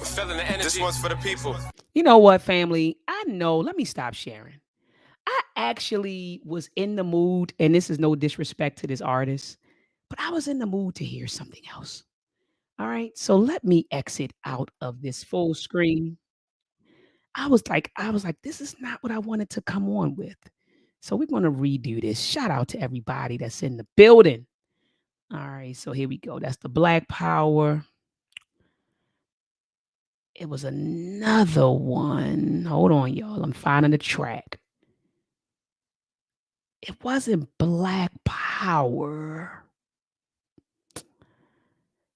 Feeling the energy. This one's for the people. You know what, family? I know. Let me stop sharing. I actually was in the mood, and this is no disrespect to this artist, but I was in the mood to hear something else. All right. So let me exit out of this full screen. I was like, this is not what I wanted to come on with. So we're going to redo this. Shout out to everybody that's in the building. All right. So here we go. That's the Black Power. It was another one. Hold on, y'all. I'm finding the track. It wasn't Black Power.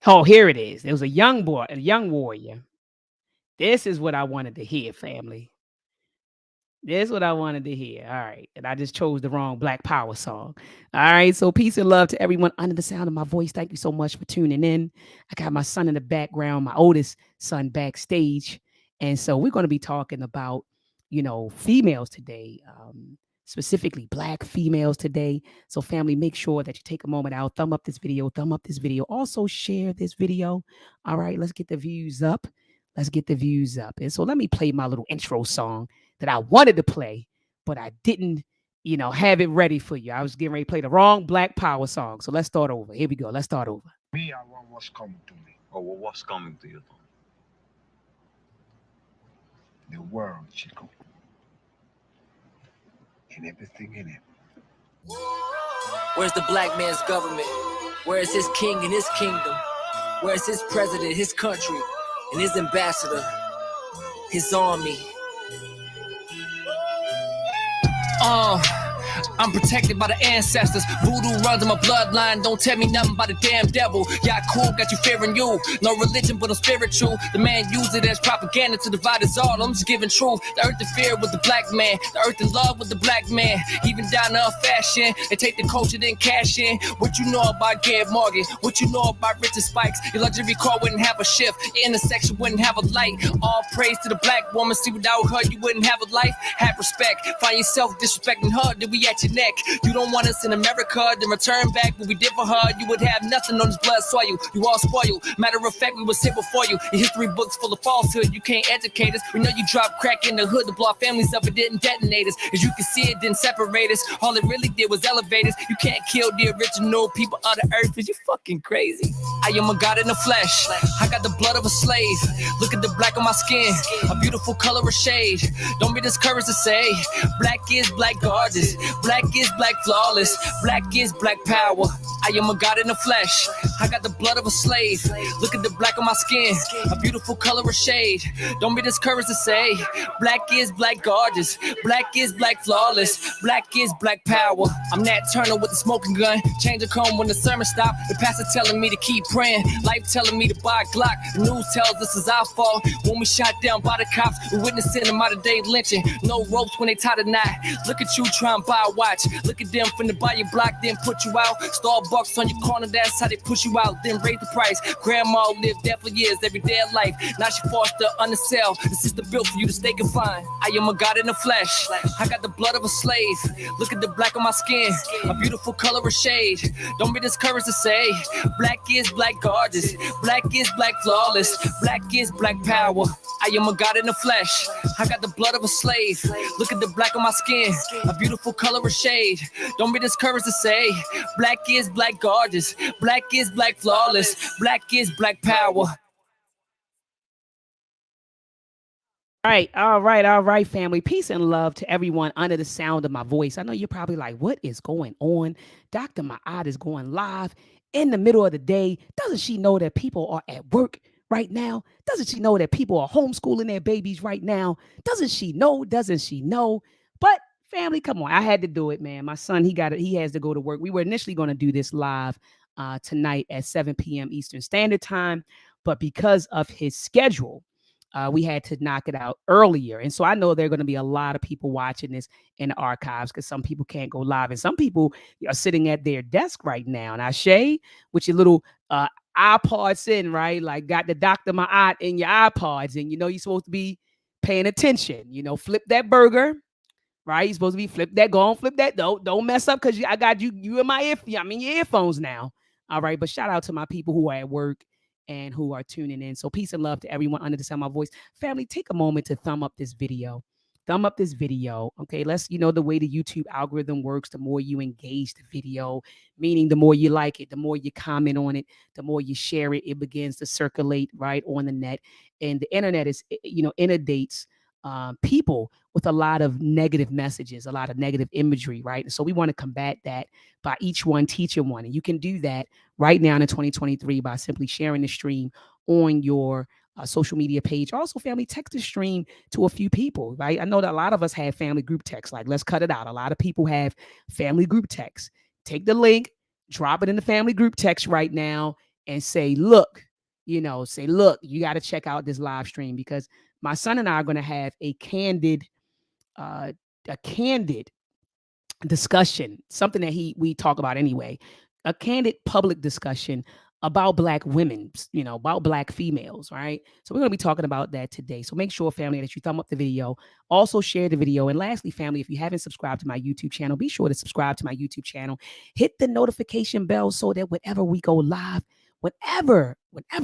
Oh, here it is. It was a young boy, a young warrior. This is what I wanted to hear, family. This is what I wanted to hear. All right. And I just chose the wrong Black Power song. All right. So peace and love to everyone under the sound of my voice. Thank you so much for tuning in. I got my son in the background, my oldest son backstage. And so we're going to be talking about, females today, specifically Black females today. So family, make sure that you take a moment out, thumb up this video, Also share this video. All right. Let's get the views up. And so let me play my little intro song that I wanted to play, but I didn't, have it ready for you. I was getting ready to play the wrong Black Power song. So let's start over. Here we go. Let's start over. Me, I want what's coming to me. Oh, well, what's coming to you, Tom? The world, Chico. And everything in it. Where's the black man's government? Where is his king and his kingdom? Where is his president, his country, and his ambassador, his army? I'm protected by the ancestors. Voodoo runs in my bloodline. Don't tell me nothing about the damn devil. Yeah, cool, got you fearing you. No religion, but I'm spiritual. The man used it as propaganda to divide us all. I'm just giving truth. The earth in fear with the black man. The earth in love with the black man. Even down to fashion. They take the culture, then cash in. What you know about Gary Morgan? What you know about Richard Spikes? Your luxury car wouldn't have a shift. Your intersection wouldn't have a light. All praise to the black woman. See, without her, you wouldn't have a life. Have respect. Find yourself disrespecting her, then we at your neck. You don't want us in America, then return back what we did for her. You would have nothing on this blood soil. You all spoiled. Matter of fact, we was here before you. Your history books full of falsehood. You can't educate us. We know you dropped crack in the hood to blow our families up. It didn't detonate us. As you can see, it didn't separate us. All it really did was elevate us. You can't kill the original people of the earth. Is you fucking crazy? I am a god in the flesh. I got the blood of a slave. Look at the black on my skin. A beautiful color of shade. Don't be discouraged to say black is black gorgeous. Black is black flawless. Black is black power. I am a god in the flesh. I got the blood of a slave. Look at the black on my skin. A beautiful color of shade. Don't be discouraged to say black is black gorgeous. Black is black flawless. Black is black power. I'm Nat Turner with the smoking gun. Change the cone when the sermon stop. The pastor telling me to keep praying. Life telling me to buy a Glock. The news tells us it's our fault. When we shot down by the cops, we witnessing a modern day lynching. No ropes when they tie the knot. Look at you trying to buy a watch. Look at them finna buy your block, then put you out. Starbucks on your corner, that's how they push you out. Then raise the price. Grandma lived there for years, every day of life. Now she forced to undersell. The system built for you to stay confined. I am a god in the flesh. I got the blood of a slave. Look at the black on my skin. A beautiful color of shade. Don't be discouraged to say black is black gorgeous. Black is black flawless. Black is black power. I am a god in the flesh. I got the blood of a slave. Look at the black on my skin. A beautiful color of shade. Don't be discouraged to say black is black gorgeous. Black is black flawless. Black is black power. All right, family. Peace and love to everyone under the sound of my voice. I know you're probably like, what is going on? Dr. Maat is going live in the middle of the day. Doesn't she know that people are at work right now? Doesn't she know that people are homeschooling their babies right now? Doesn't she know? But family, come on. I had to do it, man. My son, he has to go to work. We were initially going to do this live tonight at 7 p.m. Eastern Standard Time. But because of his schedule, we had to knock it out earlier. And so I know there are going to be a lot of people watching this in the archives because some people can't go live. And some people are sitting at their desk right now. And Shay, with your little iPods in, right? Like got the Dr. Maat in your iPods. And, you're supposed to be paying attention. Flip that burger, right? You're supposed to be flip that. Go on, flip that. Don't mess up because I got you in my your earphones now. All right. But shout out to my people who are at work and who are tuning in. So peace and love to everyone under the sound of my voice. Family, take a moment to thumb up this video. Thumb up this video. Okay, let's, the way the YouTube algorithm works, the more you engage the video, meaning the more you like it, the more you comment on it, the more you share it, it begins to circulate right on the net. And the internet is, inundates people with a lot of negative messages, a lot of negative imagery, right? And so we want to combat that by each one teaching one. And you can do that right now in 2023 by simply sharing the stream on your social media page. Also, family, text the stream to a few people, right? I know that a lot of us have family group texts. Like, let's cut it out. A lot of people have family group texts. Take the link, drop it in the family group text right now, and say, look, you got to check out this live stream, because my son and I are going to have a candid discussion, something that we talk about anyway, a candid public discussion about Black women, about Black females, right? So we're going to be talking about that today. So make sure, family, that you thumb up the video, also share the video. And lastly, family, if you haven't subscribed to my YouTube channel, be sure to subscribe to my YouTube channel, hit the notification bell so that whenever we go live, whenever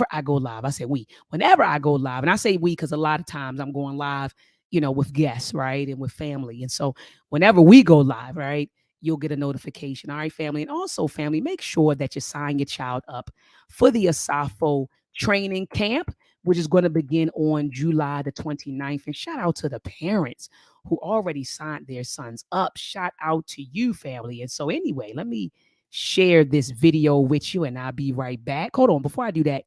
I go live, I say whenever I go live, and I say we because a lot of times I'm going live, with guests, right, and with family. And so whenever we go live, right, you'll get a notification. All right, family. And also, family, make sure that you sign your child up for the Asafo training camp, which is going to begin on July the 29th. And shout out to the parents who already signed their sons up. Shout out to you, family. And so anyway, let me share this video with you, and I'll be right back. Hold on. Before I do that,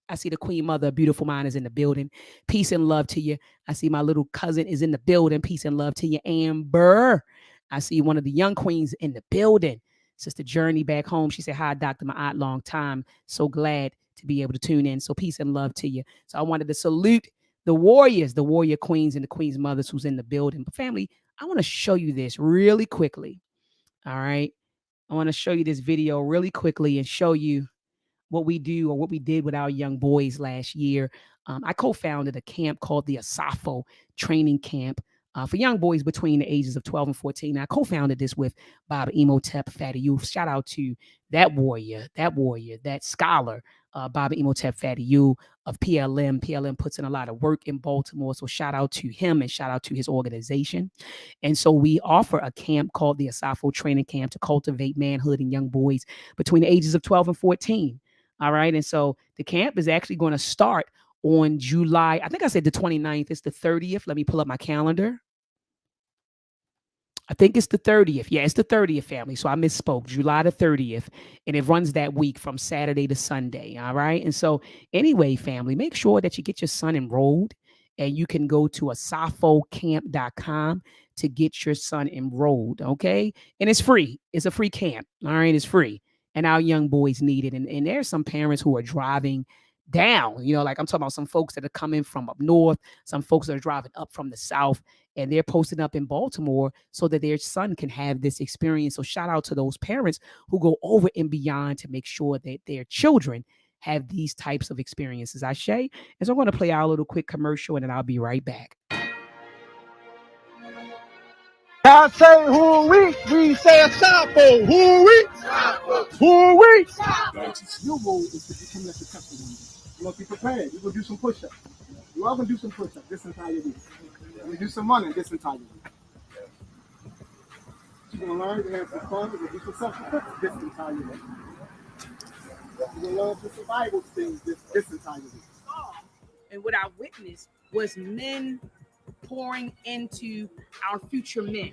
I see the Queen Mother, beautiful mind, is in the building. Peace and love to you. I see my little cousin is in the building. Peace and love to you, Amber. I see one of the young queens in the building. Sister Journey back home. She said, hi, Dr. Maat, long time. So glad to be able to tune in. So peace and love to you. So I wanted to salute the warriors, the warrior queens and the queens mothers who's in the building. But family, I want to show you this really quickly. All right. I want to show you this video really quickly and show you what we do, or what we did with our young boys last year. I co-founded a camp called the Asafo Training Camp for young boys between the ages of 12 and 14. I co-founded this with Baba Imhotep Fatty Youth. Shout out to that warrior, that scholar, Baba Imhotep Fatty Youth of PLM. PLM puts in a lot of work in Baltimore. So shout out to him and shout out to his organization. And so we offer a camp called the Asafo Training Camp to cultivate manhood in young boys between the ages of 12 and 14. All right. And so the camp is actually going to start on July. I think I said the 29th. It's the 30th. Let me pull up my calendar. I think it's the 30th. Yeah, it's the 30th, family. So I misspoke. July the 30th. And it runs that week from Saturday to Sunday. All right. And so anyway, family, make sure that you get your son enrolled. And you can go to asafocamp.com to get your son enrolled. Okay. And it's free. It's a free camp. All right. It's free. And our young boys need it. And there's some parents who are driving down, like I'm talking about some folks that are coming from up north, some folks that are driving up from the south, and they're posting up in Baltimore so that their son can have this experience. So shout out to those parents who go over and beyond to make sure that their children have these types of experiences. Ashe. And so I'm going to play our little quick commercial, and then I'll be right back. I say who we say Asafo, who we. Your goal is to become less successful. You must be prepared. You're going to do some push-ups. You are going to do some push-ups this entire week. You're going to do some running this entire week. You're going to learn to have some fun. You're going to do some self-defense this entire week. You're going to learn some survival things this entire week. And what I witnessed was men pouring into our future men,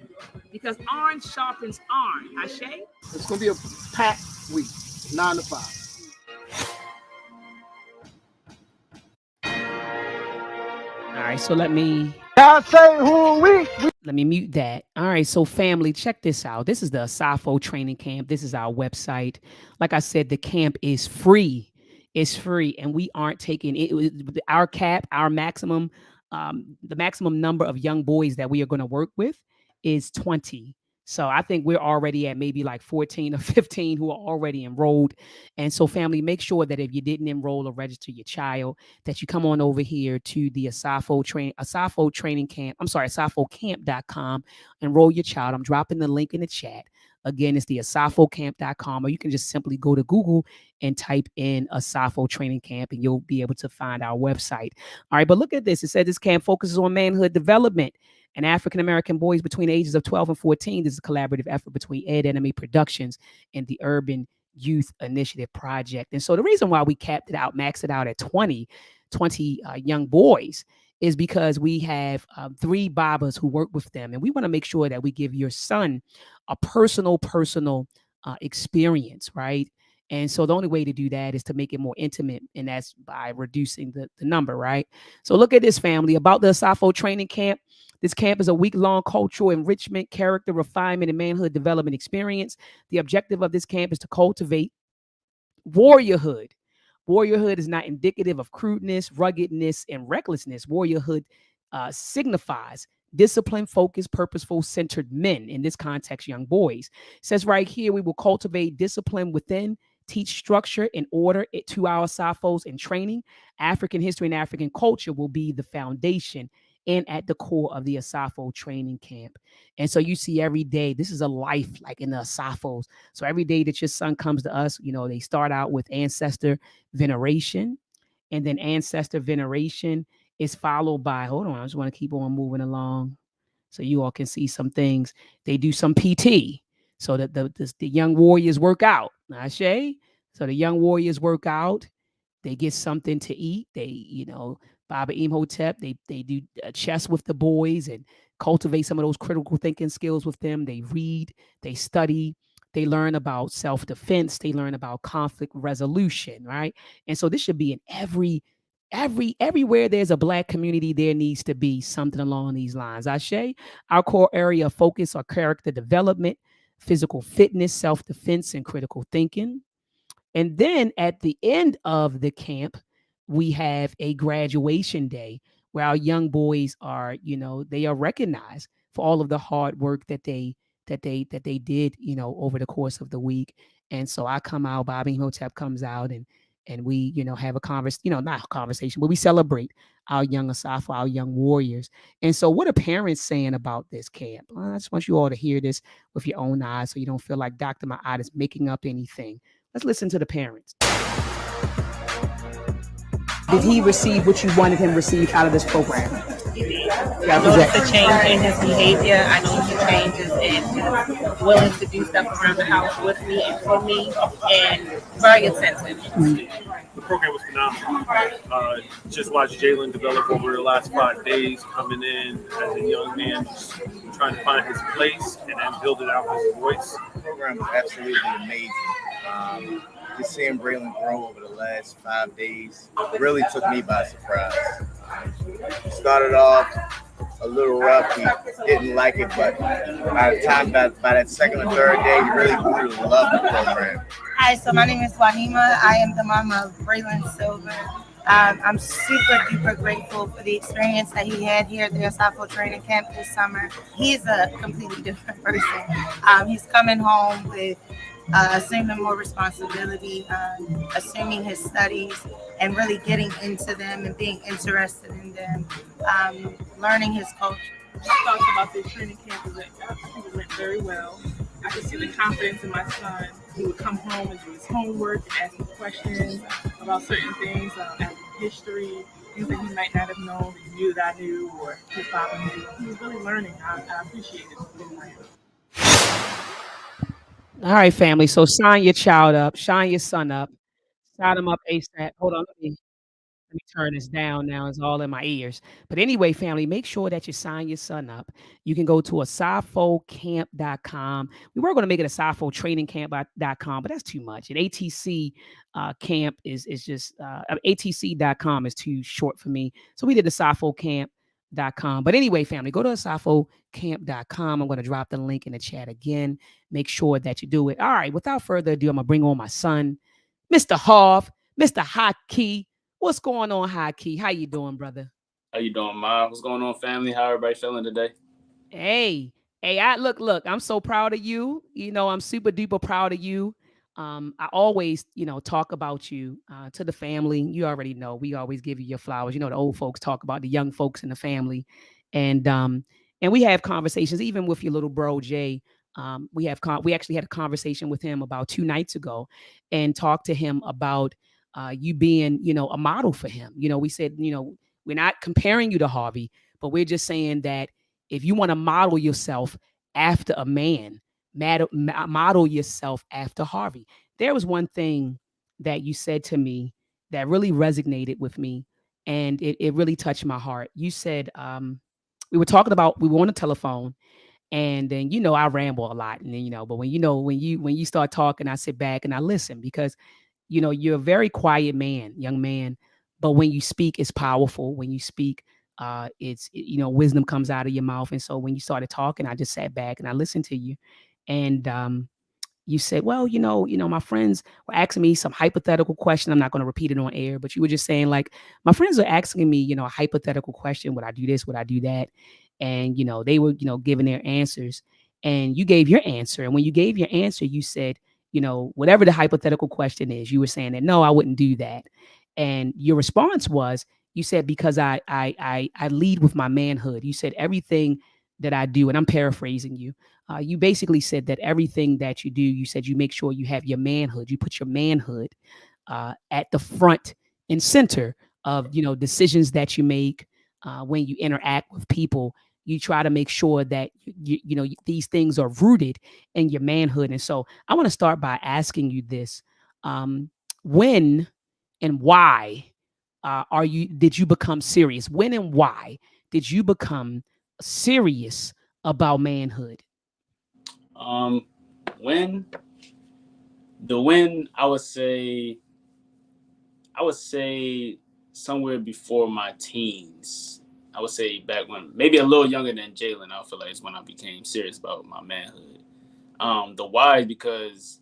because iron sharpens iron. Ashe? It's going to be a packed week, 9 to 5. All right, so let me mute that. All right, so family, check this out. This is the Asafo Training Camp. This is our website. Like I said, the camp is free. It's free, and we aren't taking it. Our cap, our maximum, the maximum number of young boys that we are going to work with is 20. So I think we're already at maybe like 14 or 15 who are already enrolled. And so family, make sure that if you didn't enroll or register your child, that you come on over here to the Asafo Training Camp. I'm sorry, asafocamp.com. Enroll your child. I'm dropping the link in the chat. Again, it's the asafocamp.com, or you can just simply go to Google and type in Asafo Training Camp, and you'll be able to find our website. All right, but look at this. It said this camp focuses on manhood development and African-American boys between the ages of 12 and 14. This is a collaborative effort between Ed Enemy Productions and the Urban Youth Initiative Project. And so the reason why we maxed it out at 20 young boys is because we have 3 Babas who work with them. And we want to make sure that we give your son a personal experience, right? And so the only way to do that is to make it more intimate, and that's by reducing the number, right? So look at this, family. About the Asafo Training Camp. This camp is a week-long cultural enrichment, character refinement, and manhood development experience. The objective of this camp is to cultivate warriorhood. Warriorhood is not indicative of crudeness, ruggedness, and recklessness. Warriorhood signifies disciplined, focused, purposeful, centered men. In this context, young boys. It says right here, we will cultivate discipline within, teach structure and order to our Asafos in training. African history and African culture will be the foundation and at the core of the Asafo training camp. And so you see every day, this is a life like in the Asafos. So every day that your son comes to us, they start out with ancestor veneration, and then ancestor veneration is followed by, hold on, I just want to keep on moving along so you all can see some things. They do some PT so that the young warriors work out. Ashe? So the young warriors work out. They get something to eat. They, Baba Imhotep, they do chess with the boys and cultivate some of those critical thinking skills with them. They read, they study, they learn about self-defense, they learn about conflict resolution, right? And so this should be in everywhere there's a Black community, there needs to be something along these lines. Ashe, our core area of focus are character development, physical fitness, self-defense, and critical thinking. And then at the end of the camp, we have a graduation day where our young boys are, they are recognized for all of the hard work that they did, over the course of the week. And so I come out, Bobby Hotep comes out, and we, have a conversation, not a conversation, but we celebrate our young Asafo, our young warriors. And so what are parents saying about this camp? Well, I just want you all to hear this with your own eyes so you don't feel like Dr. Maat is making up anything. Let's listen to the parents. Did he receive what you wanted him to receive out of this program? He did. I noticed a change in his behavior. I noticed the changes in his willing to do stuff around the house with me and for me, and very attentive. The program was phenomenal. Just watched Jalen develop over the last 5 days, coming in as a young man, just trying to find his place and then build it out his voice. The program was absolutely amazing. Just seeing Braylon grow over the last 5 days really took me by surprise. Started off a little rough. He didn't like it, but by that second or third day, he really grew to love the program. Hi, so my name is Wahima. I am the mama of Braylon Silver. I'm super duper grateful for the experience that he had here at the Asafo training camp this summer. He's a completely different person. He's coming home with assuming more responsibility, assuming his studies, and really getting into them and being interested in them, learning his culture. I thought about this training camp. I think it went very well. I could see the confidence in my son. He would come home and do his homework and ask me questions about certain things, African history, things that he might not have known, that he knew that I knew, or his father knew. He was really learning. I appreciate it. All right, family. So sign your child up, shine your son up, sign him up ASAP. Hold on, let me turn this down now. It's all in my ears. But anyway, family, make sure that you sign your son up. You can go to asafocamp.com. We were going to make it asafotrainingcamp.com, but that's too much. And ATC camp is just, atc.com is too short for me. So we did asafocamp.com. But anyway, family, go to asafocamp.com. I'm going to drop the link in the chat again. Make sure that you do it. All right, without further ado, I'm going to bring on my son, Mr. Harv, Mr. Haki. What's going on, Haki? How you doing, brother? How you doing, Ma? What's going on, family? How everybody feeling today? Hey, I look, I'm so proud of you. I'm super duper proud of you. I always, talk about you to the family. You already know, we always give you your flowers. The old folks talk about the young folks in the family. And we have conversations, even with your little bro, Jay, We actually had a conversation with him about 2 nights ago, and talked to him about you being, a model for him. We said, we're not comparing you to Harvey, but we're just saying that if you want to model yourself after a man, model yourself after Harvey. There was one thing that you said to me that really resonated with me, and it really touched my heart. You said, we were on the telephone, and then I ramble a lot, and then but when you start talking, I sit back and I listen, because you're a very quiet man, young man, but when you speak, it's powerful. When you speak, wisdom comes out of your mouth. And so when you started talking, I just sat back and I listened to you. And you said, well, my friends were asking me some hypothetical question. I'm not going to repeat it on air, but you were just saying, like, my friends are asking me, a hypothetical question. Would I do this? Would I do that? And, they were, giving their answers, and you gave your answer. And when you gave your answer, you said, whatever the hypothetical question is, you were saying that, no, I wouldn't do that. And your response was, you said, because I lead with my manhood. You said everything that I do, and I'm paraphrasing you. You basically said that everything that you do, you said you make sure you have your manhood. You put your manhood at the front and center of decisions that you make. When you interact with people, you try to make sure that these things are rooted in your manhood. And so I want to start by asking you this: when and why did you become serious? When and why did you become serious about manhood? Um, when when I would say somewhere before my teens. I would say back when, maybe a little younger than Jalen, I feel like is when I became serious about my manhood. The why is because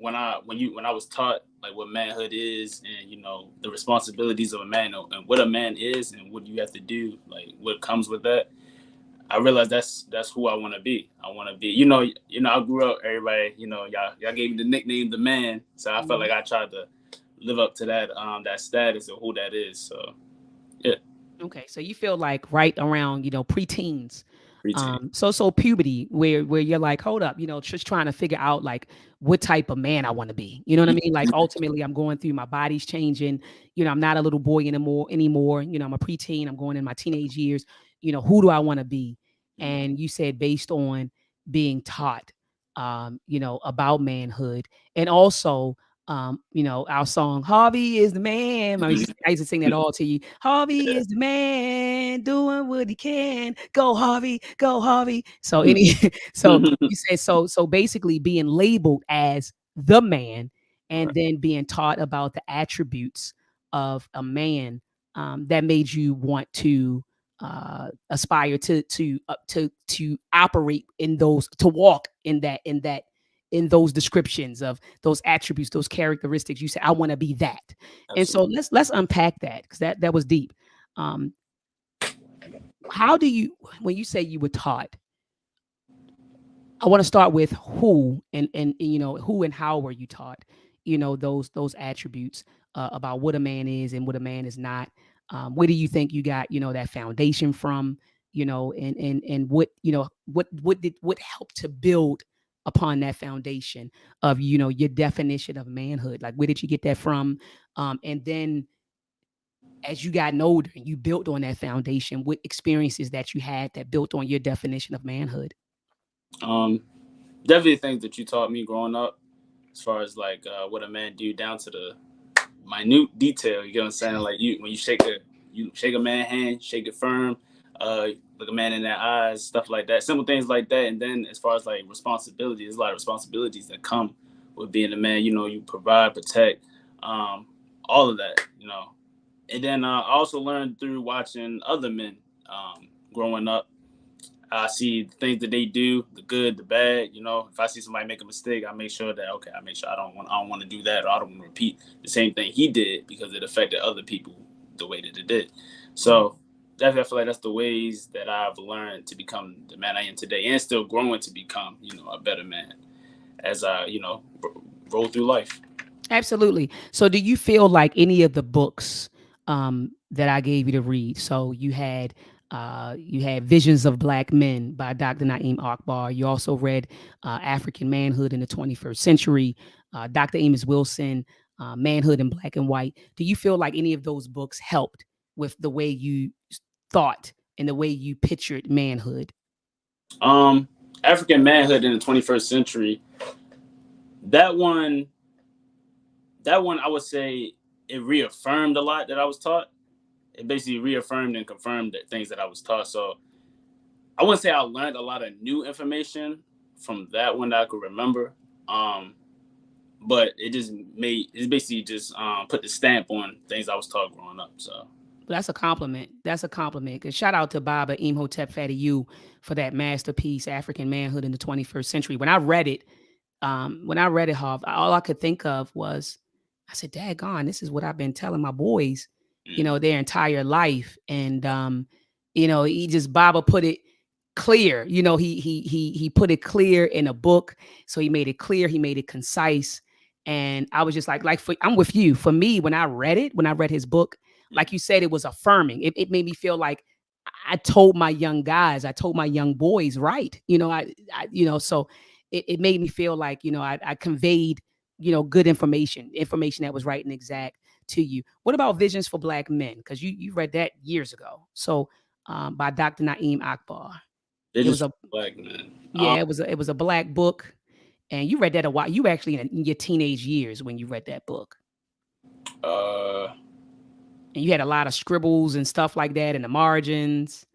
when I was taught like what manhood is, and the responsibilities of a man, and what a man is and what you have to do, like what comes with that. I realized that's who I want to be. I want to be, I grew up, everybody, y'all gave me the nickname the man, so I felt like I tried to live up to that status of who that is. So yeah. Okay, so you feel like right around preteens, Preteen. so puberty, where you're like, hold up, just trying to figure out like what type of man I want to be. You know what I mean? Like ultimately, I'm going through, my body's changing. I'm not a little boy anymore. I'm a preteen. I'm going in my teenage years. Who do I want to be? And you said based on being taught, about manhood, and also our song, Harvey is the man. I used to sing that all to you. Harvey is the man doing what he can. Go, Harvey, go, Harvey. So so you said, so basically being labeled as the man, and Right. then being taught about the attributes of a man, that made you want to aspire to operate in those, to walk in those descriptions of those attributes, those characteristics. You say, I want to be that. And so Absolutely. let's unpack that, because that was deep. Um, how do you, when you say you were taught, I want to start with who, and who and how were you taught? Those attributes, about what a man is and what a man is not. Where do you think you got that foundation from? And what helped to build upon that foundation of your definition of manhood? Like, where did you get that from? And then as you got older and you built on that foundation, what experiences that you had that built on your definition of manhood? Um, Definitely things that you taught me growing up, as far as like what a man do down to the minute detail. You get what I'm saying? Like when you shake a man hand, shake it firm, look a man in their eyes, stuff like that. Simple things like that. And then as far as like responsibilities, there's a lot of responsibilities that come with being a man. You provide, protect, um, all of that. And then I also learned through watching other men growing up. I see the things that they do, the good, the bad. If I see somebody make a mistake, I make sure that I make sure I don't want to do that, or I don't want to repeat the same thing he did because it affected other people the way that it did. So definitely, I feel like that's the ways that I've learned to become the man I am today, and still growing to become a better man as I roll through life. Absolutely. So do you feel like any of the books that I gave you to read? So you had You had Visions of Black Men by Dr. Naeem Akbar. You also read African Manhood in the 21st Century, Dr. Amos Wilson, Manhood in Black and White. Do you feel like any of those books helped with the way you thought and the way you pictured manhood? African Manhood in the 21st Century. That one, I would say it reaffirmed a lot that I was taught. It basically reaffirmed and confirmed the things that I was taught. So I wouldn't say I learned a lot of new information from that one that I could remember. But it basically just put the stamp on things I was taught growing up. So that's a compliment. That's a compliment. Cause shout out to Baba Imhotep Fadiyu for that masterpiece, African Manhood in the 21st Century. When I read it, Harv, all I could think of was, I said, daggone, this is what I've been telling my boys, their entire life. And, Baba put it clear, he put it clear in a book. So he made it clear, he made it concise. And I was just I'm with you. For me, when I read his book, like you said, it was affirming. It made me feel like I told my young guys, I told my young boys, right. So it made me feel like, I conveyed, good information that was right and exact to you. What about Visions for Black Men? Because you read that years ago. So by Dr. Naeem Akbar. It was a Black Men. Yeah, it was a Black book. And you read that a while. You were actually in your teenage years when you read that book. And you had a lot of scribbles and stuff like that in the margins.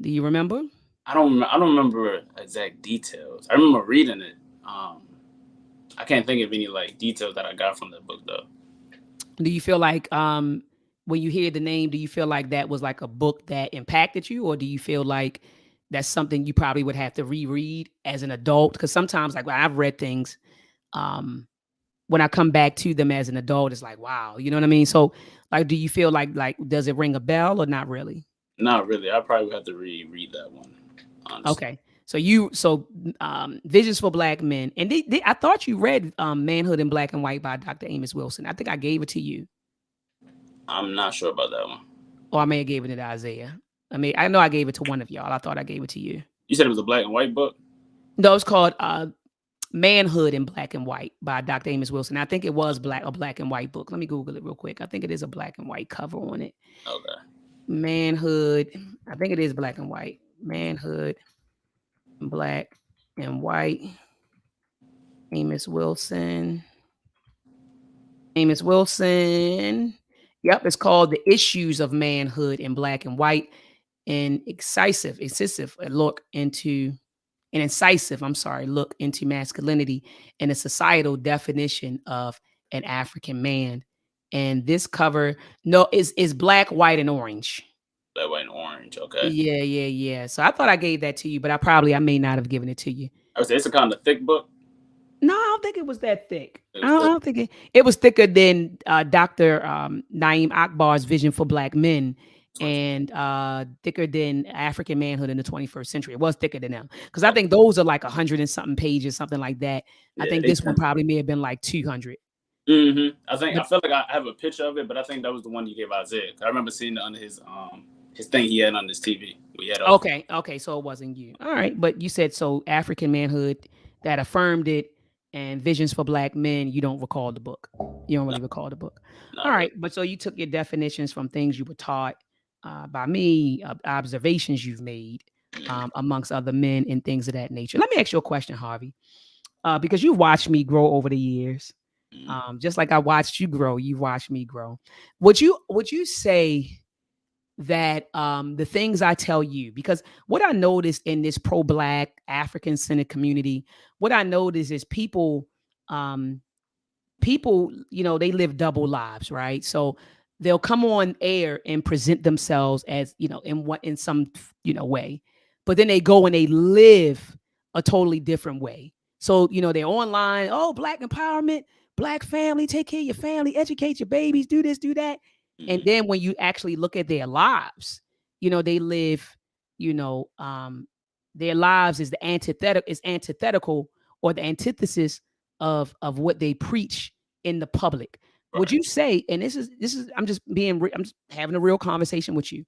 Do you remember? I don't remember exact details. I remember reading it. I can't think of any details that I got from that book though. Do you feel like when you hear the name, do you feel like that was like a book that impacted you, or do you feel like that's something you probably would have to reread as an adult? Because sometimes, when I've read things, when I come back to them as an adult, it's like, wow, you know what I mean? So, do you feel like does it ring a bell or not really? Not really. I probably would have to reread that one. Honestly. Okay. So Visions for Black Men, and I thought you read Manhood in Black and White by Dr. Amos Wilson. I think I gave it to you. I'm not sure about that one. Or I may have given it to Isaiah. I know I gave it to one of y'all. I thought I gave it to you. You said it was a black and white book? No, it's called Manhood in Black and White by Dr. Amos Wilson. I think it was a black and white book. Let me Google it real quick. I think it is a black and white cover on it. Okay. Manhood. I think it is black and white. Manhood, Black and White. Amos Wilson. Yep, it's called The Issues of Manhood in Black and White. An incisive look into masculinity and a societal definition of an African man. And this cover, is black, white, and orange. Black, white, and orange. Okay. Yeah. So I thought I gave that to you, but I may not have given it to you. I would say it's a kind of thick book. No, I don't think it was that thick. I don't think it was thicker than Dr. Naeem Akbar's Vision for Black Men, and thicker than African Manhood in the 21st Century. It was thicker than them, because I think those are like 100 and something pages, something like that. Yeah, I think this one probably may have been like 200. Mm-hmm. I feel like I have a picture of it, but I think that was the one you gave Isaiah. I remember seeing it under his thing he had on his TV. Okay, so it wasn't you. All right, but you said so African Manhood that affirmed it, and Visions for Black Men, you don't recall the book. You don't really recall the book. All right, but so you took your definitions from things you were taught by me, observations you've made amongst other men and things of that nature. Let me ask you a question, Harvey, because you watched me grow over the years. Just like I watched you grow, you watched me grow. Would you say that the things I tell you, because what I noticed in this pro-Black African-centered community, what I noticed is people, they live double lives, right? So they'll come on air and present themselves as, in some, way, but then they go and they live a totally different way. So, they're online, Black empowerment, Black family, take care of your family, educate your babies, do this, do that. And then when you actually look at their lives, they live, their lives is antithetical or the antithesis of what they preach in the public. Right. Would you say, and this is I'm just having a real conversation with you.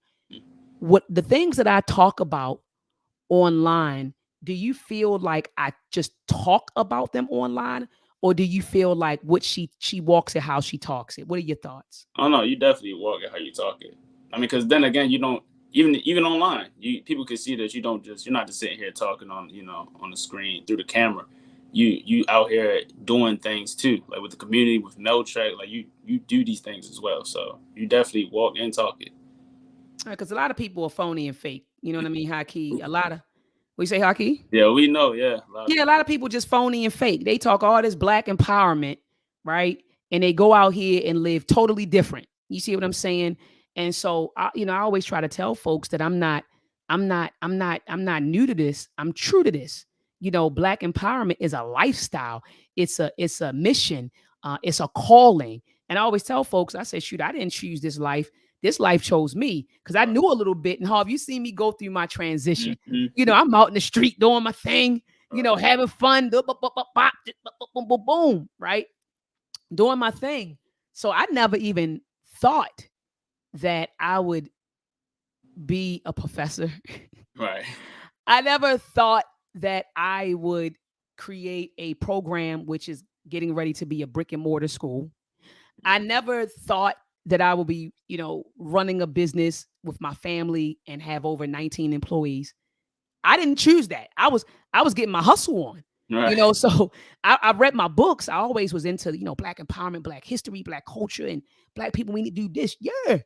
what the things that I talk about online, do you feel like I just talk about them online, or do you feel like what she walks it, how she talks it? What are your thoughts? Oh no, you definitely walk it how you talk it. I mean, because then again, you don't even online. People can see that you're not just sitting here talking on on the screen through the camera. You out here doing things too, like with the community, with Meltrek. Like you do these things as well. So you definitely walk and talk it. Because a lot of people are phony and fake. You know what I mean, Haki? A lot of, what you say, Haki? Yeah, we know. Yeah, A lot of people just phony and fake. They talk all this black empowerment, right? And they go out here and live totally different. You see what I'm saying? And so, I always try to tell folks that I'm not new to this. I'm true to this. Black empowerment is a lifestyle. It's a mission. It's a calling. And I always tell folks, I say, shoot, I didn't choose this life. This life chose me, because I knew a little bit. And Harv, you see me go through my transition. Mm-hmm. I'm out in the street doing my thing, having fun, boom, right? Doing my thing. So I never even thought that I would be a professor. Right. I never thought that I would create a program which is getting ready to be a brick and mortar school. I never thought that I would be, running a business with my family and have over 19 employees. I didn't choose that. I was getting my hustle on. Right. So I read my books. I always was into, black empowerment, black history, black culture, and black people, we need to do this. Yeah.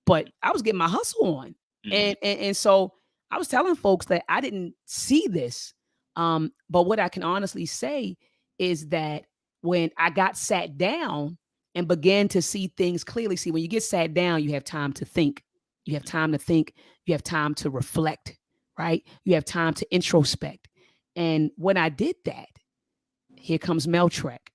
But I was getting my hustle on. Mm-hmm. And so I was telling folks that I didn't see this. But what I can honestly say is that when I got sat down and began to see things clearly, see, when you get sat down, you have time to think. You have time to think. You have time to reflect, right? You have time to introspect. And when I did that, here comes Meltrek,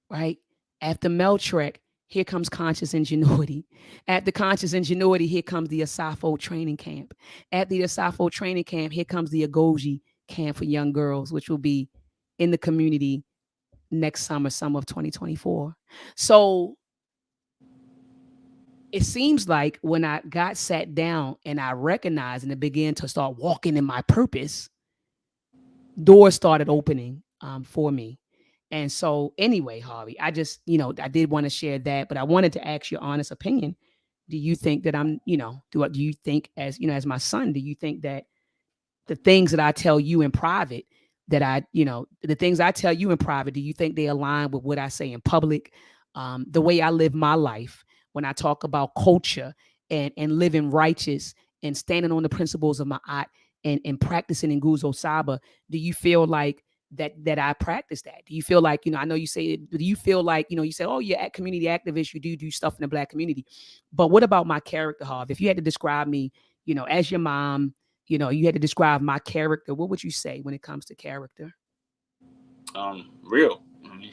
right? After Meltrek, here comes conscious ingenuity. At the conscious ingenuity, here comes the Asafo training camp. At the Asafo training camp, here comes the Agoji camp for young girls, which will be in the community next summer of 2024. So it seems like when I got sat down and I recognized and I began to start walking in my purpose, doors started opening for me. And so anyway, Harvey, I just, I did want to share that, but I wanted to ask your honest opinion. Do you think that I'm, do you think as, as my son, do you think that the things that I tell you in private, that the things I tell you in private, do you think they align with what I say in public? The way I live my life, when I talk about culture and living righteous and standing on the principles of Ma'at and practicing in Guzo Saba, do you feel like that I practice that? Do you feel like, I know you say, do you feel like, you say, oh, you're a community activist, you do stuff in the Black community. But what about my character, Harv? If you had to describe me, as your mom, you had to describe my character, what would you say when it comes to character? Real. I mean,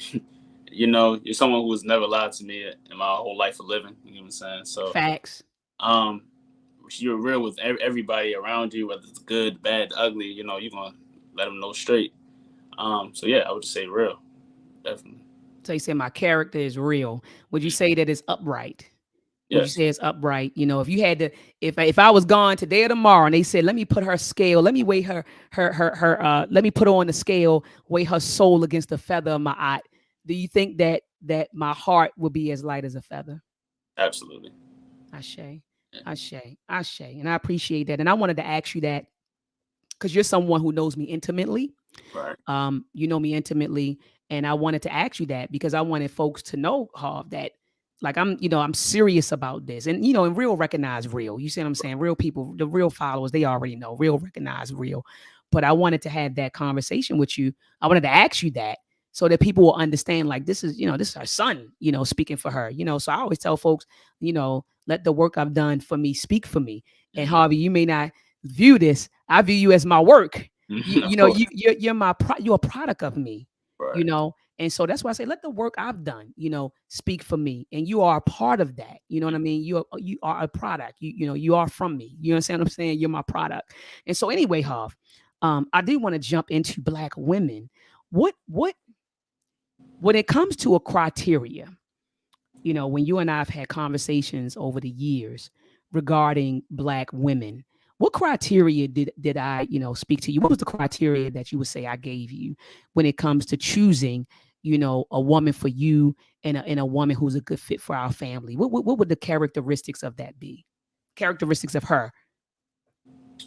you're someone who was never lied to me in my whole life of living. You know what I'm saying? So facts. You're real with everybody around you, whether it's good, bad, ugly. You're gonna let them know straight. So yeah, I would just say real, definitely. So you say my character is real. Would you say that it's upright? Would you say it's upright? If you had to, if I was gone today or tomorrow, and they said, let me put her scale, let me weigh her, let me put her on the scale, weigh her soul against the feather of my eye. Do you think that my heart will be as light as a feather? Absolutely. Ashe. And I appreciate that. And I wanted to ask you that because you're someone who knows me intimately. Right. You know me intimately, and I wanted to ask you that because I wanted folks to know, Harv, that like I'm serious about this. And and real recognize real. You see what I'm saying? Real people, the real followers, they already know. Real recognize real. But I wanted to have that conversation with you. I wanted to ask you that so that people will understand, like, this is, this is her son, speaking for her. So I always tell folks, let the work I've done for me speak for me. And Harvey, you may not view this. I view you as my work. You're a product of me. Right. And so that's why I say, let the work I've done, speak for me. And you are a part of that. You know what I mean? You are a product. You are from me. You understand what I'm saying? You're my product. And so anyway, Harv, I do want to jump into Black women. What when it comes to a criteria, when you and I have had conversations over the years regarding Black women, What criteria did I, speak to you? What was the criteria that you would say I gave you when it comes to choosing, a woman for you and a woman who's a good fit for our family? What would the characteristics of that be? Characteristics of her?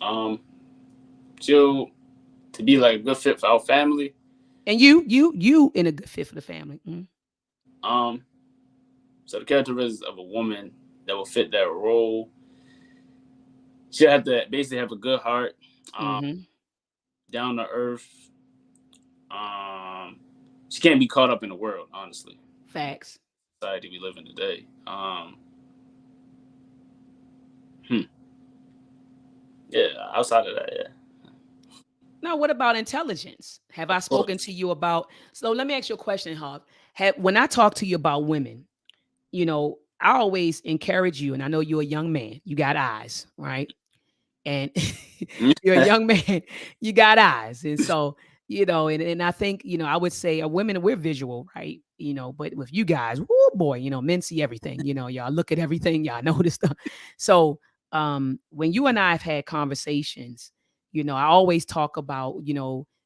To be like a good fit for our family. And you in a good fit for the family. So the characteristics of a woman that will fit that role, she'll have to basically have a good heart, down to earth. She can't be caught up in the world, honestly. Facts. Society we live in today. Yeah, outside of that, yeah. Now, what about intelligence? Have I spoken to you about? So let me ask you a question, Hub. When I talk to you about women, I always encourage you, and I know you're a young man. You got eyes, right? And you're a young man. You got eyes, and so and I think I would say women, we're visual, right? But with you guys, oh boy, men see everything. Y'all look at everything. Y'all know this stuff. So when you and I have had conversations, I always talk about,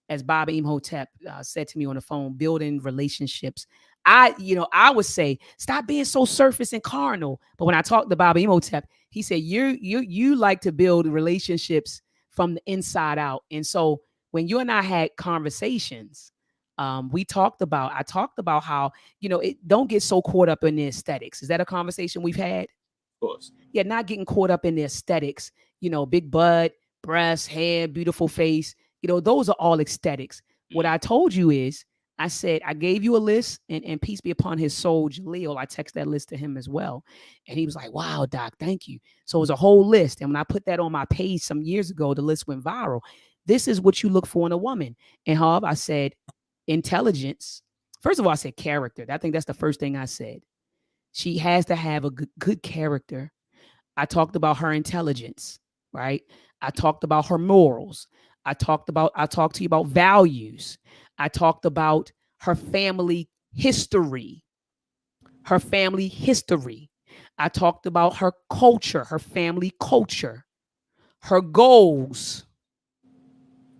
as Baba Imhotep said to me on the phone, building relationships. I would say, stop being so surface and carnal. But when I talked to Baba Imhotep, he said, you like to build relationships from the inside out. And so when you and I had conversations, I talked about how, don't get so caught up in the aesthetics. Is that a conversation we've had? Of course. Yeah, not getting caught up in the aesthetics, big butt, breasts, hair, beautiful face. Those are all aesthetics. What I told you is, I said, I gave you a list, and peace be upon his soul, Jaleel. I text that list to him as well. And he was like, wow, Doc, thank you. So it was a whole list. And when I put that on my page some years ago, the list went viral. This is what you look for in a woman. And Hob, I said, intelligence. First of all, I said character. I think that's the first thing I said. She has to have a good character. I talked about her intelligence, right? I talked about her morals. I talked to you about values. I talked about her family history. I talked about her culture, her family culture, her goals,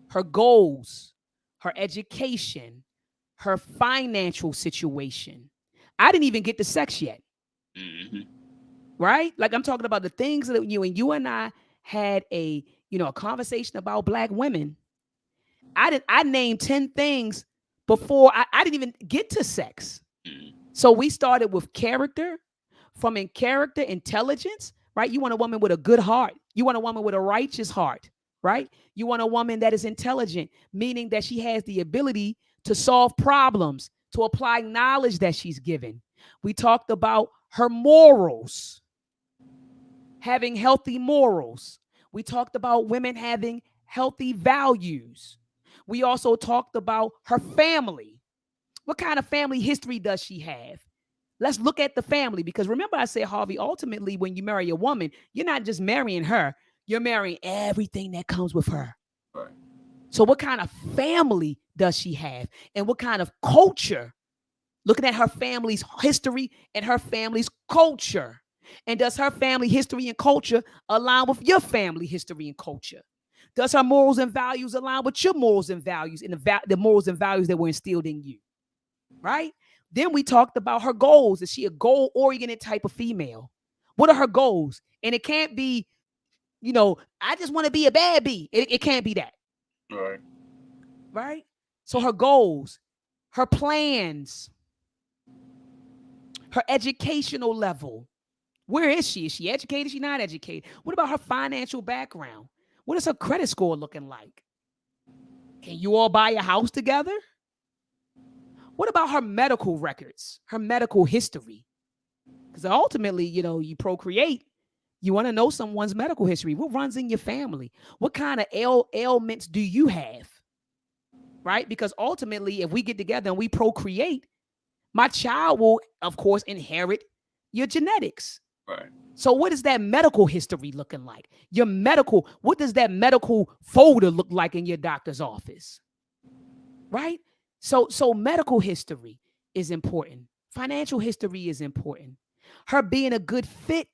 her education, her financial situation. I didn't even get to sex yet. Right? Like, I'm talking about the things that you and I had a conversation about Black women. I named 10 things before I didn't even get to sex. So we started with character, character, intelligence, right? You want a woman with a good heart. You want a woman with a righteous heart, right? You want a woman that is intelligent, meaning that she has the ability to solve problems, to apply knowledge that she's given. We talked about her morals, having healthy morals. We talked about women having healthy values. We also talked about her family. What kind of family history does she have? Let's look at the family, because remember I said, Harvey, ultimately, when you marry a woman, you're not just marrying her, you're marrying everything that comes with her. Right. So what kind of family does she have? And what kind of culture? Looking at her family's history and her family's culture. And does her family history and culture align with your family history and culture? Does her morals and values align with your morals and values and the morals and values that were instilled in you? Right? Then we talked about her goals. Is she a goal-oriented type of female? What are her goals? And it can't be, I just want to be a bad bee. It can't be that. Right. Right? So her goals, her plans, her educational level. Where is she? Is she educated? Is she not educated? What about her financial background? What is her credit score looking like? Can you all buy a house together? What about her medical records, her medical history? Because ultimately, you procreate, you want to know someone's medical history. What runs in your family? What kind of ailments do you have? Right? Because ultimately, if we get together and we procreate, my child will, of course, inherit your genetics. Right. So what is that medical history looking like? What does that medical folder look like in your doctor's office? Right? So medical history is important. Financial history is important. Her being a good fit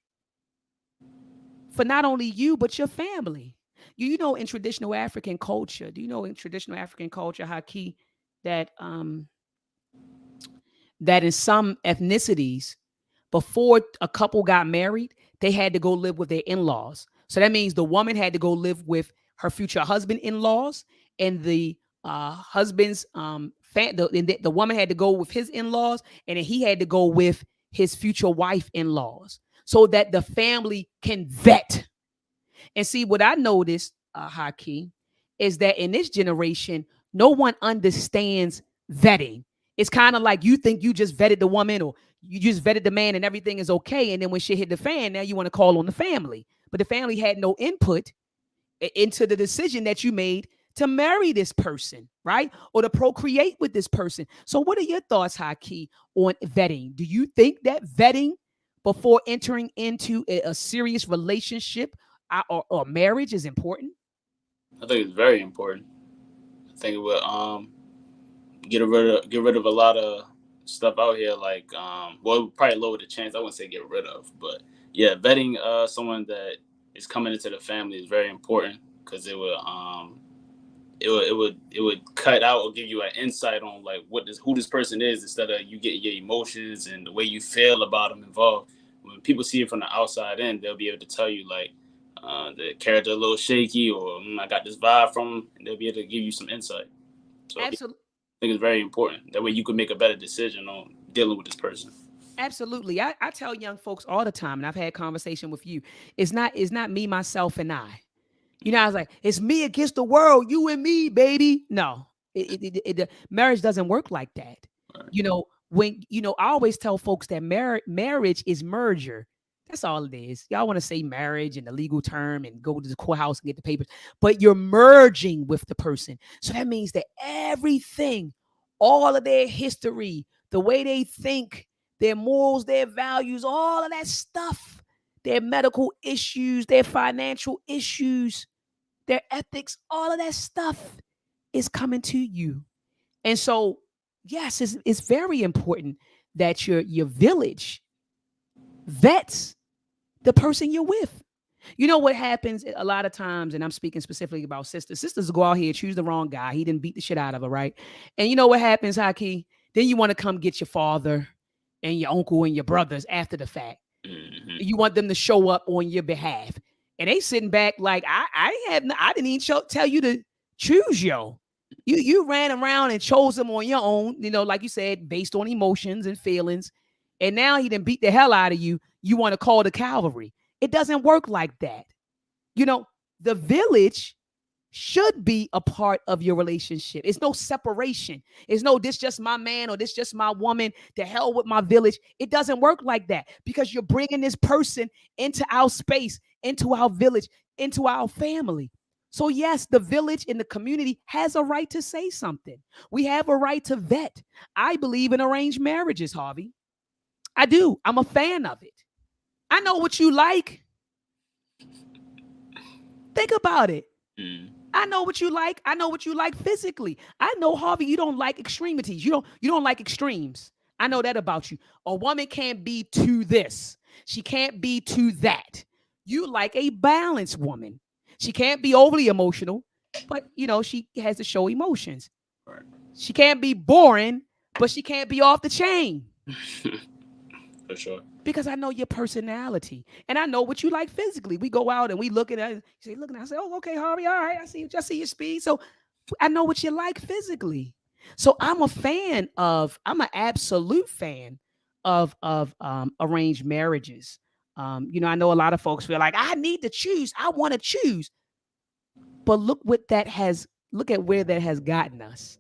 for not only you, but your family. You know, in traditional African culture, do you know in traditional African culture, Haki, that that in some ethnicities, before a couple got married, they had to go live with their in-laws. So that means the woman had to go live with her future husband in-laws, and the husband's the woman had to go with his in-laws, and then he had to go with his future wife in-laws, so that the family can vet. And see, what I noticed, Haki, is that in this generation, no one understands vetting. It's kind of like you think you just vetted the woman or you just vetted the man and everything is okay. And then when shit hit the fan, now you want to call on the family. But the family had no input into the decision that you made to marry this person, right? Or to procreate with this person. So what are your thoughts, Haki, on vetting? Do you think that vetting before entering into a serious relationship or marriage is important? I think it's very important. I think it will get rid of a lot of stuff out here. Like well, probably lower the chance. I wouldn't say get rid of, but yeah, vetting someone that is coming into the family is very important because it would cut out or give you an insight on like who this person is, instead of you getting your emotions and the way you feel about them involved. When people see it from the outside in, they'll be able to tell you like the character a little shaky, or I got this vibe from him, and they'll be able to give you some insight. So Absolutely. I think it's very important. That way you can make a better decision on dealing with this person. Absolutely. I tell young folks all the time, and I've had conversation with you. It's not me, myself, and I. You know, I was like, it's me against the world, you and me, baby. No, marriage doesn't work like that. Right. You know, I always tell folks that marriage is merger. That's all it is. Y'all want to say marriage and the legal term and go to the courthouse and get the papers, but you're merging with the person. So that means that everything, all of their history, the way they think, their morals, their values, all of that stuff, their medical issues, their financial issues, their ethics, all of that stuff is coming to you. And so, yes, it's very important that your village vets the person you're with. You know what happens a lot of times, and I'm speaking specifically about sisters. Sisters go out here, choose the wrong guy. He didn't beat the shit out of her, right? And you know what happens, Haki? Then you want to come get your father and your uncle and your brothers after the fact. Mm-hmm. You want them to show up on your behalf. And they sitting back like, I didn't even tell you to choose yo. You ran around and chose him on your own, you know, like you said, based on emotions and feelings. And now he done beat the hell out of you. You want to call the cavalry. It doesn't work like that. You know, the village should be a part of your relationship. It's no separation. It's no, this just my man or this just my woman. To hell with my village. It doesn't work like that, because you're bringing this person into our space, into our village, into our family. So yes, the village and the community has a right to say something. We have a right to vet. I believe in arranged marriages, Harvey. I do. I'm a fan of it. I know what you like. Think about it. I know what you like. I know what you like physically. I know, Harvey, you don't like extremities. You don't like extremes. I know that about you. A woman can't be to this. She can't be to that. You like a balanced woman. She can't be overly emotional, but you know, she has to show emotions. Right. She can't be boring, but she can't be off the chain. For sure. Because I know your personality and I know what you like physically. We go out and we look at it. You say, look, and I say, oh, okay, Harvey, all right. I see your speed. So I know what you like physically. So I'm an absolute fan of arranged marriages. You know, I know a lot of folks feel like I need to choose. I want to choose. But look at where that has gotten us.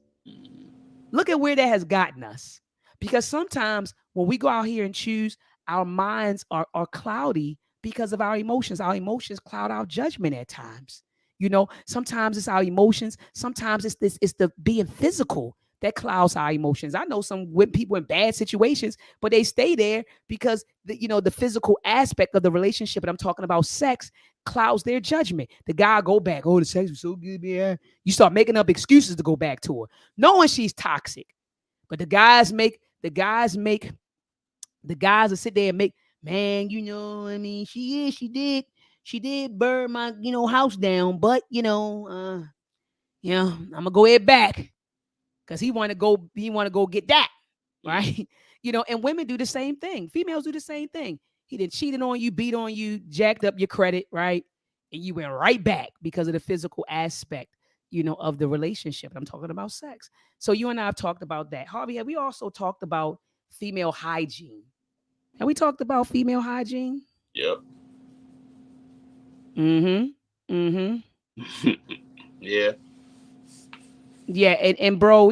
Look at where that has gotten us. Because sometimes when we go out here and choose, our minds are cloudy because of our emotions. Our emotions cloud our judgment at times. You know, sometimes it's our emotions. Sometimes it's the being physical that clouds our emotions. I know some people in bad situations, but they stay there because the physical aspect of the relationship, and I'm talking about sex, clouds their judgment. The guy go back, oh, the sex was so good, man. You start making up excuses to go back to her, knowing she's toxic. But the guys will sit there and make, man, you know, I mean, she did. she did burn my, house down, but I'm gonna go ahead back because he want to go get that, right? And women do the same thing. Females do the same thing. He did cheated on you, beat on you, jacked up your credit, right? And you went right back because of the physical aspect, of the relationship. I'm talking about sex. So you and I have talked about that. Harvey, have we also talked about female hygiene? Have we talked about female hygiene? Yep. Yeah. Yeah, and bro,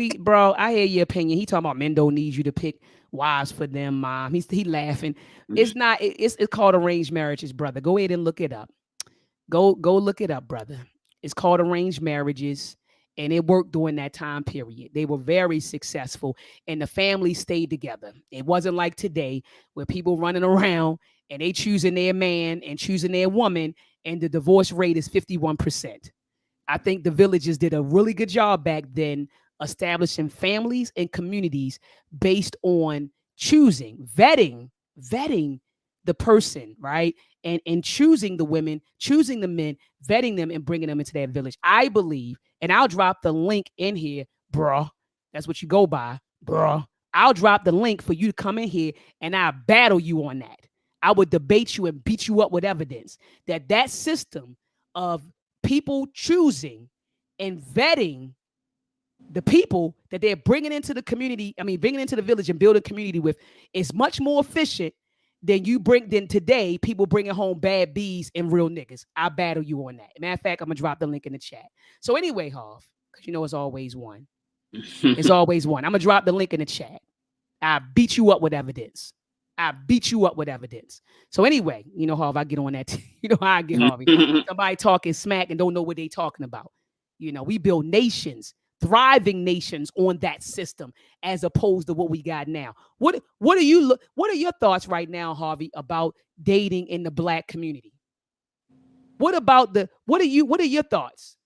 I hear your opinion. He talking about men don't need you to pick wives for them, mom. He laughing. It's not. It's called arranged marriages, brother. Go ahead and look it up. Go look it up, brother. It's called arranged marriages, and it worked during that time period. They were very successful, and the family stayed together. It wasn't like today where people running around and they choosing their man and choosing their woman, and the divorce rate is 51%. I think the villages did a really good job back then establishing families and communities based on vetting the person, right? And choosing the women, choosing the men, vetting them and bringing them into that village. I believe, and I'll drop the link in here, bruh. That's what you go by, bruh. I'll drop the link for you to come in here and I'll battle you on that. I would debate you and beat you up with evidence that system of people choosing and vetting the people that they're bringing into the community, bringing into the village and building a community with, is much more efficient than today people bringing home bad bees and real niggas. I battle you on that. Matter of fact, I'm going to drop the link in the chat. So anyway, Harv, because it's always one. It's always one. I'm going to drop the link in the chat. I beat you up with evidence. So anyway, Harvey, I get on that. You know how I get, Harvey. Somebody talking smack and don't know what they talking about. We build nations, thriving nations on that system as opposed to what we got now. What are your thoughts right now, Harvey, about dating in the Black community? What are your thoughts?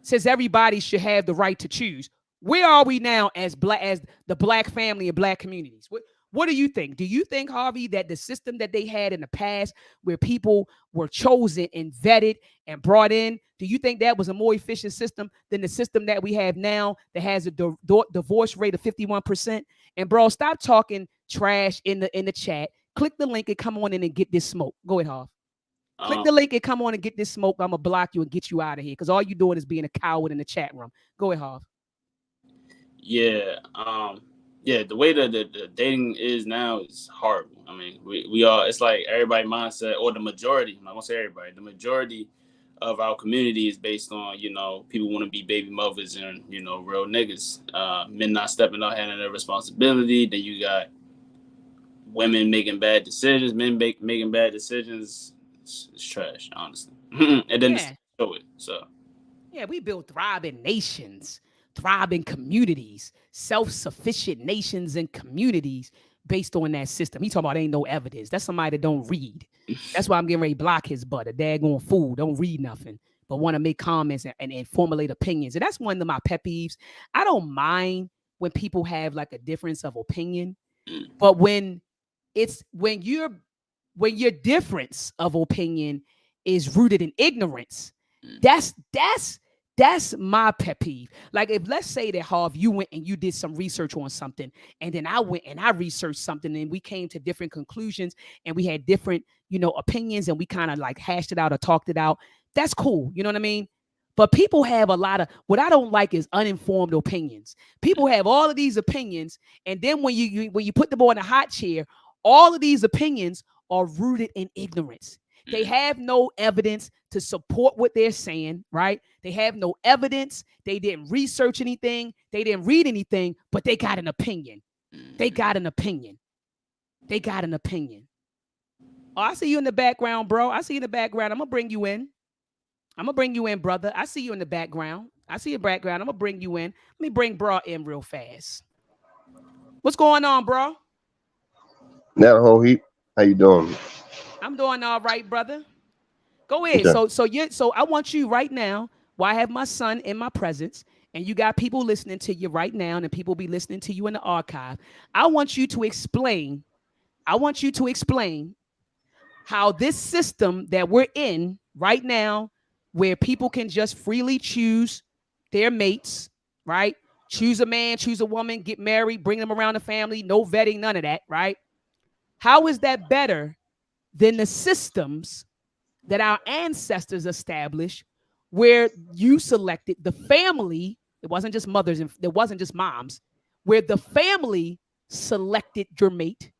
Says everybody should have the right to choose. Where are we now as the Black family and Black communities? What do you think? Do you think, Harvey, that the system that they had in the past where people were chosen and vetted and brought in, do you think that was a more efficient system than the system that we have now that has a divorce rate of 51%? And bro, stop talking trash in the chat. Click the link and come on in and get this smoke. Go ahead, Harv. Click the link and come on and get this smoke. I'm going to block you and get you out of here because all you're doing is being a coward in the chat room. Go ahead, Harv. Yeah. Yeah, the way that the dating is now is horrible. We all, it's like everybody mindset, or the majority, I'm not gonna say everybody, the majority of our community is based on, people want to be baby mothers and, real niggas. Men not stepping up, handling their responsibility. Then you got women making bad decisions, men making bad decisions. It's trash, honestly. And then show it, so. Yeah, we build thriving nations, thriving communities, self-sufficient nations and communities based on that system. He talking about ain't no evidence. That's somebody that don't read. That's why I'm getting ready to block his butt. A daggone fool, don't read nothing, but want to make comments and formulate opinions. And that's one of my pet peeves. I don't mind when people have like a difference of opinion, but when your difference of opinion is rooted in ignorance, that's my pet peeve. Like, if let's say that, Harv, you went and you did some research on something, and then I went and I researched something, and we came to different conclusions, and we had different, opinions, and we kind of like hashed it out or talked it out. That's cool. You know what I mean? But people have a lot of, what I don't like is uninformed opinions. People have all of these opinions, and then when you put them on a hot chair, all of these opinions are rooted in ignorance. They have no evidence to support what they're saying, right? They have no evidence. They didn't research anything. They didn't read anything, but they got an opinion. Oh, I see you in the background, bro. I see you in the background. I'm going to bring you in, brother. I see you in the background. I'm going to bring you in. Let me bring bro in real fast. What's going on, bro? Not a whole heap. How you doing? I'm doing all right, brother. Go ahead. Okay. So I want you right now, while I have my son in my presence, and you got people listening to you right now, and people be listening to you in the archive. I want you to explain how this system that we're in right now, where people can just freely choose their mates, right? Choose a man, choose a woman, get married, bring them around the family, no vetting, none of that, right? How is that better than the systems that our ancestors established, where you selected the family? It wasn't just mothers and it wasn't just moms, where the family selected your mate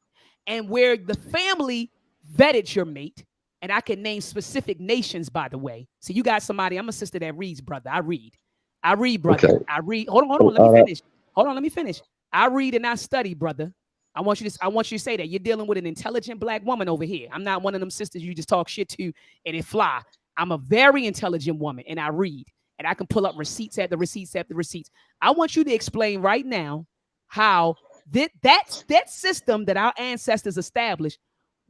and where the family vetted your mate. And I can name specific nations, by the way. So you got somebody, I'm a sister that reads, brother. I read, brother. Okay. I read. Hold on. Let me finish. Hold on, let me finish. I read and I study, brother. I want you to say that you're dealing with an intelligent black woman over here. I'm not one of them sisters you just talk shit to and it fly. I'm a very intelligent woman and I read and I can pull up receipts after receipts after receipts. I want you to explain right now how that system that our ancestors established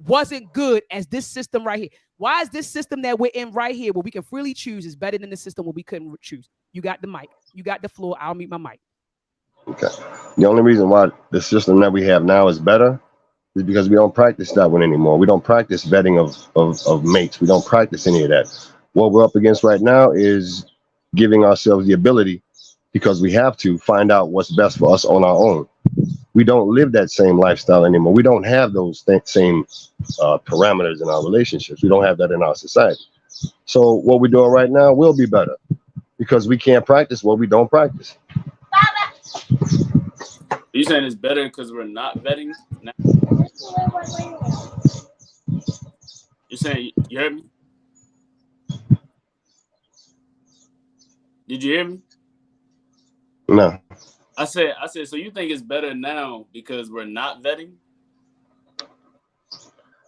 wasn't good as this system right here. Why is this system that we're in right here, where we can freely choose, is better than the system where we couldn't choose? You got the mic. You got the floor. I'll mute my mic. Okay. The only reason why the system that we have now is better is because we don't practice that one anymore. We don't practice vetting of mates. We don't practice any of that. What we're up against right now is giving ourselves the ability, because we have to find out what's best for us on our own. We don't live that same lifestyle anymore. We don't have those same parameters in our relationships. We don't have that in our society. So what we're doing right now will be better because we can't practice what we don't practice. Are you saying it's better because we're not vetting now? You're saying, you heard me? Did you hear me? No. I said, so you think it's better now because we're not vetting?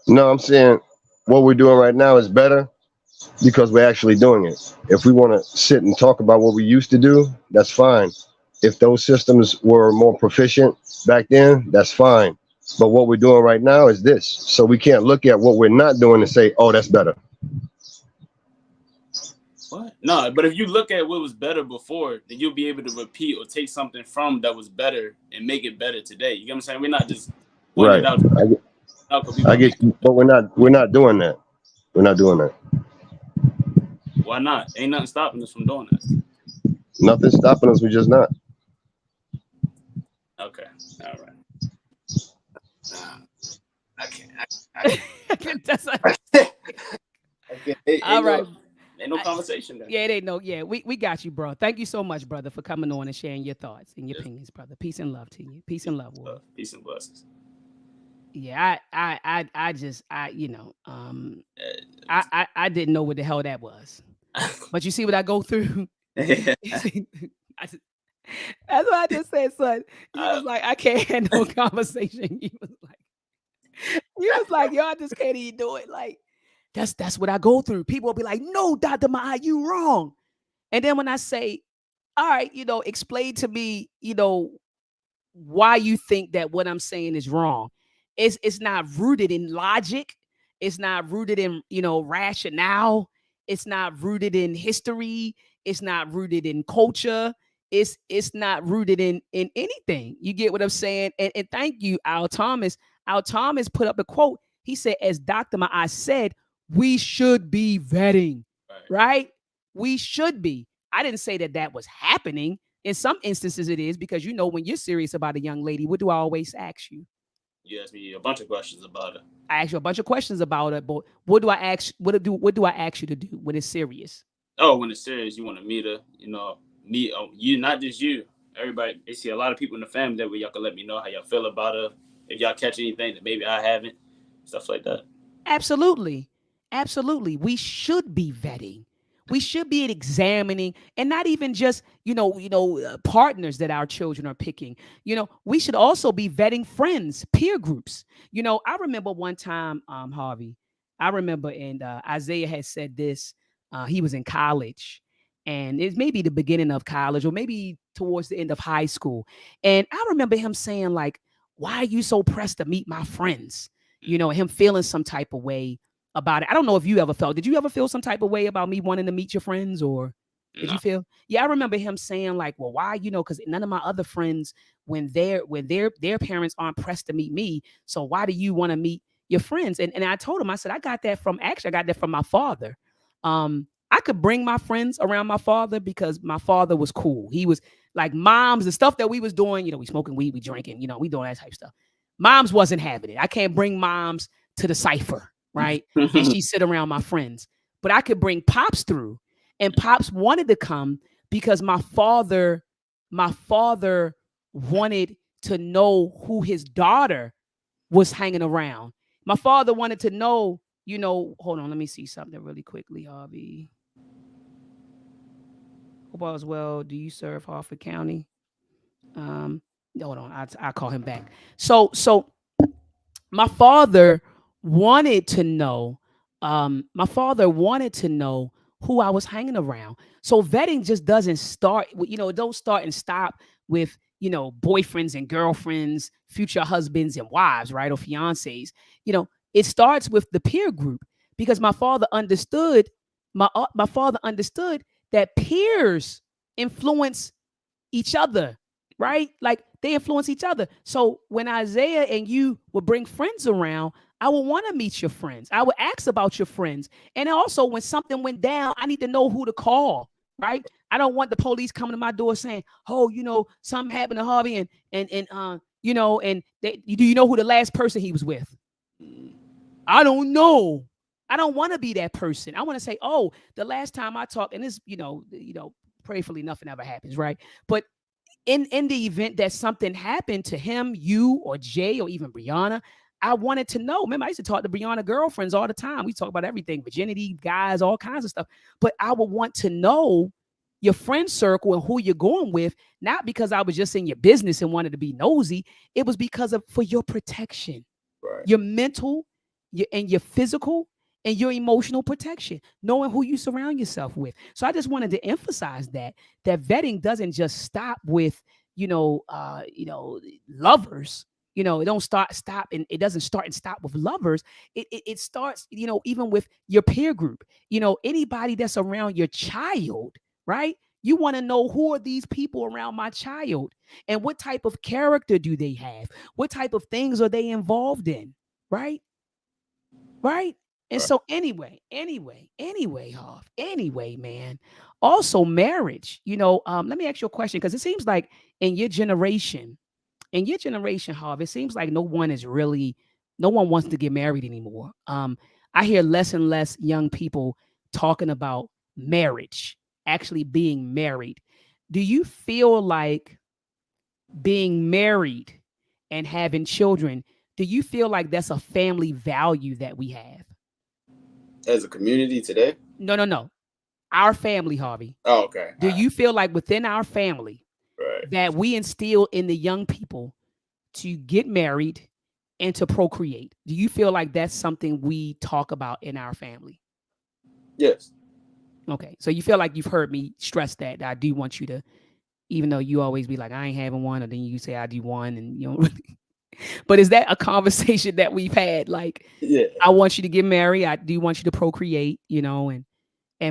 No, I'm saying what we're doing right now is better because we're actually doing it. If we want to sit and talk about what we used to do, that's fine. If those systems were more proficient back then, that's fine. But what we're doing right now is this. So we can't look at what we're not doing and say, oh, that's better. What? No, but if you look at what was better before, then you'll be able to repeat or take something from that was better and make it better today. You get what I'm saying? We're not just Right. I get, but we're not doing that. We're not doing that. Why not? Ain't nothing stopping us from doing that. Nothing's stopping us. We're just not. Okay. All right. I can't. All right. Ain't no conversation there. Yeah, it ain't no. Yeah, we got you, bro. Thank you so much, brother, for coming on and sharing your thoughts and your opinions, brother. Peace and love to you. Peace and love, world. Peace and blessings. Yeah, I didn't know what the hell that was, but you see what I go through. That's what I just said, son. You was like, I can't have no conversation. You was like, yo, I just can't even do it. Like, that's what I go through. People will be like, no, Dr. Maat, you wrong. And then when I say, all right, explain to me, why you think that what I'm saying is wrong. It's not rooted in logic. It's not rooted in, rationale. It's not rooted in history. It's not rooted in culture. It's not rooted in anything. You get what I'm saying? And thank you, Al Thomas. Al Thomas put up a quote. He said, as Dr. Maat said, we should be vetting, right? We should be. I didn't say that was happening. In some instances it is, because when you're serious about a young lady, what do I always ask you? You asked me a bunch of questions about it. I asked you a bunch of questions about it, but what do I ask? What do I ask you to do when it's serious? Oh, when it's serious, you want to meet her. Meet you, not just you. Everybody. They see a lot of people in the family that way. Y'all can let me know how y'all feel about her. If y'all catch anything that maybe I haven't, stuff like that. Absolutely, absolutely. We should be vetting. We should be examining, and not even just partners that our children are picking. We should also be vetting friends, peer groups. I remember one time, Harvey. I remember, and Isaiah had said this. He was in college, and it's maybe the beginning of college, or maybe towards the end of high school. And I remember him saying, like, "Why are you so pressed to meet my friends?" Him feeling some type of way about it. I don't know if you ever felt. Did you ever feel some type of way about me wanting to meet your friends, or did you feel? Yeah, I remember him saying, like, well, why? Because none of my other friends, when their parents aren't pressed to meet me, so why do you want to meet your friends. And I told him, I said, I got that from my father. I could bring my friends around my father because my father was cool. He was like moms, the stuff that we was doing, we smoking weed, we drinking, we doing that type of stuff. Moms wasn't having it. I can't bring moms to the cipher, right? And she sit around my friends. But I could bring Pops through. And Pops wanted to come because my father wanted to know who his daughter was hanging around. My father wanted to know, hold on, let me see something really quickly, Harvey. Hope all is well. Do you serve Harford County? Hold on, I'll call him back. So my father wanted to know, who I was hanging around. So vetting just doesn't start, it don't start and stop with, boyfriends and girlfriends, future husbands and wives, right? Or fiancés. It starts with the peer group because my father understood that peers influence each other, right? Like they influence each other. So when Isaiah and you would bring friends around, I would want to meet your friends. I would ask about your friends. And also when something went down, I need to know who to call, right? I don't want the police coming to my door saying, oh, something happened to Harvey and do you know who the last person he was with? I don't know. I don't want to be that person. I want to say, oh, the last time I talked, and this, prayerfully nothing ever happens, right? But in the event that something happened to him, you or Jay or even Brianna, I wanted to know. Remember, I used to talk to Brianna girlfriends all the time. We talk about everything, virginity, guys, all kinds of stuff. But I would want to know your friend circle and who you're going with, not because I was just in your business and wanted to be nosy. It was because for your protection, right. Your mental, your physical, and your emotional protection, knowing who you surround yourself with. So I just wanted to emphasize that vetting doesn't just stop with, lovers. It don't stop, and it doesn't start and stop with lovers. It starts, even with your peer group, anybody that's around your child, right? You want to know, who are these people around my child and what type of character do they have? What type of things are they involved in? Right? Right? And so anyway, Harv, man. Also marriage, let me ask you a question, because it seems like in your generation, Harv, it seems like no one wants to get married anymore. I hear less and less young people talking about marriage, actually being married. Do you feel like being married and having children, do you feel like that's a family value that we have? As a community today? No. Our family, Harvey. Oh, okay. Do you feel like within our family that we instill in the young people to get married and to procreate? Do you feel like that's something we talk about in our family? Yes. Okay. So you feel like you've heard me stress that I do want you to, even though you always be like, I ain't having one, or then you say I do one, and you know. But is that a conversation that we've had? Like, yeah, I want you to get married. I do want you to procreate, and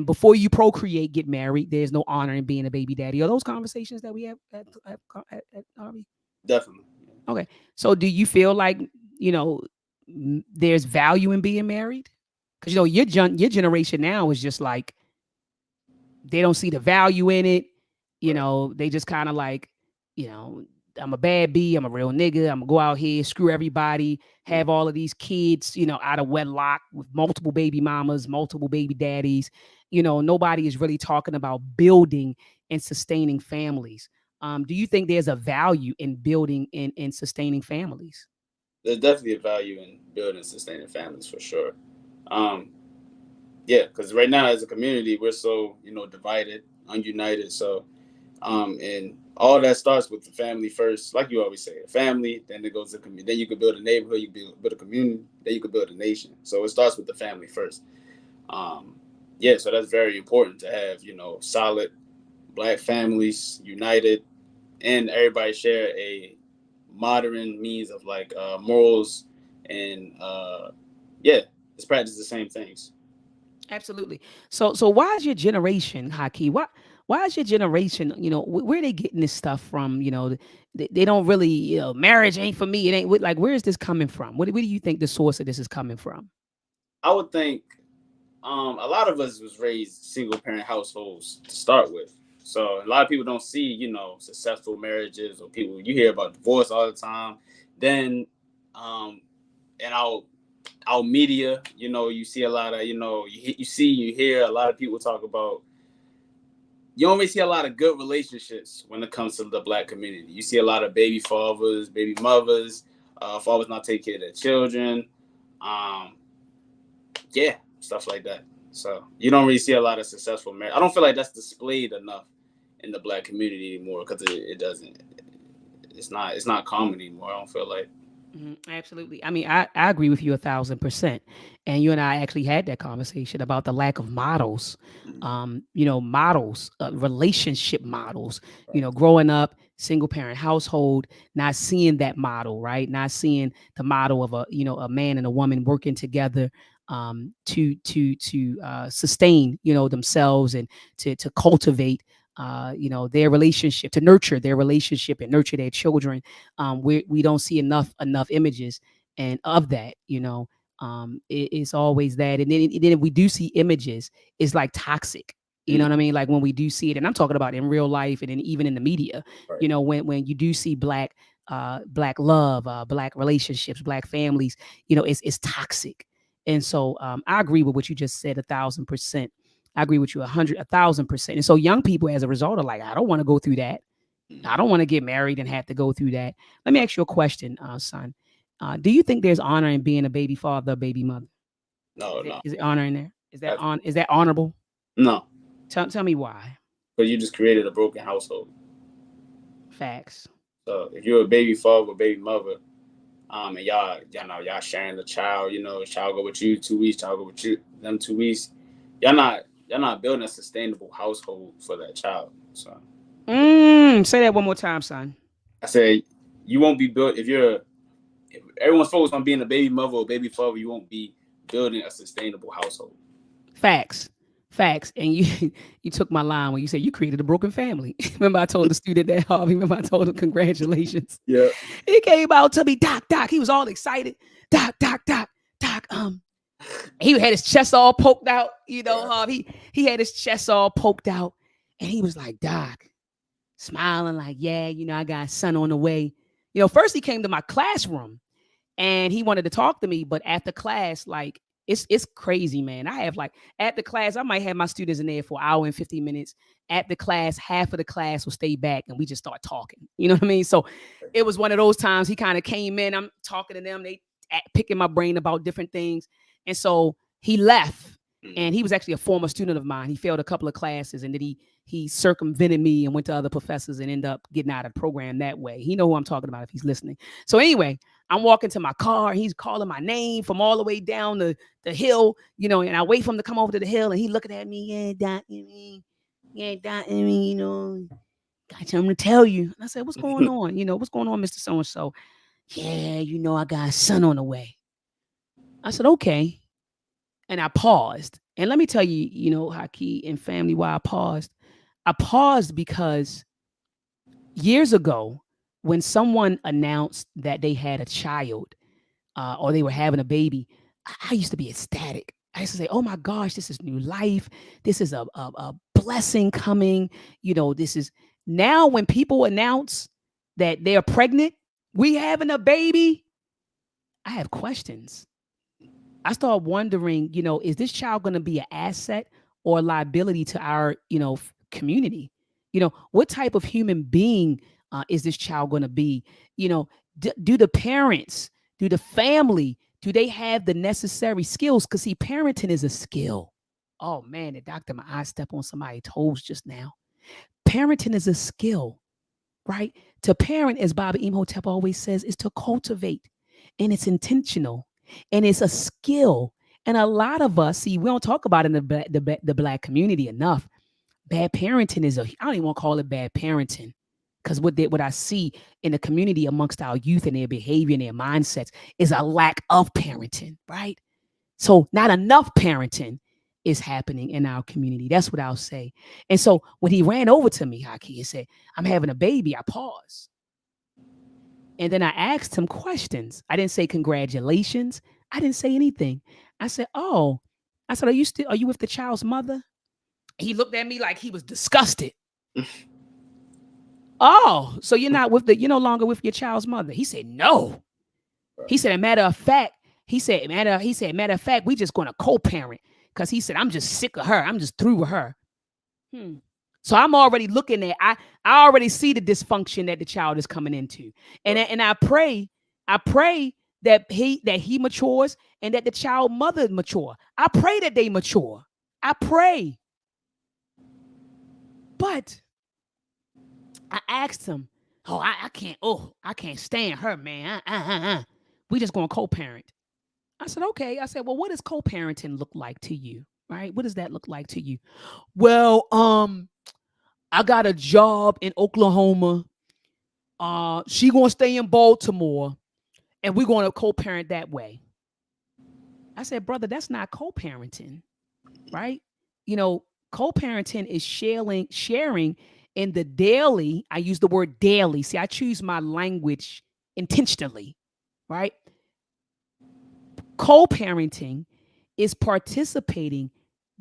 before you procreate, get married. There's no honor in being a baby daddy. Are those conversations that we have at Harvey? Definitely. Okay. So do you feel like, there's value in being married? Because, your generation now is just like, they don't see the value in it. They just kind of like, I'm a bad bee. I'm a real nigga. I'm gonna go out here, screw everybody, have all of these kids, out of wedlock with multiple baby mamas, multiple baby daddies. Nobody is really talking about building and sustaining families. Do you think there's a value in building and sustaining families? There's definitely a value in building and sustaining families, for sure. Yeah, because right now as a community, we're so, divided, ununited. So, and all that starts with the family first, like you always say, a family, then it goes to community. Then you could build a neighborhood, you could build a community, then you could build a nation. So it starts with the family first. Yeah, so that's very important to have, solid Black families united, and everybody share a modern means of like morals, and let's practice the same things. Absolutely. So why is your generation, Haki? why is your generation, where are they getting this stuff from? They don't really, marriage ain't for me. It ain't like, where is this coming from? Where do you think the source of this is coming from? I would think a lot of us was raised single parent households to start with. So a lot of people don't see, successful marriages, or people, you hear about divorce all the time. Then in our media, you see a lot of, you hear a lot of people talk about, you don't really see a lot of good relationships when it comes to the Black community. You see a lot of baby fathers, baby mothers, fathers not take care of their children. Yeah, stuff like that. So you don't really see a lot of successful marriage. I don't feel like that's displayed enough in the Black community anymore, because it doesn't. It's not common anymore. I don't feel like. Absolutely. I mean, I agree with you 1,000%. And you and I actually had that conversation about the lack of models, models, relationship models, growing up, single parent household, not seeing that model, right? Not seeing the model of a man and a woman working together to sustain, themselves, and to cultivate their relationship, to nurture their relationship and nurture their children. We don't see enough images and of that. It's always that, and then if we do see images, it's like toxic. You know what I mean? Like when we do see it, and I'm talking about in real life, and then even in the media. Right. When you do see black love, black relationships, black families, it's toxic. And so I agree with what you just said 1,000%. I agree with you 1,000%. And so young people, as a result, are like, I don't want to go through that. I don't want to get married and have to go through that. Let me ask you a question, son. Do you think there's honor in being a baby father or baby mother? No. Is it honor in there? Is that honorable? No. Tell me why. But you just created a broken household. Facts. So if you're a baby father or baby mother, and y'all sharing the child, child go with you 2 weeks, child go with you them 2 weeks, y'all not building a sustainable household for that child. So say that one more time, son. I said you won't be built if everyone's focused on being a baby mother or baby father, you won't be building a sustainable household. Facts. And you took my line when you said you created a broken family. Remember I told the student that, Harvey, remember I told him congratulations. Yeah. He came out to me, doc. He was all excited. Doc. He had his chest all poked out, Harvey. He had his chest all poked out, and he was like, Doc, smiling like, yeah, I got a son on the way. First he came to my classroom and he wanted to talk to me, but after class, like, it's crazy, man. I have at the class, I might have my students in there for an hour and 50 minutes. At the class, half of the class will stay back and we just start talking. You know what I mean? So it was one of those times he kind of came in, I'm talking to them, they picking my brain about different things. And so he left, and he was actually a former student of mine. He failed a couple of classes, and then he circumvented me and went to other professors and ended up getting out of the program that way. He know who I'm talking about if he's listening. So anyway, I'm walking to my car. He's calling my name from all the way down the hill, and I wait for him to come over to the hill, and he looking at me, got something to tell you. And I said, what's going on? What's going on, Mr. So-and-so? Yeah, I got a son on the way. I said, okay. And I paused. And let me tell you, Haki and family, why I paused. I paused because years ago, when someone announced that they had a child or they were having a baby, I used to be ecstatic. I used to say, oh my gosh, this is new life. This is a blessing coming. This is now when people announce that they're pregnant, we having a baby, I have questions. I start wondering, is this child going to be an asset or a liability to our, community? What type of human being is this child going to be? Do the parents, do the family, do they have the necessary skills? Because see, parenting is a skill. Oh man, the Dr.maat stepped on somebody's toes just now. Parenting is a skill, right? To parent, as Baba Imhotep always says, is to cultivate, and it's intentional. And it's a skill. And a lot of us, see, we don't talk about it in the Black community enough. Bad parenting I don't even want to call it bad parenting, because what I see in the community amongst our youth and their behavior and their mindsets is a lack of parenting, right? So not enough parenting. is happening in our community. That's what I'll say. And so when he ran over to me, Haki, and said, I'm having a baby, I paused. And then I asked him questions. I didn't say congratulations. I didn't say anything. I said, oh, I said, are you with the child's mother? He looked at me like he was disgusted. Oh, so you're no longer with your child's mother. He said, no. He said, matter of fact, matter of fact, we just going to co-parent. Because he said, I'm just sick of her. I'm just through with her. So I'm already looking at, I already see the dysfunction that the child is coming into. And I pray that he matures and that the child mother mature. I pray that they mature. I pray. But I asked him, I can't stand her, man. We just going to co-parent. I said, okay. I said, well, what does co-parenting look like to you? Right? What does that look like to you? Well, I got a job in Oklahoma. She gonna stay in Baltimore, and we're gonna co-parent that way. I said, brother, that's not co-parenting, right? Co-parenting is sharing in the daily. I use the word daily. See, I choose my language intentionally, right? Co-parenting is participating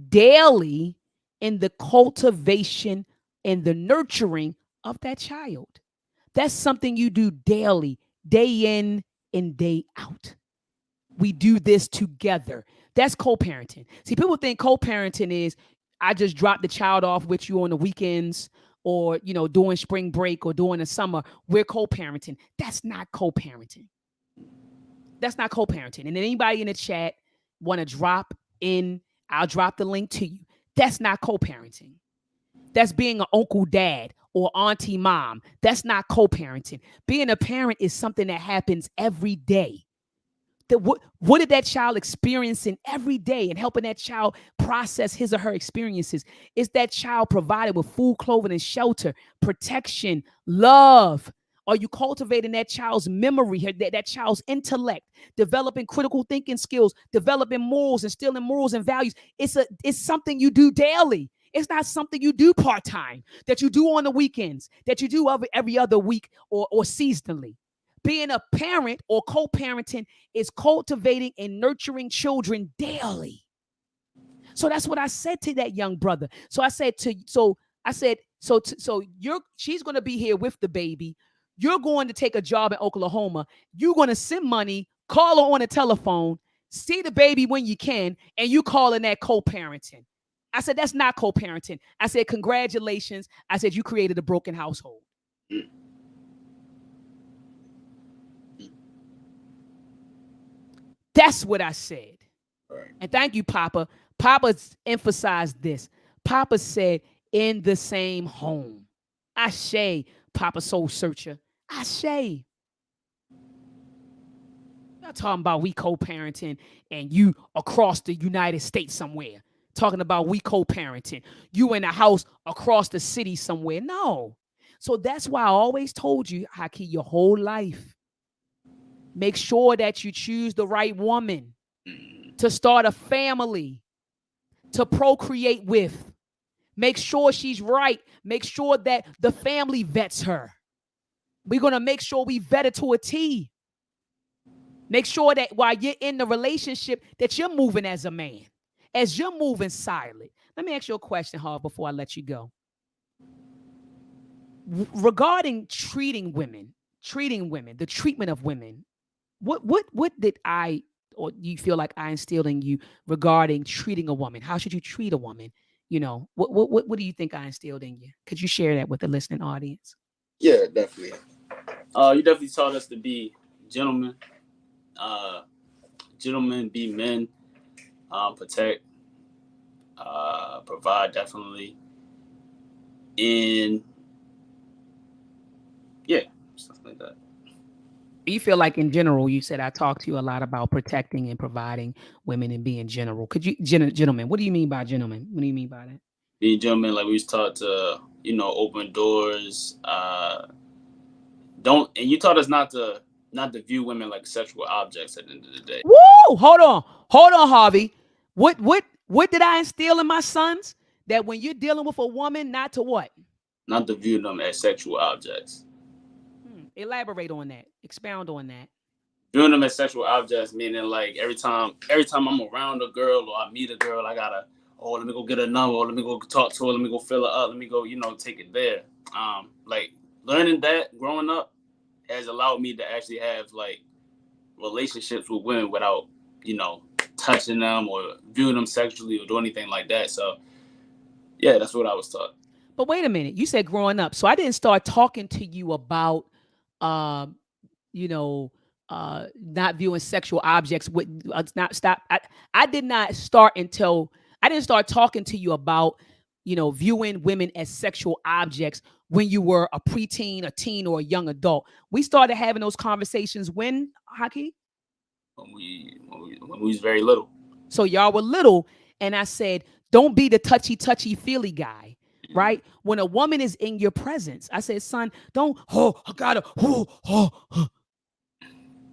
daily in the cultivation and the nurturing of that child. That's something you do daily, day in and day out. We do this together. That's co-parenting. See, people think co-parenting is I just drop the child off with you on the weekends or, during spring break or during the summer. We're co-parenting. That's not co-parenting. That's not co-parenting. And anybody in the chat want to drop in, I'll drop the link to you. That's not co-parenting. That's being an uncle dad or auntie mom. That's not co-parenting. Being a parent is something that happens every day. What did that child experiencing every day and helping that child process his or her experiences? Is that child provided with food, clothing, and shelter, protection, love? Are you cultivating that child's memory, that child's intellect, developing critical thinking skills, developing morals, instilling morals and values? It's something you do daily. It's not something you do part-time, that you do on the weekends, that you do every other week or seasonally. Being a parent or co-parenting is cultivating and nurturing children daily. So that's what I said to that young brother. So I said, she's going to be here with the baby. You're going to take a job in Oklahoma. You're going to send money, call her on the telephone, see the baby when you can, and you calling that co-parenting. I said, that's not co-parenting. I said, congratulations. I said, you created a broken household. That's what I said. Right. And thank you, Papa. Papa emphasized this. Papa said, in the same home. Ashe, Papa Soul Searcher. Ashe. Not talking about we co-parenting and you across the United States somewhere. Talking about we co-parenting. You in a house across the city somewhere. No. So that's why I always told you, Haki, your whole life. Make sure that you choose the right woman to start a family, to procreate with. Make sure she's right. Make sure that the family vets her. We're going to make sure we vet her to a T. Make sure that while you're in the relationship that you're moving as a man, as you're moving silent. Let me ask you a question, Harv, before I let you go. Regarding treating women, the treatment of women, what did I, or you feel like I instilled in you regarding treating a woman? How should you treat a woman? What do you think I instilled in you? Could you share that with the listening audience? Yeah, definitely. You definitely taught us to be gentlemen. Gentlemen, be men, protect, provide, definitely. And yeah, stuff like that. You feel like in general, you said I talked to you a lot about protecting and providing women and being general. Could you, gentlemen, what do you mean by gentlemen? What do you mean by that? Being gentlemen, like we was taught to, open doors. And you taught us not to view women like sexual objects at the end of the day. Woo! Hold on, Harvey. What What did I instill in my sons? That when you're dealing with a woman, not to what? Not to view them as sexual objects. Elaborate on that. Expound on that. Viewing them as sexual objects, meaning like every time I'm around a girl or I meet a girl, I gotta, let me go get a number, or let me go talk to her, let me go fill her up, let me go, take it there. Like learning that growing up has allowed me to actually have like relationships with women without, touching them or viewing them sexually or do anything like that. So yeah, that's what I was taught. But wait a minute, you said growing up. So I didn't start talking to you about, not viewing sexual objects. I did not start until I didn't start talking to you about, viewing women as sexual objects when you were a preteen, a teen, or a young adult. We started having those conversations when, Haki? When we was very little. So y'all were little, and I said, don't be the touchy feely guy, right? When a woman is in your presence, I said, son, don't,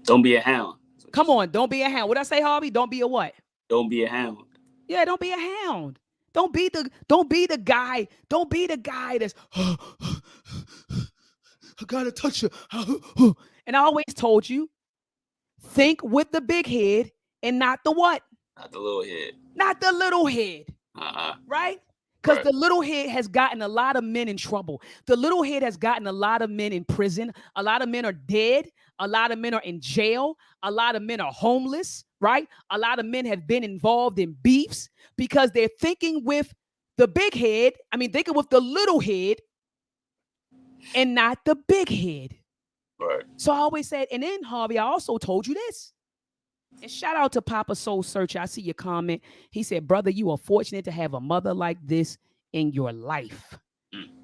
don't be a hound. Come on, don't be a hound. What I say, Harvey? Don't be a what? Don't be a hound. Yeah, don't be a hound. Don't be the guy. Don't be the guy that's I gotta touch you. And I always told you, think with the big head and not the what? Not the little head. Not the little head. Right? Because the little head has gotten a lot of men in trouble. The little head has gotten a lot of men in prison. A lot of men are dead. A lot of men are in jail. A lot of men are homeless, right? A lot of men have been involved in beefs because they're thinking with the big head. Thinking with the little head and not the big head. Right. So I always said, and then Harvey, I also told you this. And shout out to Papa Soul Searcher. I see your comment. He said, brother, you are fortunate to have a mother like this in your life.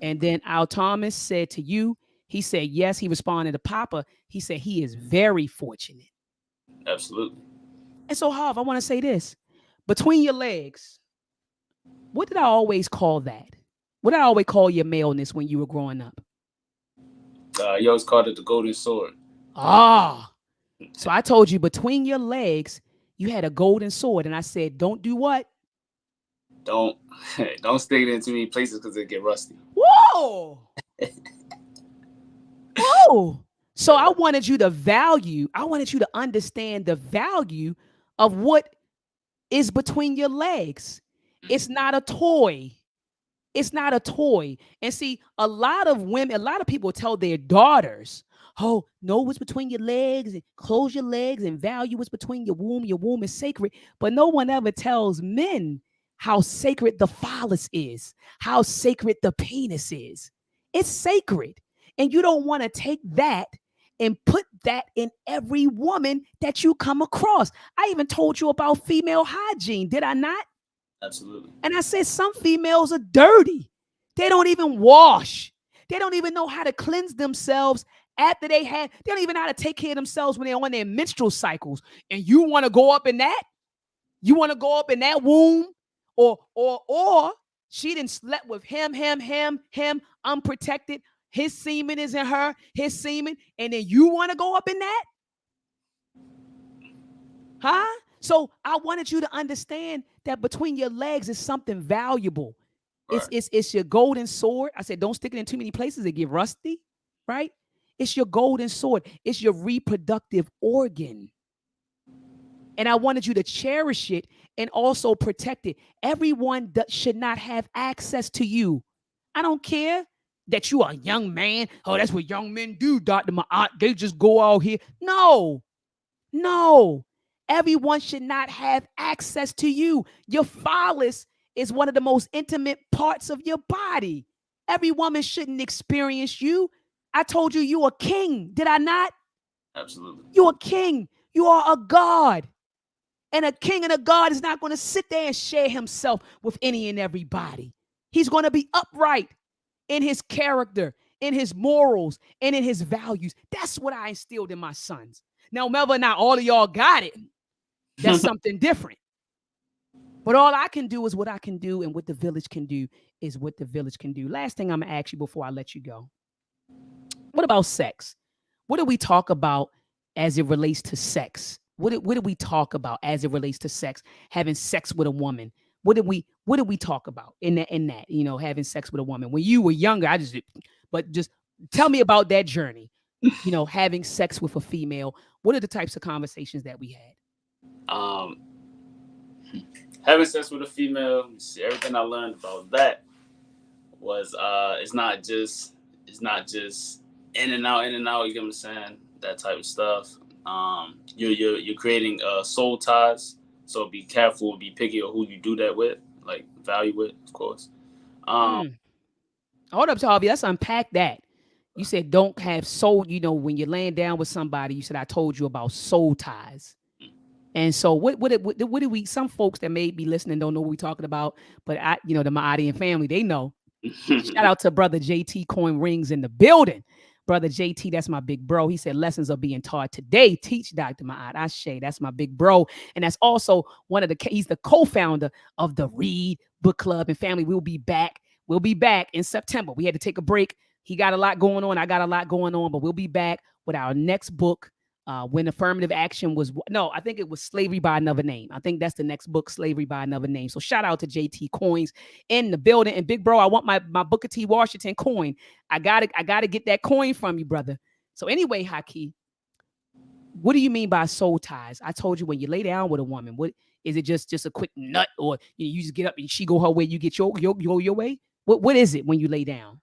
And then Al Thomas said to you, he said, yes, he responded to Papa. He said he is very fortunate. Absolutely. And so, Harv, I want to say this. Between your legs, what did I always call that? What did I always call your maleness when you were growing up? You always called it the golden sword. So I told you between your legs, you had a golden sword. And I said, don't do what? Don't stick it in too many places because it get rusty. Whoa! Whoa! So I wanted you to understand the value of what is between your legs. It's not a toy. It's not a toy. And see, a lot of people tell their daughters, oh, know what's between your legs and close your legs and value what's between your womb. Your womb is sacred. But no one ever tells men how sacred the phallus is, how sacred the penis is. It's sacred. And you don't want to take that and put that in every woman that you come across. I even told you about female hygiene, did I not? Absolutely. And I said some females are dirty. They don't even wash. They don't even know how to cleanse themselves after they don't even know how to take care of themselves when they're on their menstrual cycles. And you want to go up in that? You want to go up in that womb? Or she didn't slept with him, unprotected. His semen is in her, his semen. And then you want to go up in that? Huh? So I wanted you to understand that between your legs is something valuable. Right. It's your golden sword. I said, don't stick it in too many places. It get rusty, right? It's your golden sword. It's your reproductive organ. And I wanted you to cherish it and also protect it. Everyone should not have access to you. I don't care that you are a young man. Oh, that's what young men do, Dr. Maat. They just go out here. No. Everyone should not have access to you. Your phallus is one of the most intimate parts of your body. Every woman shouldn't experience you. I told you you are king. Did I not? Absolutely. You are king. You are a god. And a king and a god is not going to sit there and share himself with any and everybody. He's going to be upright in his character, in his morals, and in his values. That's what I instilled in my sons. Now, whether or not all of y'all got it, that's something different. But all I can do is what I can do, and what the village can do is what the village can do. Last thing I'm going to ask you before I let you go. What about sex? What do we talk about as it relates to sex? What do we talk about as it relates to sex? Having sex with a woman. what did we talk about in that, you know, having sex with a woman when you were younger? But just tell me about that journey, you know, having sex with a female. What are the types of conversations that we had? Having sex with a female, everything I learned about that was it's not just in and out, you know what I'm saying? That type of stuff. You're creating soul ties, so be careful, be picky of who you do that with, like value with, of course. Hold up, Harvey. Let's unpack that. You said don't have soul, you know, when you're laying down with somebody, you said I told you about soul ties. And so what do we, some folks that may be listening don't know what we're talking about, but I, you know, the Maadian family, they know. Shout out to brother JT Coin Rings in the building. Brother JT, that's my big bro. He said lessons are being taught today. Teach Dr. Maat. Ashe, that's my big bro. And that's also he's the co-founder of the Read Book Club and family. We'll be back in September. We had to take a break. He got a lot going on. I got a lot going on, but we'll be back with our next book. When affirmative action was, no, I think it was Slavery by Another Name. I think that's the next book, Slavery by Another Name. So shout out to JT Coins in the building. And big bro, I want my Booker T. Washington coin. I gotta get that coin from you, brother. So anyway, Haki, what do you mean by soul ties? I told you when you lay down with a woman, what is it? Just a quick nut, or you just get up and she go her way, you get your way? What is it when you lay down?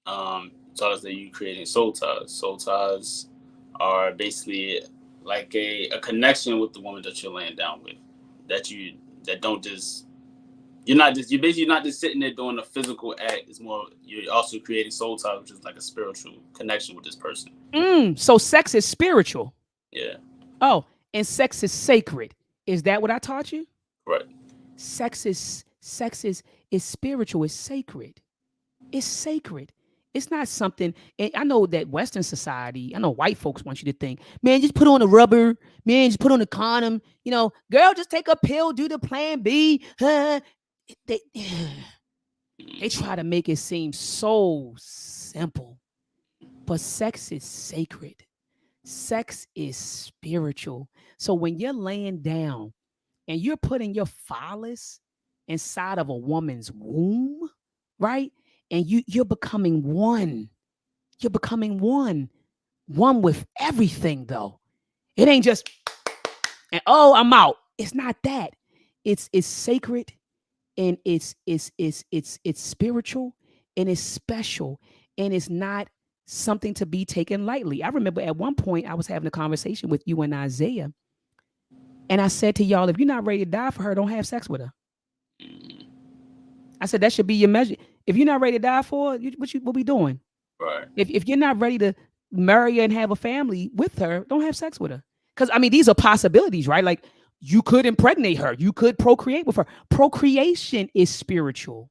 So that you creating soul ties. Soul ties are basically like a connection with the woman that you're laying down with. You're basically not just sitting there doing a physical act. It's more, you're also creating soul ties, which is like a spiritual connection with this person. So sex is spiritual. Yeah. Oh, and sex is sacred. Is that what I taught you? Right. Sex is spiritual. It's sacred. It's sacred. It's not something, and I know that Western society, I know white folks want you to think, man, just put on a rubber, man, just put on a condom, you know, girl, just take a pill, do the plan B. They try to make it seem so simple, but sex is sacred. Sex is spiritual. So when you're laying down and you're putting your phallus inside of a woman's womb, right? And you're becoming one. You're becoming one with everything, though. It ain't just, and oh, I'm out. It's not that. It's sacred, and it's spiritual, and it's special, and it's not something to be taken lightly. I remember at one point I was having a conversation with you and Isaiah, and I said to y'all, if you're not ready to die for her, don't have sex with her. I said that should be your measure. If you're not ready to die for her, what we doing? Right. If you're not ready to marry her and have a family with her, don't have sex with her. Because I mean, these are possibilities, right? Like you could impregnate her, you could procreate with her. Procreation is spiritual.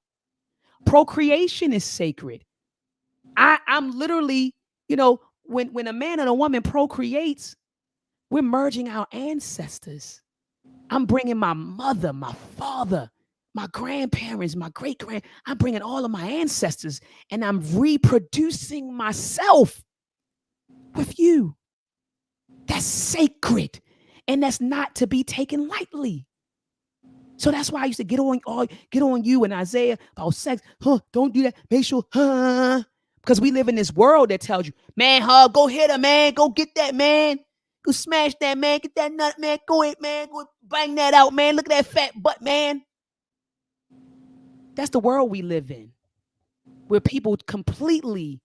Procreation is sacred. I'm literally, you know, when a man and a woman procreates, we're merging our ancestors. I'm bringing my mother, my father, my grandparents, my great-grand, I'm bringing all of my ancestors, and I'm reproducing myself with you. That's sacred, and that's not to be taken lightly. So that's why I used to get on you and Isaiah about sex. Don't do that. Make sure, because we live in this world that tells you, man, go hit her, man. Go get that, man. Go smash that, man. Get that nut, man. Go ahead, man. Go bang that out, man. Look at that fat butt, man. That's the world we live in, where people completely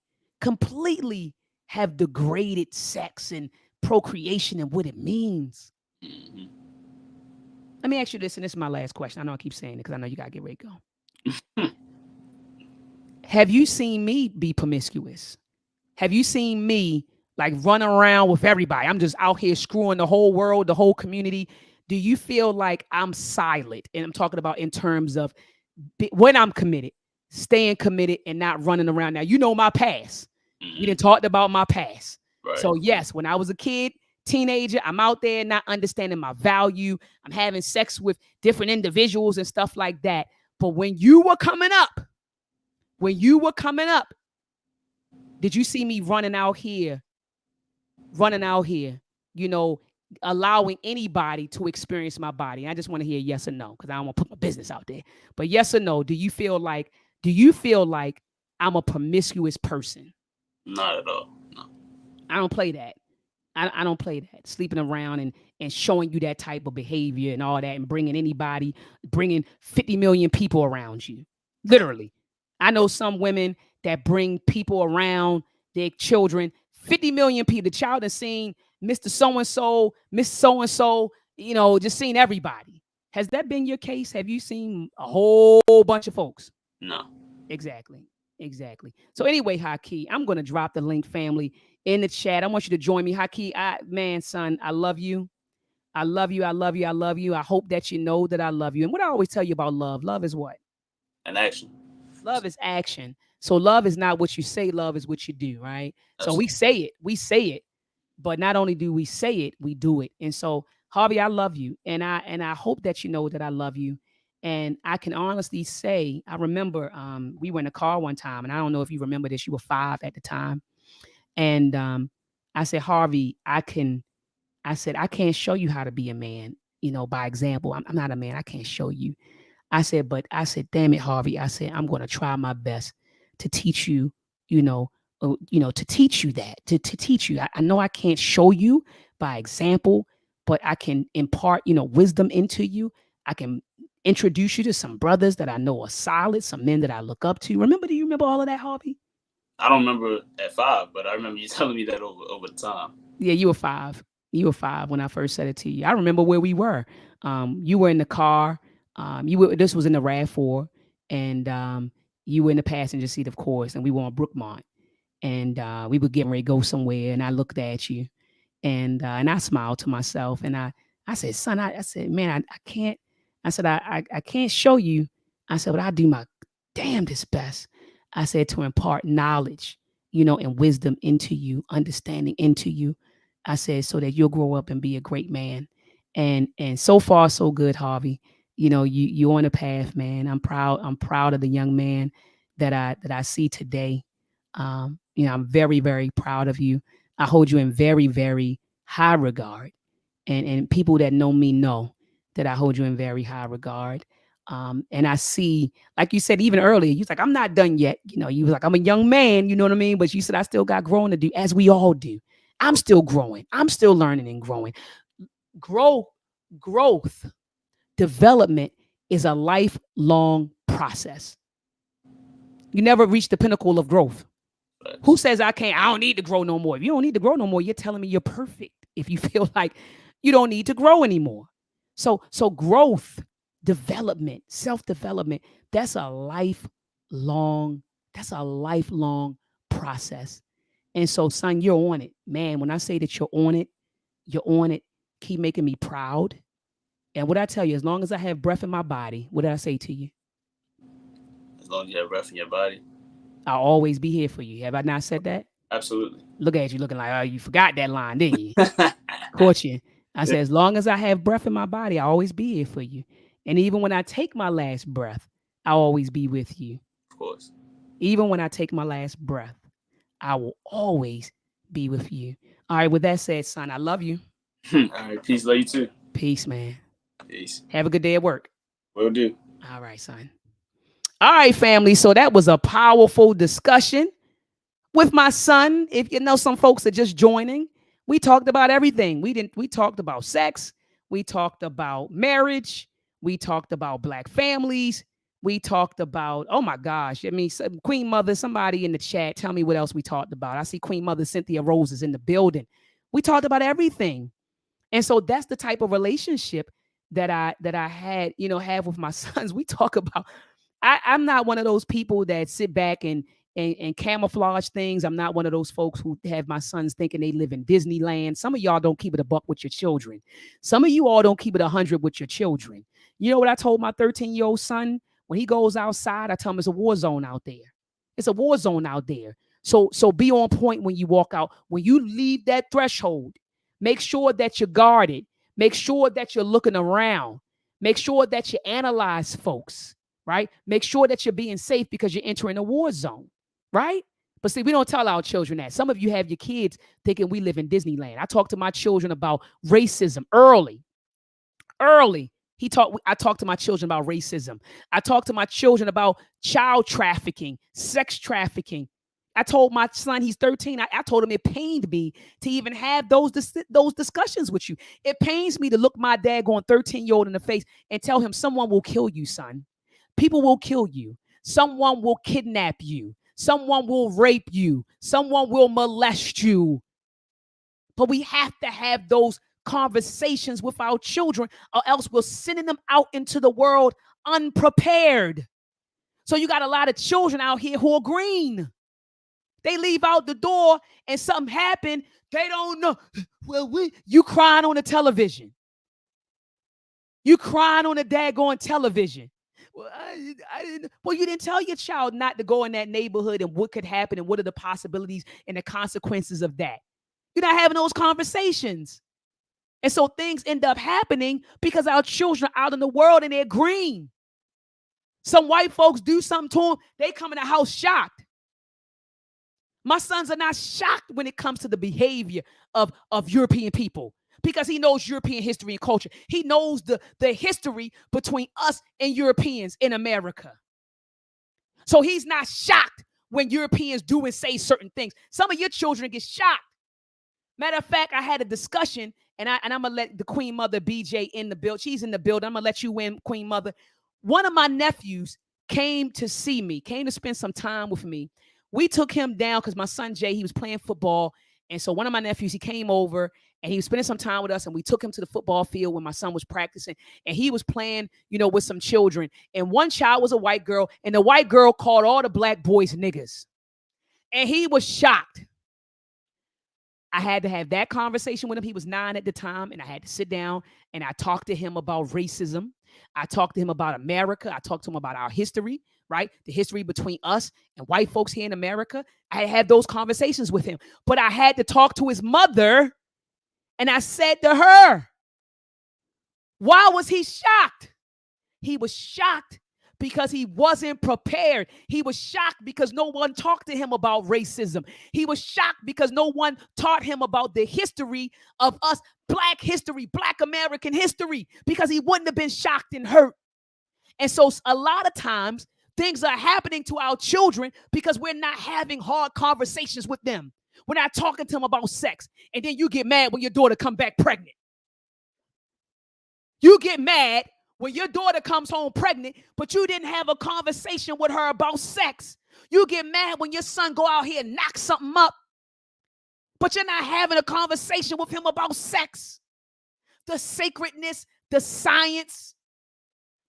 have degraded sex and procreation and what it means. Let me ask you this, and this is my last question. I know I keep saying it because I know you got to get ready to go. Have you seen me be promiscuous? Have you seen me like run around with everybody? I'm just out here screwing the whole world, the whole community. Do you feel like I'm silent? And I'm talking about in terms of when I'm committed, staying committed and not running around. Now, you know my past. We done talked about my past. Right. So yes, when I was a kid, teenager, I'm out there not understanding my value. I'm having sex with different individuals and stuff like that. But when you were coming up, did you see me running out here, you know, allowing anybody to experience my body? I just want to hear yes or no, because I don't want to put my business out there. But yes or no, do you feel like I'm a promiscuous person? Not at all. No. I don't play that. I don't play that. Sleeping around and showing you that type of behavior and all that, and bringing 50 million people around you. Literally. I know some women that bring people around their children, 50 million people. The child has seen Mr. So-and-so, Miss So-and-so, just seen everybody. Has that been your case? Have you seen a whole bunch of folks? No. Exactly. So anyway, Haki, I'm going to drop the link, family, in the chat. I want you to join me. Haki, son, I love you. I love you. I hope that you know that I love you. And what I always tell you about love is what? An action. Love is action. So love is not what you say, love is what you do, right? So we say it, but not only do we say it, we do it. And so, Harvey, I love you. And I hope that you know that I love you. And I can honestly say, I remember we were in a car one time, and I don't know if you remember this, you were 5 at the time. And I said, Harvey, I can't show you how to be a man, by example. I'm not a man. I can't show you. I said, damn it, Harvey. I said, I'm going to try my best to teach you, to teach you that, to teach you. I know I can't show you by example, but I can impart, wisdom into you. I can introduce you to some brothers that I know are solid, some men that I look up to. Do you remember all of that, Harvey? I don't remember at 5, but I remember you telling me that over the time. Yeah, you were 5. You were 5 when I first said it to you. I remember where we were. You were in the car. This was in the RAV4, and you were in the passenger seat, of course, and we were on Brookmont, and we were getting ready to go somewhere, and I looked at you, and I smiled to myself, and I said, son, I said, man, I can't. I said, I can't show you. I said, but I do my damnedest best. I said, to impart knowledge, and wisdom into you, understanding into you. I said, so that you'll grow up and be a great man. And so far, so good, Harvey. You're on a path, man. I'm proud of the young man that I see today. I'm very, very proud of you. I hold you in very, very high regard. And people that know me know that I hold you in very high regard. And I see, like you said, even earlier, you was like, I'm not done yet. You was like, I'm a young man, you know what I mean? But you said, I still got growing to do, as we all do. I'm still growing. I'm still learning and growing. Growth, development is a lifelong process. You never reach the pinnacle of growth. Who says I don't need to grow no more? If you don't need to grow no more, you're telling me you're perfect. If you feel like you don't need to grow anymore. So growth, development, self-development, that's a lifelong process. And so, son, you're on it. Man, when I say that you're on it, keep making me proud. And what I tell you, as long as I have breath in my body, what did I say to you? As long as you have breath in your body, I'll always be here for you. Have I not said that? Absolutely. Look at you looking like, oh, you forgot that line, didn't you? Caught you. I said, as long as I have breath in my body, I'll always be here for you. And even when I take my last breath, I'll always be with you. Of course. Even when I take my last breath, I will always be with you. All right, with that said, son, I love you. All right, peace. Love you too. Peace, man. Peace. Have a good day at work. Will do. All right, son. All right, family. So that was a powerful discussion with my son. If you know, some folks are just joining. We talked about everything. We talked about sex. We talked about marriage. We talked about Black families. We talked about, oh my gosh. I mean, Queen Mother, somebody in the chat, tell me what else we talked about. I see Queen Mother Cynthia Rose is in the building. We talked about everything. And so that's the type of relationship that I had, have with my sons. We talk about, I'm not one of those people that sit back and camouflage things. I'm not one of those folks who have my sons thinking they live in Disneyland. Some of y'all don't keep it a buck with your children. Some of you all don't keep it 100 with your children. You know what I told my 13-year-old son? When he goes outside, I tell him it's a war zone out there. It's a war zone out there. So be on point when you walk out. When you leave that threshold, make sure that you're guarded. Make sure that you're looking around. Make sure that you analyze folks, right? Make sure that you're being safe because you're entering a war zone, right? But see, we don't tell our children that. Some of you have your kids thinking we live in Disneyland. I talk to my children about racism early. I talk to my children about racism. I talk to my children about child trafficking, sex trafficking. I told my son, he's 13. I told him it pained me to even have those discussions with you. It pains me to look my daggone 13-year-old in the face and tell him someone will kill you, son. People will kill you. Someone will kidnap you. Someone will rape you. Someone will molest you. But we have to have those conversations with our children, or else we're sending them out into the world unprepared. So you got a lot of children out here who are green. They leave out the door and something happened. They don't know. Well, you crying on the television. You crying on the daggone television. Well, well, you didn't tell your child not to go in that neighborhood and what could happen and what are the possibilities and the consequences of that. You're not having those conversations. And so things end up happening because our children are out in the world and they're green. Some white folks do something to them, they come in the house shocked. My sons are not shocked when it comes to the behavior of European people because he knows European history and culture. He knows the history between us and Europeans in America. So he's not shocked when Europeans do and say certain things. Some of your children get shocked. Matter of fact, I had a discussion, and I'm going to let the Queen Mother BJ in the build. She's in the building. I'm going to let you in, Queen Mother. One of my nephews came to see me, came to spend some time with me. We took him down because my son Jay, he was playing football. And so one of my nephews, he came over and he was spending some time with us. And we took him to the football field when my son was practicing. And he was playing, with some children. And one child was a white girl. And the white girl called all the black boys niggas. And he was shocked. I had to have that conversation with him. He was 9 at the time. And I had to sit down and I talked to him about racism. I talked to him about America. I talked to him about our history, right? The history between us and white folks here in America. I had those conversations with him. But I had to talk to his mother. And I said to her, why was he shocked? He was shocked because he wasn't prepared. He was shocked because no one talked to him about racism. He was shocked because no one taught him about the history of us, Black history, Black American history, because he wouldn't have been shocked and hurt. And so a lot of times things are happening to our children because we're not having hard conversations with them. We're not talking to them about sex. And then you get mad when your daughter come back pregnant. You get mad when your daughter comes home pregnant, but you didn't have a conversation with her about sex. You get mad when your son go out here and knock something up, but you're not having a conversation with him about sex. The sacredness, the science,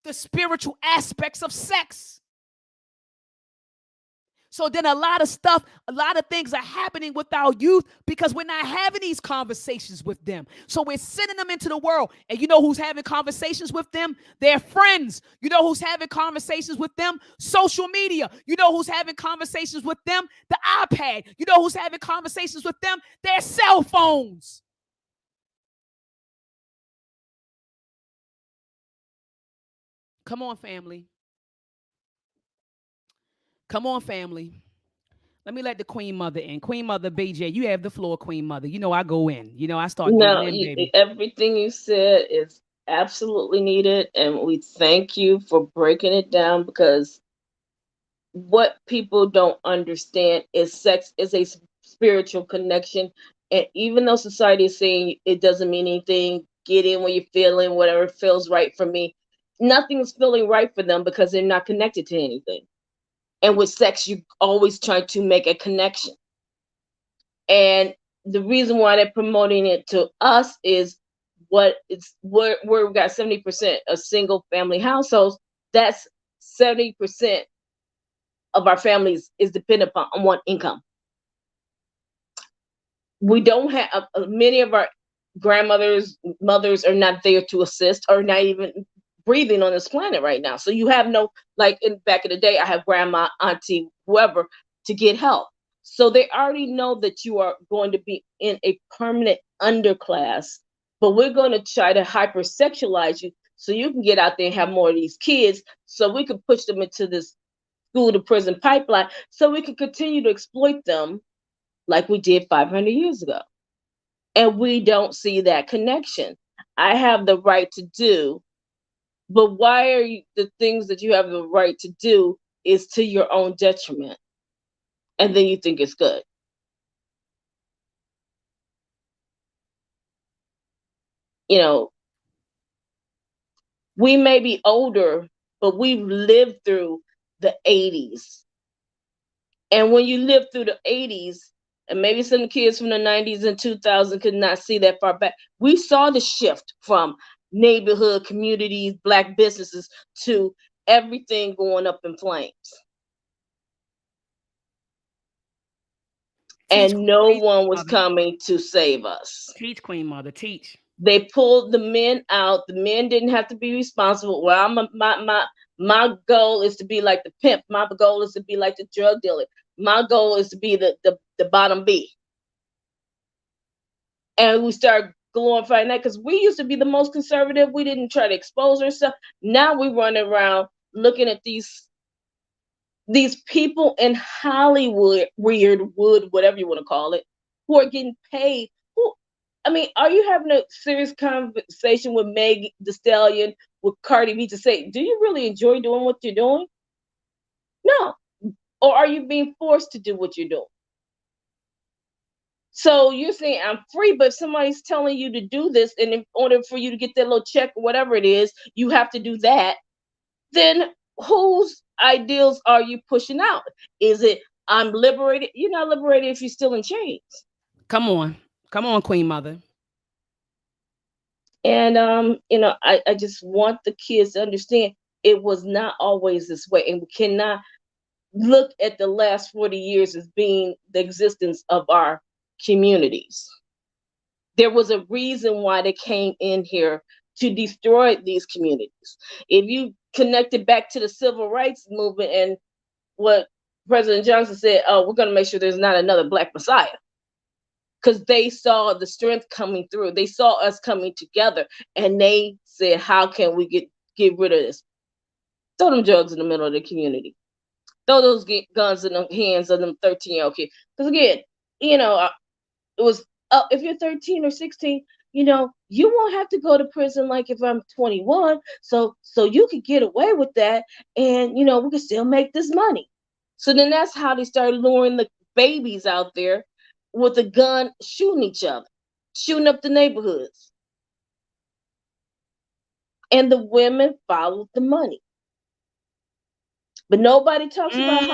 the spiritual aspects of sex. So then a lot of things are happening with our youth because we're not having these conversations with them. So we're sending them into the world. And you know who's having conversations with them? Their friends. You know who's having conversations with them? Social media. You know who's having conversations with them? The iPad. You know who's having conversations with them? Their cell phones. Come on, family. Come on, family. Let me let the Queen Mother in. Queen Mother BJ, you have the floor, Queen Mother. I go in. I start getting in, baby. Everything you said is absolutely needed, and we thank you for breaking it down because what people don't understand is sex is a spiritual connection. And even though society is saying it doesn't mean anything, get in when you're feeling whatever feels right for me, nothing's feeling right for them because they're not connected to anything. And with sex, you always try to make a connection. And the reason why they're promoting it to us is where we've got 70% of single family households. That's 70% of our families is dependent upon one income. We don't have many of our grandmothers, mothers are not there to assist or not even breathing on this planet right now. So you have no, like back in the day, I have grandma, auntie, whoever to get help. So they already know that you are going to be in a permanent underclass, but we're going to try to hypersexualize you so you can get out there and have more of these kids so we can push them into this school to prison pipeline so we could continue to exploit them like we did 500 years ago. And we don't see that connection. I have the right to do, but why are you, the things that you have the right to do is to your own detriment? And then you think it's good. You know, we may be older, but we've lived through the 80s. And when you live through the 80s, and maybe some kids from the 90s and 2000 could not see that far back, we saw the shift from neighborhood communities, Black businesses, to everything going up in flames. And no one was coming to save us. Teach, Queen Mother, teach. They pulled the men out. The men didn't have to be responsible. Well, my goal is to be like the pimp. My goal is to be like the drug dealer. My goal is to be the bottom B. And we start glorifying that because we used to be the most conservative. We didn't try to expose ourselves. Now we run around looking at these people in Hollywood, whatever you want to call it, who are getting paid. I mean, are you having a serious conversation with Meg Thee Stallion, with Cardi B to say, do you really enjoy doing what you're doing? No. Or are you being forced to do what you're doing? So you're saying I'm free, but if somebody's telling you to do this, and in order for you to get that little check or whatever it is, you have to do that, then whose ideals are you pushing out? Is it I'm liberated? You're not liberated if you're still in chains. Come on, Queen Mother. And you know, I just want the kids to understand it was not always this way, and we cannot look at the last 40 years as being the existence of our communities. There was a reason why they came in here to destroy these communities. If you connect it back to the civil rights movement and what President Johnson said, oh, we're going to make sure there's not another Black Messiah. Because they saw the strength coming through. They saw us coming together. And they said, how can we get rid of this? Throw them drugs in the middle of the community. Throw those guns in the hands of them 13-year-old kids. Because again, you know, it was, if you're 13 or 16, you know, you won't have to go to prison like if I'm 21. So you could get away with that. And, you know, we could still make this money. So then that's how they started luring the babies out there with a gun, shooting each other, shooting up the neighborhoods. And the women followed the money. But nobody talks about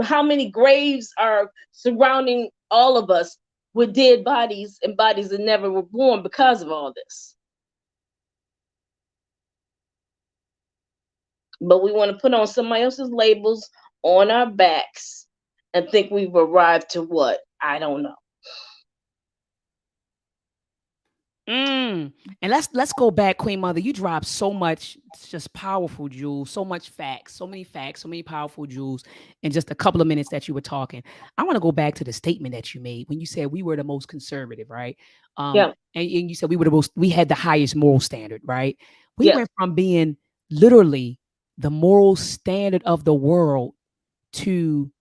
how many graves are surrounding all of us with dead bodies and bodies that never were born because of all this. But we want to put on somebody else's labels on our backs and think we've arrived to what? I don't know. And let's go back, Queen Mother. You dropped so much, just powerful jewels, so much facts, so many powerful jewels in just a couple of minutes that you were talking. I want to go back to the statement that you made when you said we were the most conservative, right? Yeah. And you said we had the highest moral standard, right? We went from being literally the moral standard of the world to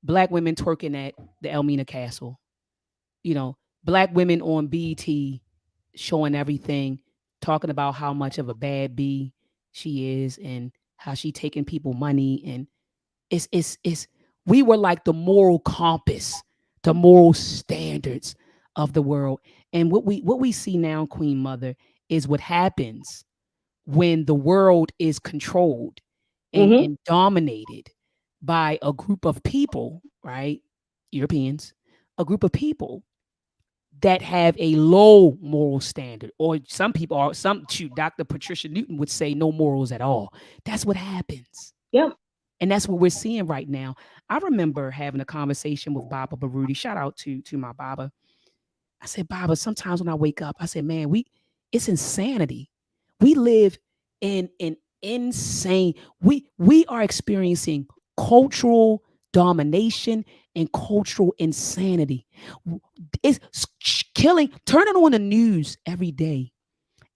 Black women twerking at the Elmina Castle, you know, Black women on BET showing everything, talking about how much of a bad bee she is and how she taking people money. And it's we were like the moral compass, the moral standards of the world. And what we see now, Queen Mother, is what happens when the world is controlled and dominated by a group of people, right? Europeans, a group of people that have a low moral standard, or some people are Dr. Patricia Newton would say no morals at all. That's what happens. Yeah. And that's what we're seeing right now. I remember having a conversation with Baba Baruti. Shout out to my Baba. I said, Baba, sometimes when I wake up, I said, man, it's insanity. We live in an insane, we are experiencing cultural domination and cultural insanity. It's killing, turning on the news every day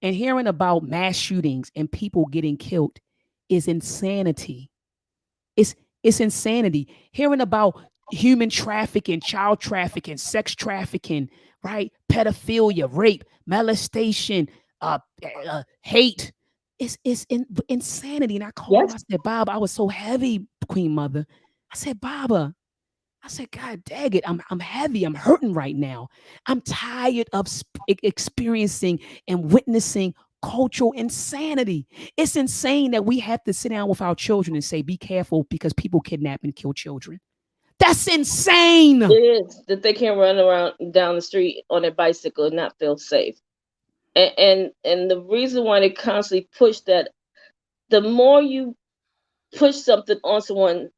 and hearing about mass shootings and people getting killed is insanity. It's insanity. Hearing about human trafficking, child trafficking, sex trafficking, right? Pedophilia, rape, molestation, hate. It's insanity. And I called him. I said, Bob, I was so heavy, Queen Mother. I said, Baba, I said, God dang it, I'm heavy. I'm hurting right now. I'm tired of experiencing and witnessing cultural insanity. It's insane that we have to sit down with our children and say, be careful because people kidnap and kill children. That's insane. It is that they can't run around down the street on their bicycle and not feel safe. And the reason why they constantly push that, the more you push something on someone,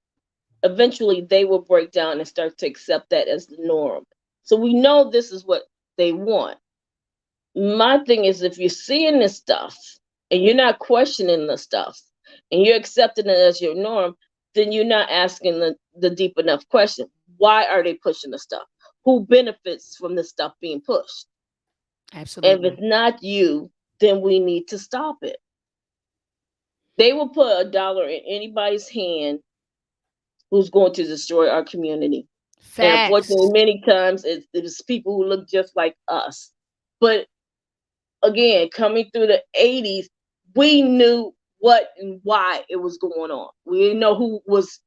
eventually they will break down and start to accept that as the norm. So we know this is what they want. My thing is, if you're seeing this stuff and you're not questioning the stuff and you're accepting it as your norm, then you're not asking the deep enough question. Why are they pushing the stuff? Who benefits from the stuff being pushed? Absolutely. And if it's not you, then we need to stop it. They will put $1 in anybody's hand who's going to destroy our community. Facts. And unfortunately, many times it's people who look just like us. But again, coming through the 80s, we knew what and why it was going on. We didn't know who was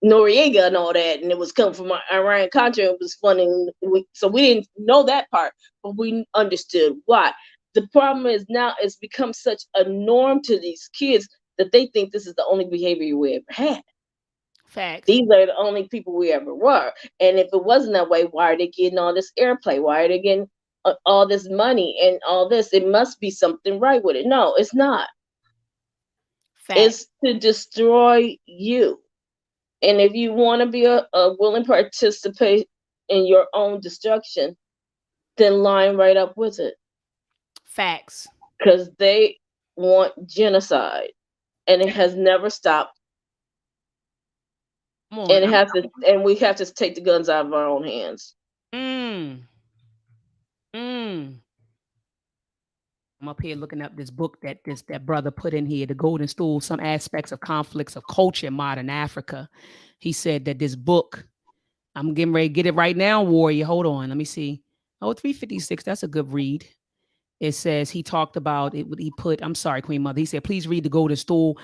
Noriega and all that, and it was coming from Iran Contra. It was funny, so we didn't know that part, but we understood why. The problem is now it's become such a norm to these kids that they think this is the only behavior we ever had. Facts. These are the only people we ever were. And if it wasn't that way, why are they getting all this airplay? Why are they getting all this money and all this? It must be something right with it. No, it's not. Facts. It's to destroy you. And if you want to be a willing participant in your own destruction, then line right up with it. Facts. Because they want genocide, and it has never stopped. And it has to, and we have to take the guns out of our own hands. I'm up here looking up this book that brother put in here, The Golden Stool, Some Aspects of Conflicts of Culture in Modern Africa. He said that this book, I'm getting ready to get it right now, Warrior. Hold on. Let me see. Oh, 356. That's a good read. It says he talked about it. He put, I'm sorry, Queen Mother. He said, please read The Golden Stool,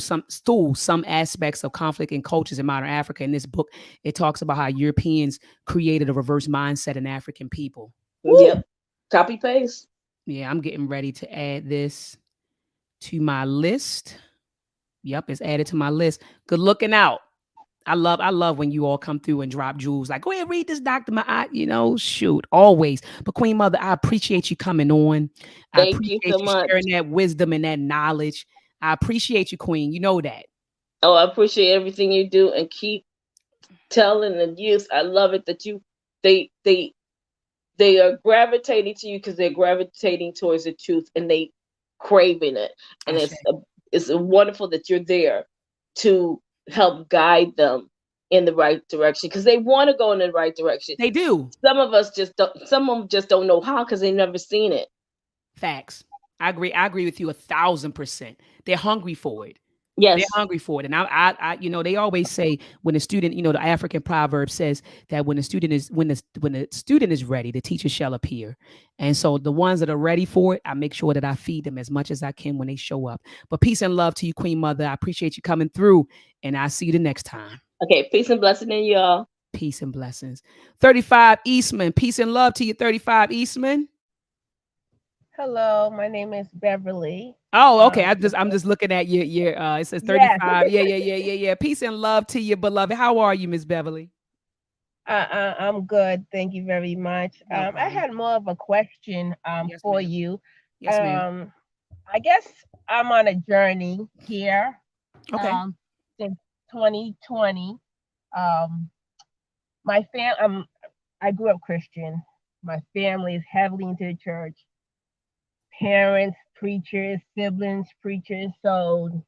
Some Aspects of Conflict and Cultures in Modern Africa. In this book, it talks about how Europeans created a reverse mindset in African people. Yep. Copy paste. Yeah, I'm getting ready to add this to my list. Yep, it's added to my list. Good looking out. I love when you all come through and drop jewels. Like, go ahead, read this, Dr. Maat. Shoot, always. But Queen Mother, I appreciate you coming on. I appreciate you much. sharing that wisdom and that knowledge. I appreciate you, Queen. You know that. Oh, I appreciate everything you do, and keep telling the youth. I love it that they are gravitating to you because they're gravitating towards the truth and they craving it. And it's wonderful that you're there to help guide them in the right direction because they want to go in the right direction. They do. Some of them just don't know how because they've never seen it. Facts. I agree with you 1,000%. They're hungry for it. Yes. They're hungry for it. And I they always say when a student, the African proverb says that when the student is ready, the teacher shall appear. And so the ones that are ready for it, I make sure that I feed them as much as I can when they show up. But peace and love to you, Queen Mother. I appreciate you coming through, and I'll see you the next time. Okay, peace and blessing in y'all. Peace and blessings. 35 Eastman, peace and love to you, 35 Eastman. Hello, my name is Beverly. Oh, okay. I'm just looking at your it says 35. Yeah. Peace and love to you, beloved. How are you, Miss Beverly? I'm good. Thank you very much. I had more of a question Yes, for ma'am. you. Yes, ma'am. I guess I'm on a journey here. Okay. Since 2020. I grew up Christian. My family is heavily into the church. Parents, preachers, siblings, preachers. So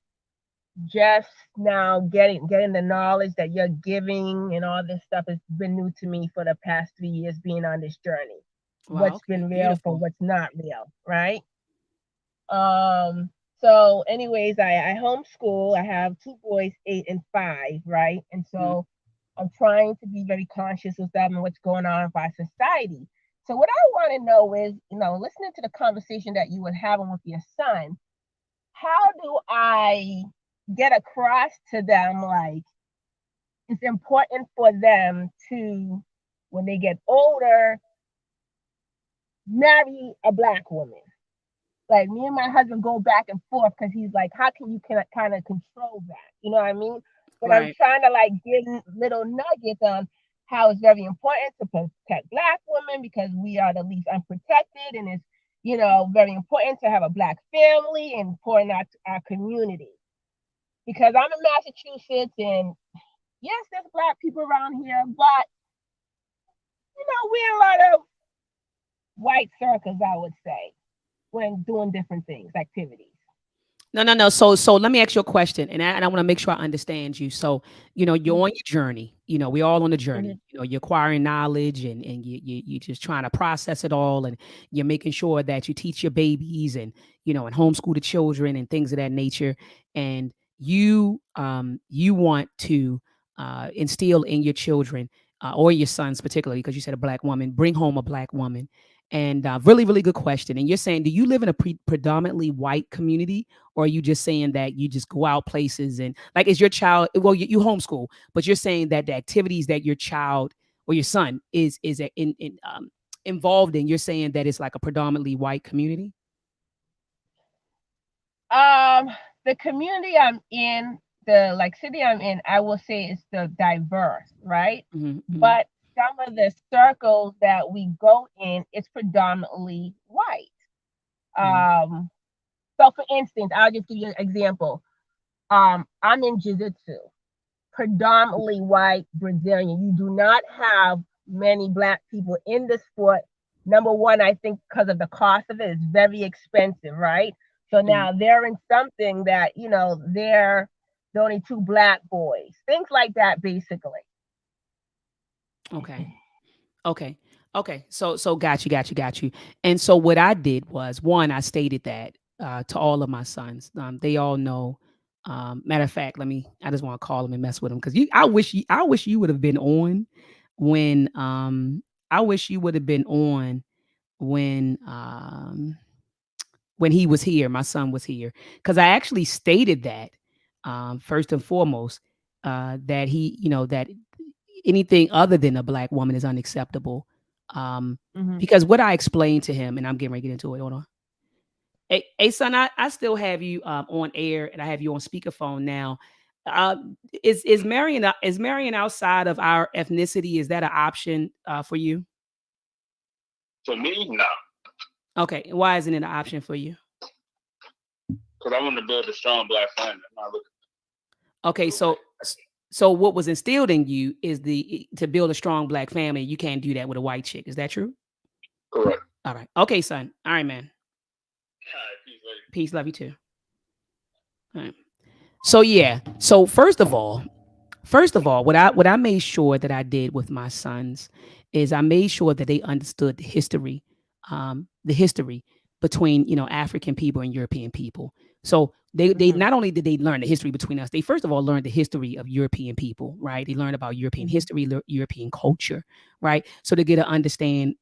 just now getting the knowledge that you're giving and all this stuff has been new to me for the past 3 years being on this journey. What's been real for what's not real, right? So So, anyways, I homeschool. I have 2 boys, 8 and 5, right? And so I'm trying to be very conscious of them and what's going on with our society. So, what I want to know is, listening to the conversation that you were having with your son, how do I get across to them, like, it's important for them to, when they get older, marry a Black woman? Like, me and my husband go back and forth because he's like, how can you kind of control that? You know what I mean? But I'm Right. trying to like get little nuggets on how it's very important to protect Black women because we are the least unprotected, and it's very important to have a Black family and pouring out to our community. Because I'm in Massachusetts, and yes, there's Black people around here, but we're in a lot of white circles, I would say, when doing different things, activities. No. So let me ask you a question, and I want to make sure I understand you. So, you're on your journey. We're all on a journey. You're acquiring knowledge, and you're just trying to process it all, and you're making sure that you teach your babies, and and homeschool the children and things of that nature. And you want to instill in your children or your sons, particularly because you said a Black woman, bring home a Black woman. And really, really good question. And you're saying, do you live in a predominantly white community? Or are you just saying that you just go out places and like, is your child, well, you homeschool, but you're saying that the activities that your child or your son is involved in, you're saying that it's like a predominantly white community? The community I'm in, the city I'm in, I will say it's the diverse, right? But some of the circles that we go in, it's predominantly white. So for instance, I'll just give you an example. I'm in jiu-jitsu, predominantly white Brazilian. You do not have many Black people in the sport. Number one, I think because of the cost of it, it's very expensive, right? So now they're in something that, they're the only 2 Black boys, things like that, basically. Okay. So got you. And so what I did was, one, I stated that to all of my sons. They all know. Matter of fact, I just want to call them and mess with them because I wish you would have been on when I wish you would have been on when he was here, my son was here, because I actually stated that first and foremost that that anything other than a Black woman is unacceptable. Because what I explained to him, and I'm getting ready to get into it. Hold on. Hey son, I still have you on air, and I have you on speakerphone now. Is marrying outside of our ethnicity? Is that an option for you? For me, no. Okay, why isn't it an option for you? Because I want to build a strong Black family. I'm not looking. Okay, so what was instilled in you is to build a strong Black family. You can't do that with a white chick. Is that true? Correct. All right. Okay, son. All right, man. All right, peace. Love you too. All right. So yeah. So first of all, what I made sure that I did with my sons is I made sure that they understood the history between African people and European people. So they not only did they learn the history between us, they first of all learned the history of European people, right? They learned about European history, European culture, right? So to get an understanding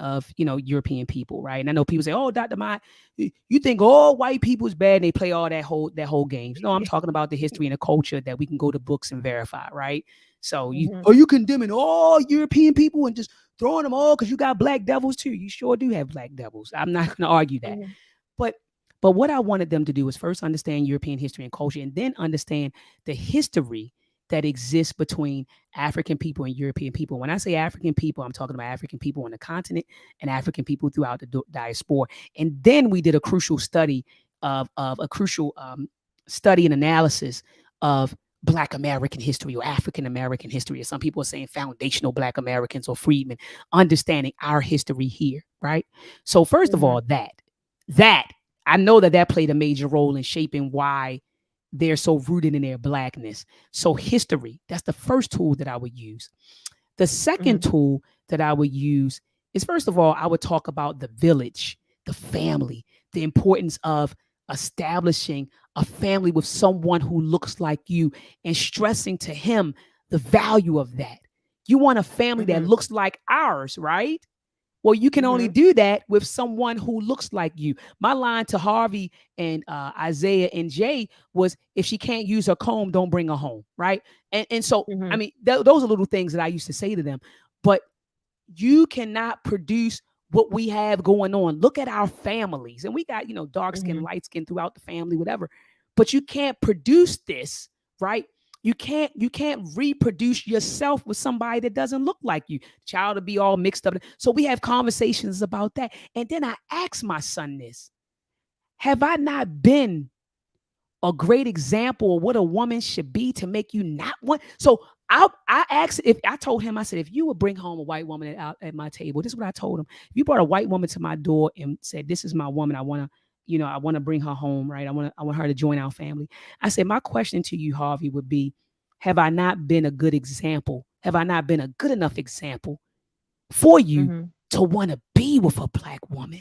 of European people, right? And I know people say, "Oh, Dr. Maat, you think all white people is bad?" And they play all that whole games. No, I'm talking about the history and the culture that we can go to books and verify, right? So are you condemning all European people and just throwing them all because you got Black devils too? You sure do have Black devils. I'm not going to argue that, but what I wanted them to do was first understand European history and culture, and then understand the history that exists between African people and European people. When I say African people, I'm talking about African people on the continent and African people throughout the diaspora. And then we did a crucial study of a crucial study and analysis of Black American history or African American history, or some people are saying foundational Black Americans or freedmen, understanding our history here, right? So first of all, that I know that played a major role in shaping why they're so rooted in their Blackness. So history, that's the first tool that I would use. The second tool that I would use is, first of all, I would talk about the village, the family, the importance of establishing a family with someone who looks like you and stressing to him the value of that. You want a family that looks like ours, right? Well, you can only do that with someone who looks like you. My line to Harvey and Isaiah and Jay was, if she can't use her comb, don't bring her home, right? And so, I mean, those are little things that I used to say to them. But you cannot produce what we have going on. Look at our families. And we got, dark skin, light skin throughout the family, whatever. But you can't produce this, right? You can't reproduce yourself with somebody that doesn't look like you. Child to be all mixed up. So we have conversations about that. And then I ask my son this: have I not been a great example of what a woman should be to make you not want? So I asked, if I told him, I said, if you would bring home a white woman out at my table, this is what I told him. If you brought a white woman to my door and said, this is my woman, I want to bring her home, right? I want her to join our family. I said, my question to you, Harvey, would be, have I not been a good example? Have I not been a good enough example for you to want to be with a Black woman?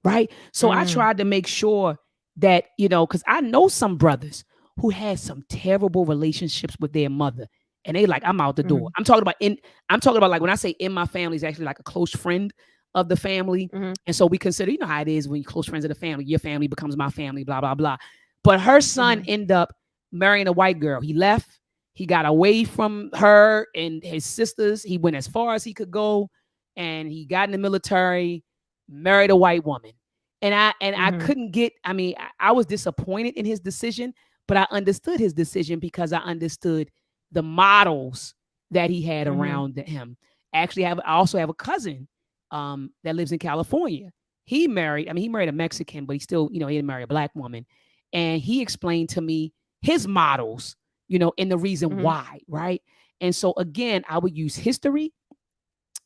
Right. So I tried to make sure that, because I know some brothers who had some terrible relationships with their mother, and they like, I'm out the door. I'm talking about like, when I say in my family, is actually like a close friend of the family. And so we consider, you know how it is when you're close friends of the family, your family becomes my family, blah, blah, blah. But her son ended up marrying a white girl. He left. He got away from her and his sisters. He went as far as he could go, and he got in the military, married a white woman. And I couldn't get, I was disappointed in his decision, but I understood his decision because I understood the models that he had around him. Actually, I also have a cousin that lives in California. He married a Mexican, but he still, he didn't marry a Black woman. And he explained to me his models, and the reason why, right? And so again, I would use history,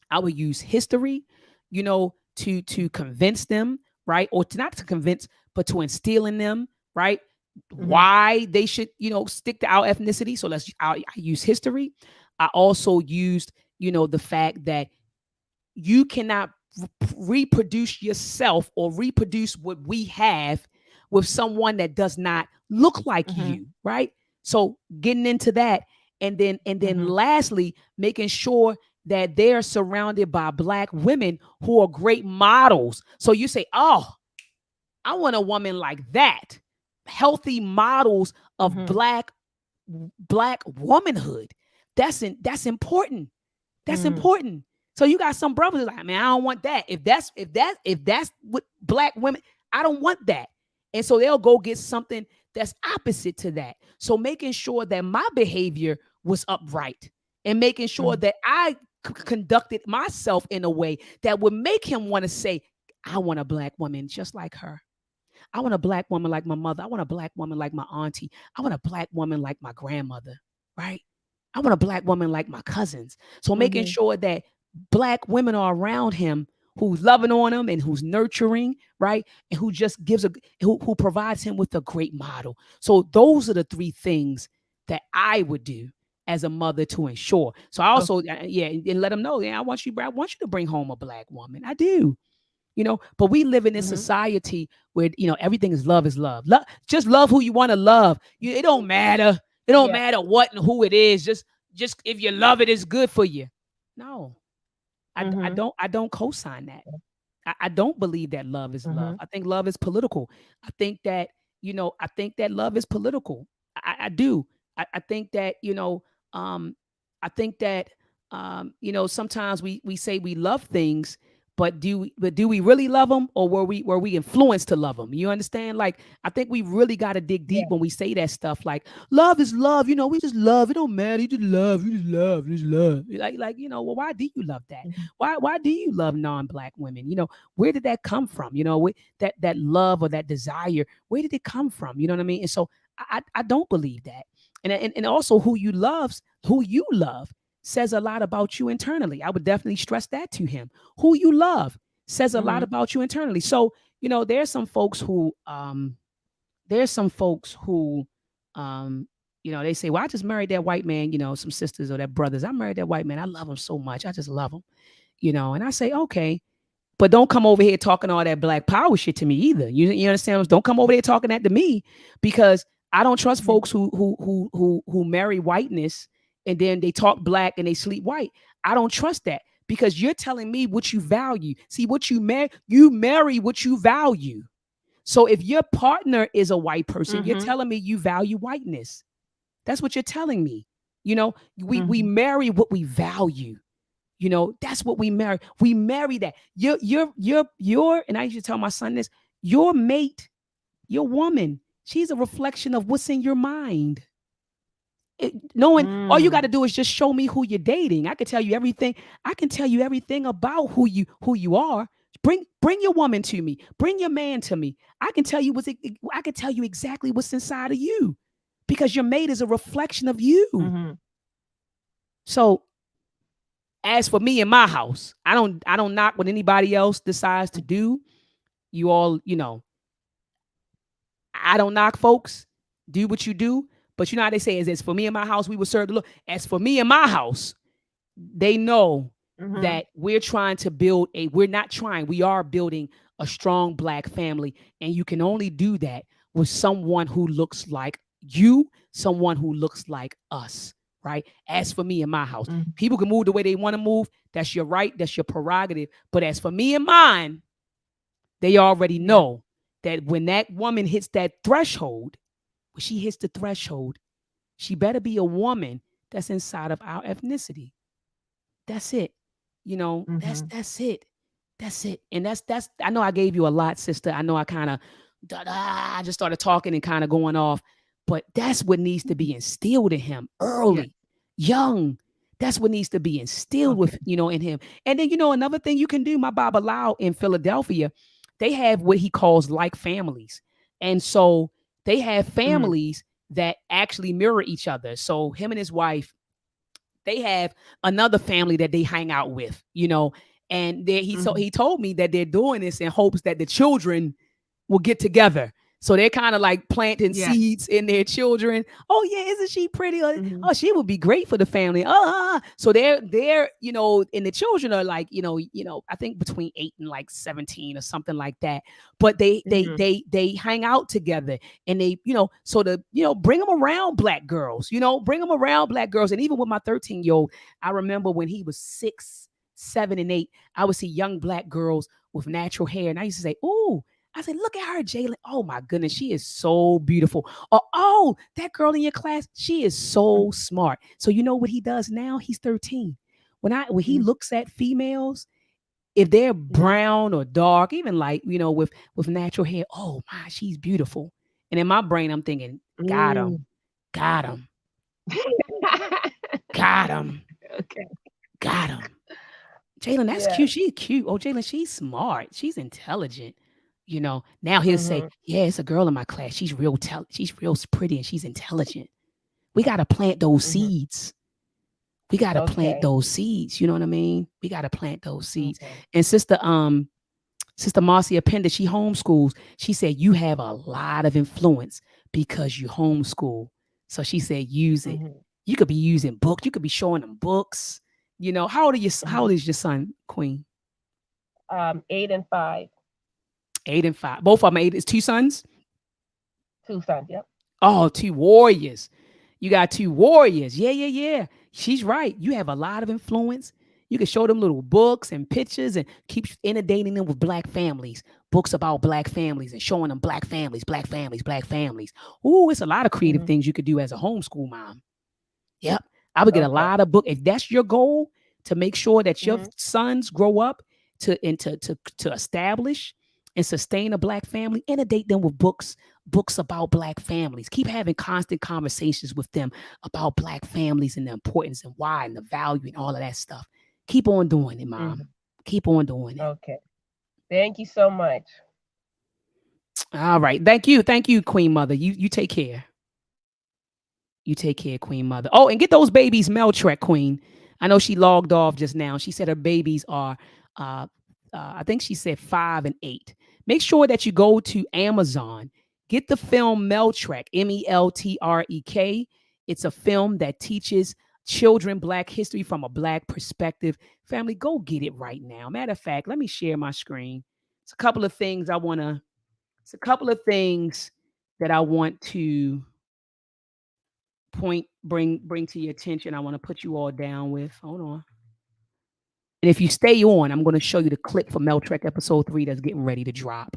to convince them, right? Or not to convince, but to instill in them, right? Why they should, stick to our ethnicity. So I use history. I also used, the fact that you cannot reproduce yourself or reproduce what we have with someone that does not look like you, right? So getting into that, and then lastly, making sure that they're surrounded by Black women who are great models. So you say, oh, I want a woman like that. Healthy models of Black womanhood. That's important. That's important. So you got some brothers like, man, I don't want that. If that's what Black women, I don't want that. And so they'll go get something that's opposite to that. So making sure that my behavior was upright and making sure that I conducted myself in a way that would make him want to say, I want a Black woman just like her. I want a Black woman like my mother. I want a Black woman like my auntie. I want a Black woman like my grandmother, right? I want a Black woman like my cousins. So making sure that Black women are around him who's loving on him and who's nurturing, right? And who just gives who provides him with a great model. So those are the three things that I would do as a mother to ensure. So I also, and let them know, I want you to bring home a Black woman. I do. But we live in this society where, everything is love is love. Just love who you want to love. It don't matter. It don't matter what and who it is. Just if you love it, it's good for you. No, I don't co-sign that. I don't believe that love is love. I think love is political. I think that love is political. I do. I think that, sometimes we say we love things, but do we really love them, or were we influenced to love them? You understand? Like, I think we really got to dig deep when we say that stuff. Like, love is love. We just love. It don't matter. You just love. You just love. You just love. Well, why do you love that? Why do you love non-Black women? Where did that come from? That love or that desire. Where did it come from? You know what I mean? And so I don't believe that. And also who you love says a lot about you internally. I would definitely stress that to him. Who you love says a lot about you internally. So, there's some folks who they say, well, I just married that white man, some sisters or their brothers. I married that white man. I love him so much. I just love him, and I say, okay, But don't come over here talking all that black power shit to me either. You understand? Don't come over there talking that to me, because I don't trust folks who marry whiteness and then they talk black and they sleep white. I don't trust that, because you're telling me what you value. See, what you marry what you value. So if your partner is a white person, you're telling me you value whiteness. That's what you're telling me. You know, we marry what we value. You know, that's what we marry. We marry that. Your, and I used to tell my son this, your mate, your woman, she's a reflection of what's in your mind. Knowing all you got to do is just show me who you're dating. I can tell you everything. I can tell you everything about who you are. Bring your woman to me. Bring your man to me. I can tell you exactly what's inside of you, because your mate is a reflection of you. So as for me and my house, I don't knock what anybody else decides to do. You all, I don't knock folks. Do what you do. But you know how they say, as for me and my house, we will serve the Lord. As for me and my house, they know that we are building a strong black family. And you can only do that with someone who looks like you, someone who looks like us, right? As for me and my house, people can move the way they want to move. That's your right. That's your prerogative. But as for me and mine, they already know that when that woman hits that threshold, when she hits the threshold, she better be a woman that's inside of our ethnicity. That's it. That's it. That's it. And that's I know I gave you a lot, sister. I know I kind of just started talking and kind of going off, but that's what needs to be instilled in him early, young. That's what needs to be instilled with, in him. And then, another thing you can do, my Baba Lau in Philadelphia, they have what he calls like families. And so they have families that actually mirror each other. So him and his wife, they have another family that they hang out with, and he told me that they're doing this in hopes that the children will get together. So they're kind of like planting seeds in their children. Oh yeah, isn't she pretty? Oh, she would be great for the family. So they're and the children are like, I think between 8 and like 17 or something like that. But they hang out together, and they, bring them around black girls, And even with my 13-year-old, I remember when he was 6, 7, and 8, I would see young black girls with natural hair, and I used to say, "Ooh." I said, look at her, Jalen. Oh my goodness, she is so beautiful. Or, oh, that girl in your class, she is so smart. So you know what he does now? He's 13. When he looks at females, if they're brown or dark, even light, with natural hair, oh my, she's beautiful. And in my brain, I'm thinking, got him. Got him. Got him. Okay. Got him. Jalen, that's cute. She's cute. Oh, Jalen, she's smart. She's intelligent. Now he'll say, yeah, it's a girl in my class. She's real pretty and she's intelligent. We got to plant those seeds. We got to plant those seeds. You know what I mean? We got to plant those seeds. And Sister Marcia Pender, she homeschools. She said, you have a lot of influence because you homeschool. So she said, use it. You could be using books. You could be showing them books. How old is your son, Queen? 8 and 5. 8 and 5. Both of them 8. It's 2 sons? 2 sons, yep. Oh, 2 warriors. You got 2 warriors. Yeah. She's right. You have a lot of influence. You can show them little books and pictures and keep inundating them with black families, books about black families and showing them black families. Ooh, it's a lot of creative things you could do as a homeschool mom. Yep. I would get a lot of books. If that's your goal, to make sure that your sons grow up to establish and sustain a black family, inundate them with books about black families. Keep having constant conversations with them about black families and the importance and why and the value and all of that stuff. Keep on doing it, Mom. Keep on doing it. Okay. Thank you so much. All right. Thank you, Queen Mother. You take care. You take care, Queen Mother. Oh, and get those babies Meltrek, Queen. I know she logged off just now. She said her babies are, I think she said 5 and 8. Make sure that you go to Amazon. Get the film Meltrek, Meltrek. It's a film that teaches Children, Black history from a Black perspective. Family, go get it right now. Matter of fact, let me share my screen. It's a couple of things I want to, it's a couple of things that I want to bring to your attention. I want to put you all down with. Hold on. And if you stay on, I'm going to show you the clip for Meltrek episode 3 that's getting ready to drop.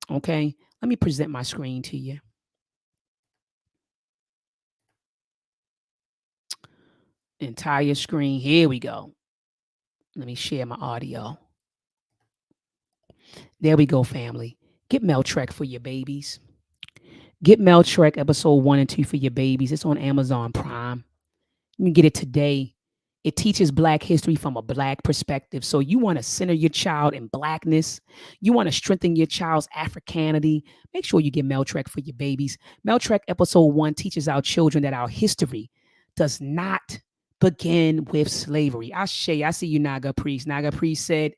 Okay. Let me present my screen to you. Entire screen. Here we go. Let me share my audio. There we go, family. Get Meltrek for your babies. Get Meltrek episode 1 and 2 for your babies. It's on Amazon Prime. You can get it today. It teaches Black history from a Black perspective. So you want to center your child in Blackness. You want to strengthen your child's Africanity. Make sure you get Meltrek for your babies. Meltrek episode 1 teaches our children that our history does not begin with slavery. I see you, Naga Priest. Naga Priest said,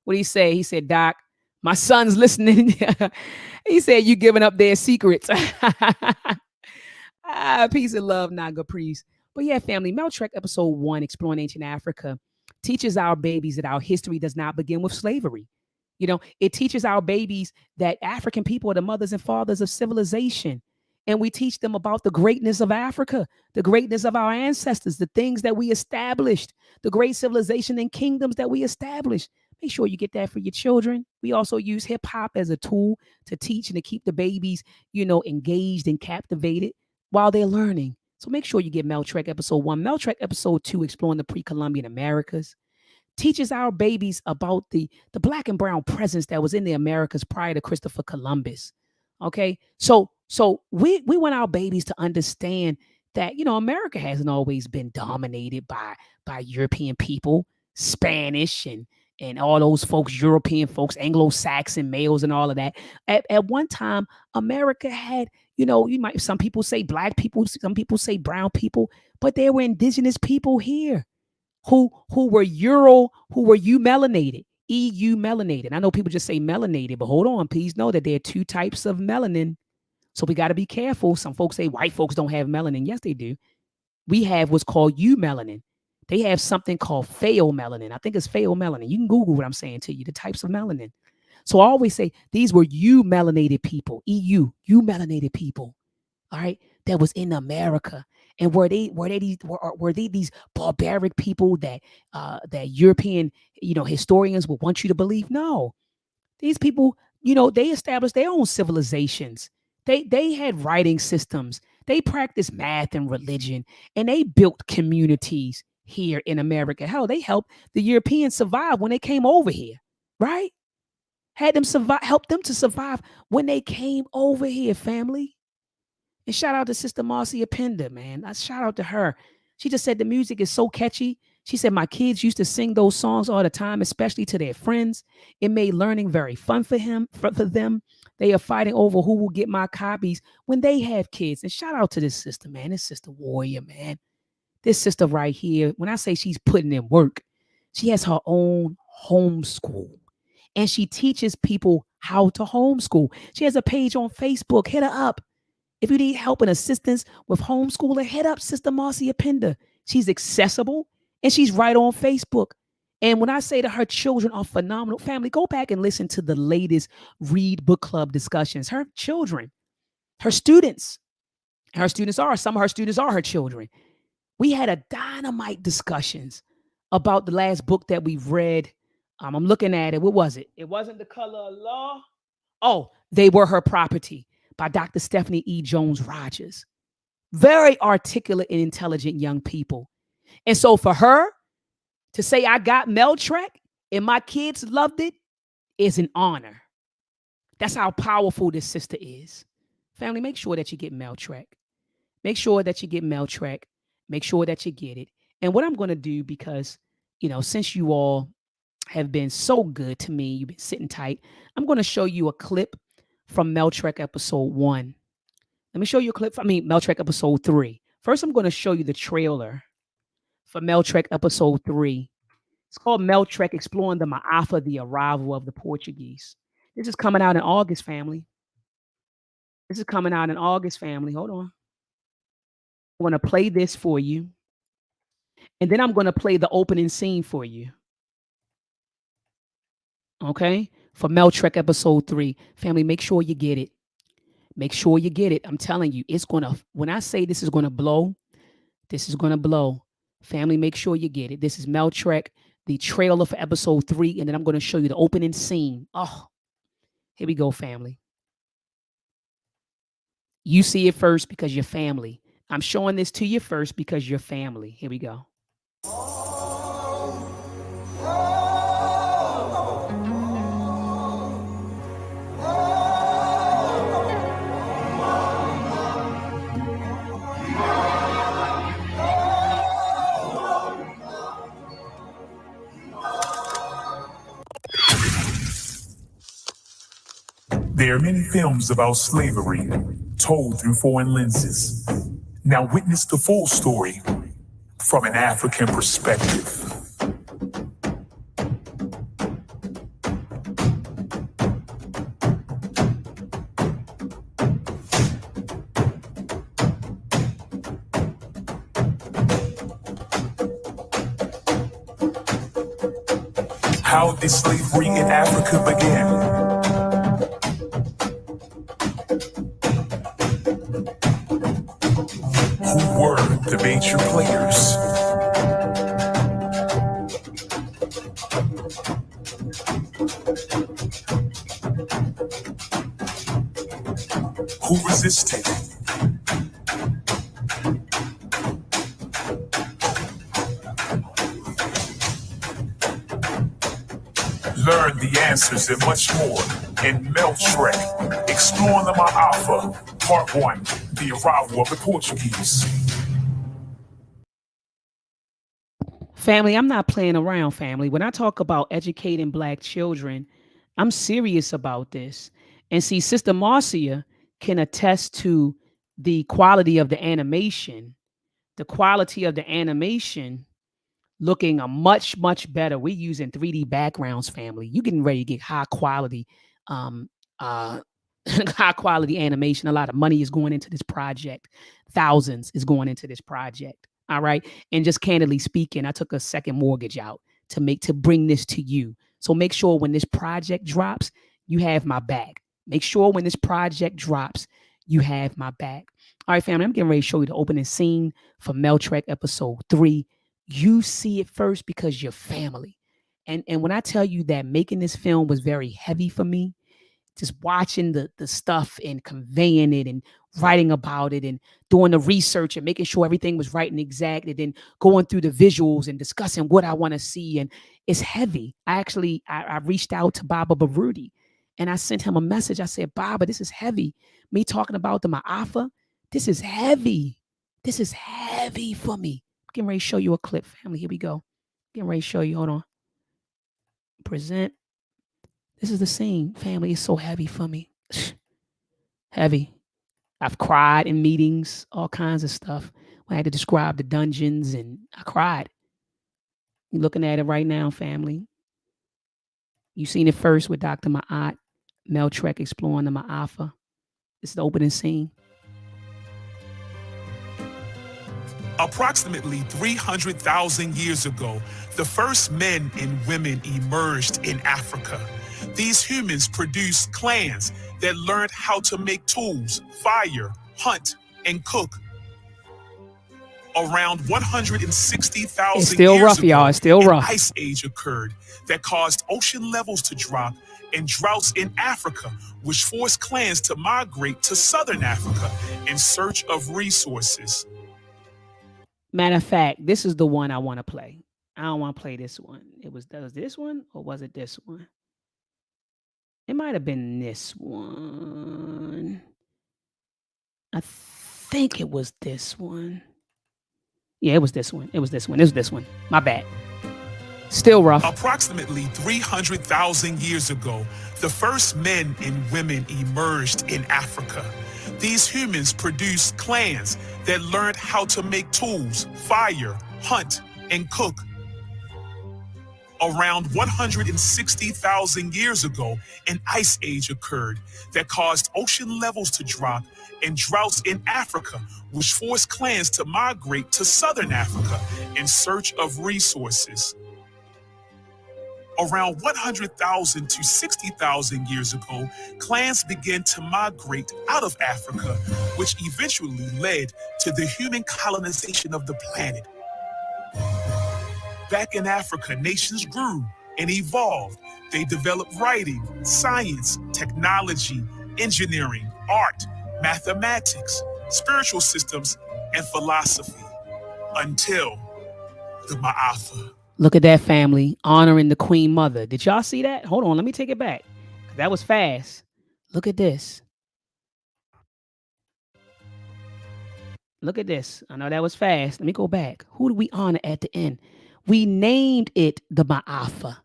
what did he say? He said, Doc, my son's listening. He said, you giving up their secrets. Peace and love, Naga Priest. But yeah, family, Meltrek episode 1, Exploring Ancient Africa, teaches our babies that our history does not begin with slavery. You know, it teaches our babies that African people are the mothers and fathers of civilization. And we teach them about the greatness of Africa, the greatness of our ancestors, the things that we established, the great civilization and kingdoms that we established. Make sure you get that for your children. We also use hip hop as a tool to teach and to keep the babies, engaged and captivated while they're learning. So make sure you get Meltrek episode 1. Meltrek episode 2, Exploring the Pre-Columbian Americas, teaches our babies about the Black and brown presence that was in the Americas prior to Christopher Columbus. Okay, so we want our babies to understand that America hasn't always been dominated by European people, Spanish and all those folks, European folks, Anglo-Saxon males and all of that. At one time, America had, some people say Black people, some people say brown people, but there were indigenous people here who were melanated, EU melanated. I know people just say melanated, but hold on, please know that there are 2 types of melanin. So we got to be careful. Some folks say white folks don't have melanin. Yes, they do. We have what's called eumelanin. They have something called pheomelanin. I think it's pheomelanin. You can Google what I'm saying to you, the types of melanin. So I always say these were melanated people, melanated people, all right, that was in America. And were they these barbaric people that European historians would want you to believe? No, these people, they established their own civilizations. They had writing systems. They practiced math and religion, and they built communities here in America. Hell, they helped the Europeans survive when they came over here, right? Had them survive, helped them to survive when they came over here, family. And shout out to Sister Marcia Pender, man. Shout out to her. She just said the music is so catchy. She said my kids used to sing those songs all the time, especially to their friends. It made learning very fun for them. They are fighting over who will get my copies when they have kids. And shout out to this sister, man. This sister warrior, man. This sister right here, when I say she's putting in work, she has her own homeschool. And she teaches people how to homeschool. She has a page on Facebook. Hit her up. If you need help and assistance with homeschooling, hit up Sister Marcia Pender. She's accessible and she's right on Facebook. And when I say that her children are phenomenal, family, go back and listen to the latest Read Book Club discussions. Her children, some of her students are her children. We had a dynamite discussions about the last book that we've read. I'm looking at it. What was it? It wasn't The Color of Law. Oh, They Were Her Property by Dr. Stephanie E. Jones Rogers. Very articulate and intelligent young people. And so for her to say I got Meltrek and my kids loved it is an honor. That's how powerful this sister is. Family, make sure that you get Meltrek. Make sure that you get Meltrek. Make sure that you get it. And what I'm going to do, because, since you all have been so good to me, you've been sitting tight, I'm going to show you a clip from Meltrek episode 1. Let me show you a clip from Meltrek episode 3. First, I'm going to show you the trailer for Meltrek episode 3. It's called Meltrek Exploring the Ma'afa, the Arrival of the Portuguese. This is coming out in August, family. Hold on. I'm going to play this for you. And then I'm going to play the opening scene for you. Okay? For Meltrek episode 3. Family, make sure you get it. Make sure you get it. I'm telling you, it's going to, when I say this is going to blow, this is going to blow. Family, make sure you get it. This is Meltrek, the trailer for episode 3, and then I'm going to show you the opening scene. Oh, here we go, family. You see it first because you're family. I'm showing this to you first because you're family. Here we go. There are many films about slavery told through foreign lenses. Now witness the full story from an African perspective. How did slavery in Africa begin? Who were the major players? Who resisted? Learn the answers and much more in Meltrek, Exploring the Asafo, Part 1, The Arrival of the Portuguese. Family, I'm not playing around, family. When I talk about educating Black children, I'm serious about this. And see, Sister Marcia can attest to the quality of the animation. The quality of the animation looking a much, much better. We're using 3D backgrounds, family. You're getting ready to get high quality high quality animation. A lot of money is going into this project. Thousands is going into this project. All right. And just candidly speaking, I took a second mortgage out to bring this to you. So make sure when this project drops, you have my back. Make sure when this project drops, you have my back. All right, family, I'm getting ready to show you the opening scene for Meltrek episode 3. You see it first because you're family. And when I tell you that making this film was very heavy for me, just watching the stuff and conveying it and writing about it and doing the research and making sure everything was right and exact, and then going through the visuals and discussing what I want to see. And it's heavy. I reached out to Baba Baruti and I sent him a message. I said, Baba, this is heavy. Me talking about the Ma'afa, this is heavy. This is heavy for me. I'm getting ready to show you a clip, family. Here we go. Getting ready to show you. Hold on. Present. This is the scene, family. It's so heavy for me. Heavy. I've cried in meetings, all kinds of stuff. I had to describe the dungeons and I cried. You're looking at it right now, family. You've seen it first with Dr. Maat, Meltrek exploring the Ma'afa. This is the opening scene. Approximately 300,000 years ago, the first men and women emerged in Africa. These humans produced clans that learned how to make tools, fire, hunt, and cook. Around 160,000 years rough, ago, y'all. It's still an rough. ice age occurred that caused ocean levels to drop and droughts in Africa, which forced clans to migrate to southern Africa in search of resources. Matter of fact, this is the one I want to play. I don't want to play this one. Was this one or was it this one? It might have been this one. I think it was this one. Yeah, it was this one. It was this one. It was this one. My bad. Still rough. Approximately 300,000 years ago, the first men and women emerged in Africa. These humans produced clans that learned how to make tools, fire, hunt, and cook. Around 160,000 years ago, an ice age occurred that caused ocean levels to drop and droughts in Africa, which forced clans to migrate to southern Africa in search of resources. Around 100,000 to 60,000 years ago, clans began to migrate out of Africa, which eventually led to the human colonization of the planet. Back in Africa, nations grew and evolved. They developed writing, science, technology, engineering, art, mathematics, spiritual systems, and philosophy until the Ma'afa. Look at that, family, honoring the Queen Mother. Did y'all see that? Hold on, let me take it back. That was fast. Look at this. Look at this. I know that was fast. Let me go back. Who do we honor at the end? We named it the Ma'afa.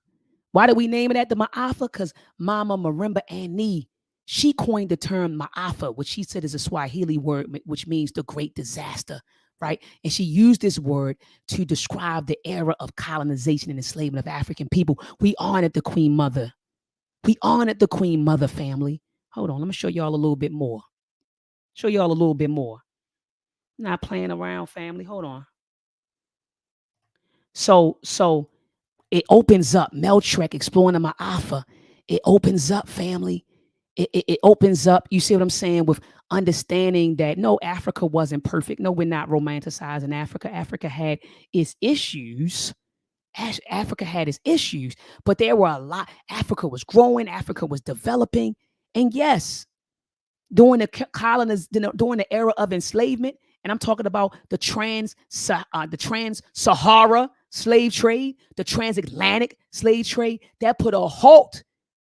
Why did we name it at the Ma'afa? Because Mama Marimba Annie, she coined the term Ma'afa, which she said is a Swahili word, which means the great disaster, right? And she used this word to describe the era of colonization and enslavement of African people. We honored the Queen Mother. We honored the Queen Mother, family. Hold on, let me show y'all a little bit more. Show y'all a little bit more. Not playing around, family. Hold on. So it opens up. Meltrek exploring the Ma'afa. It opens up, family. It opens up. You see what I'm saying? With understanding that no, Africa wasn't perfect. No, we're not romanticizing Africa. Africa had its issues. Africa had its issues, but there were a lot. Africa was growing. Africa was developing. And yes, during the era of enslavement, and I'm talking about the trans-Sahara slave trade, the transatlantic slave trade, that put a halt,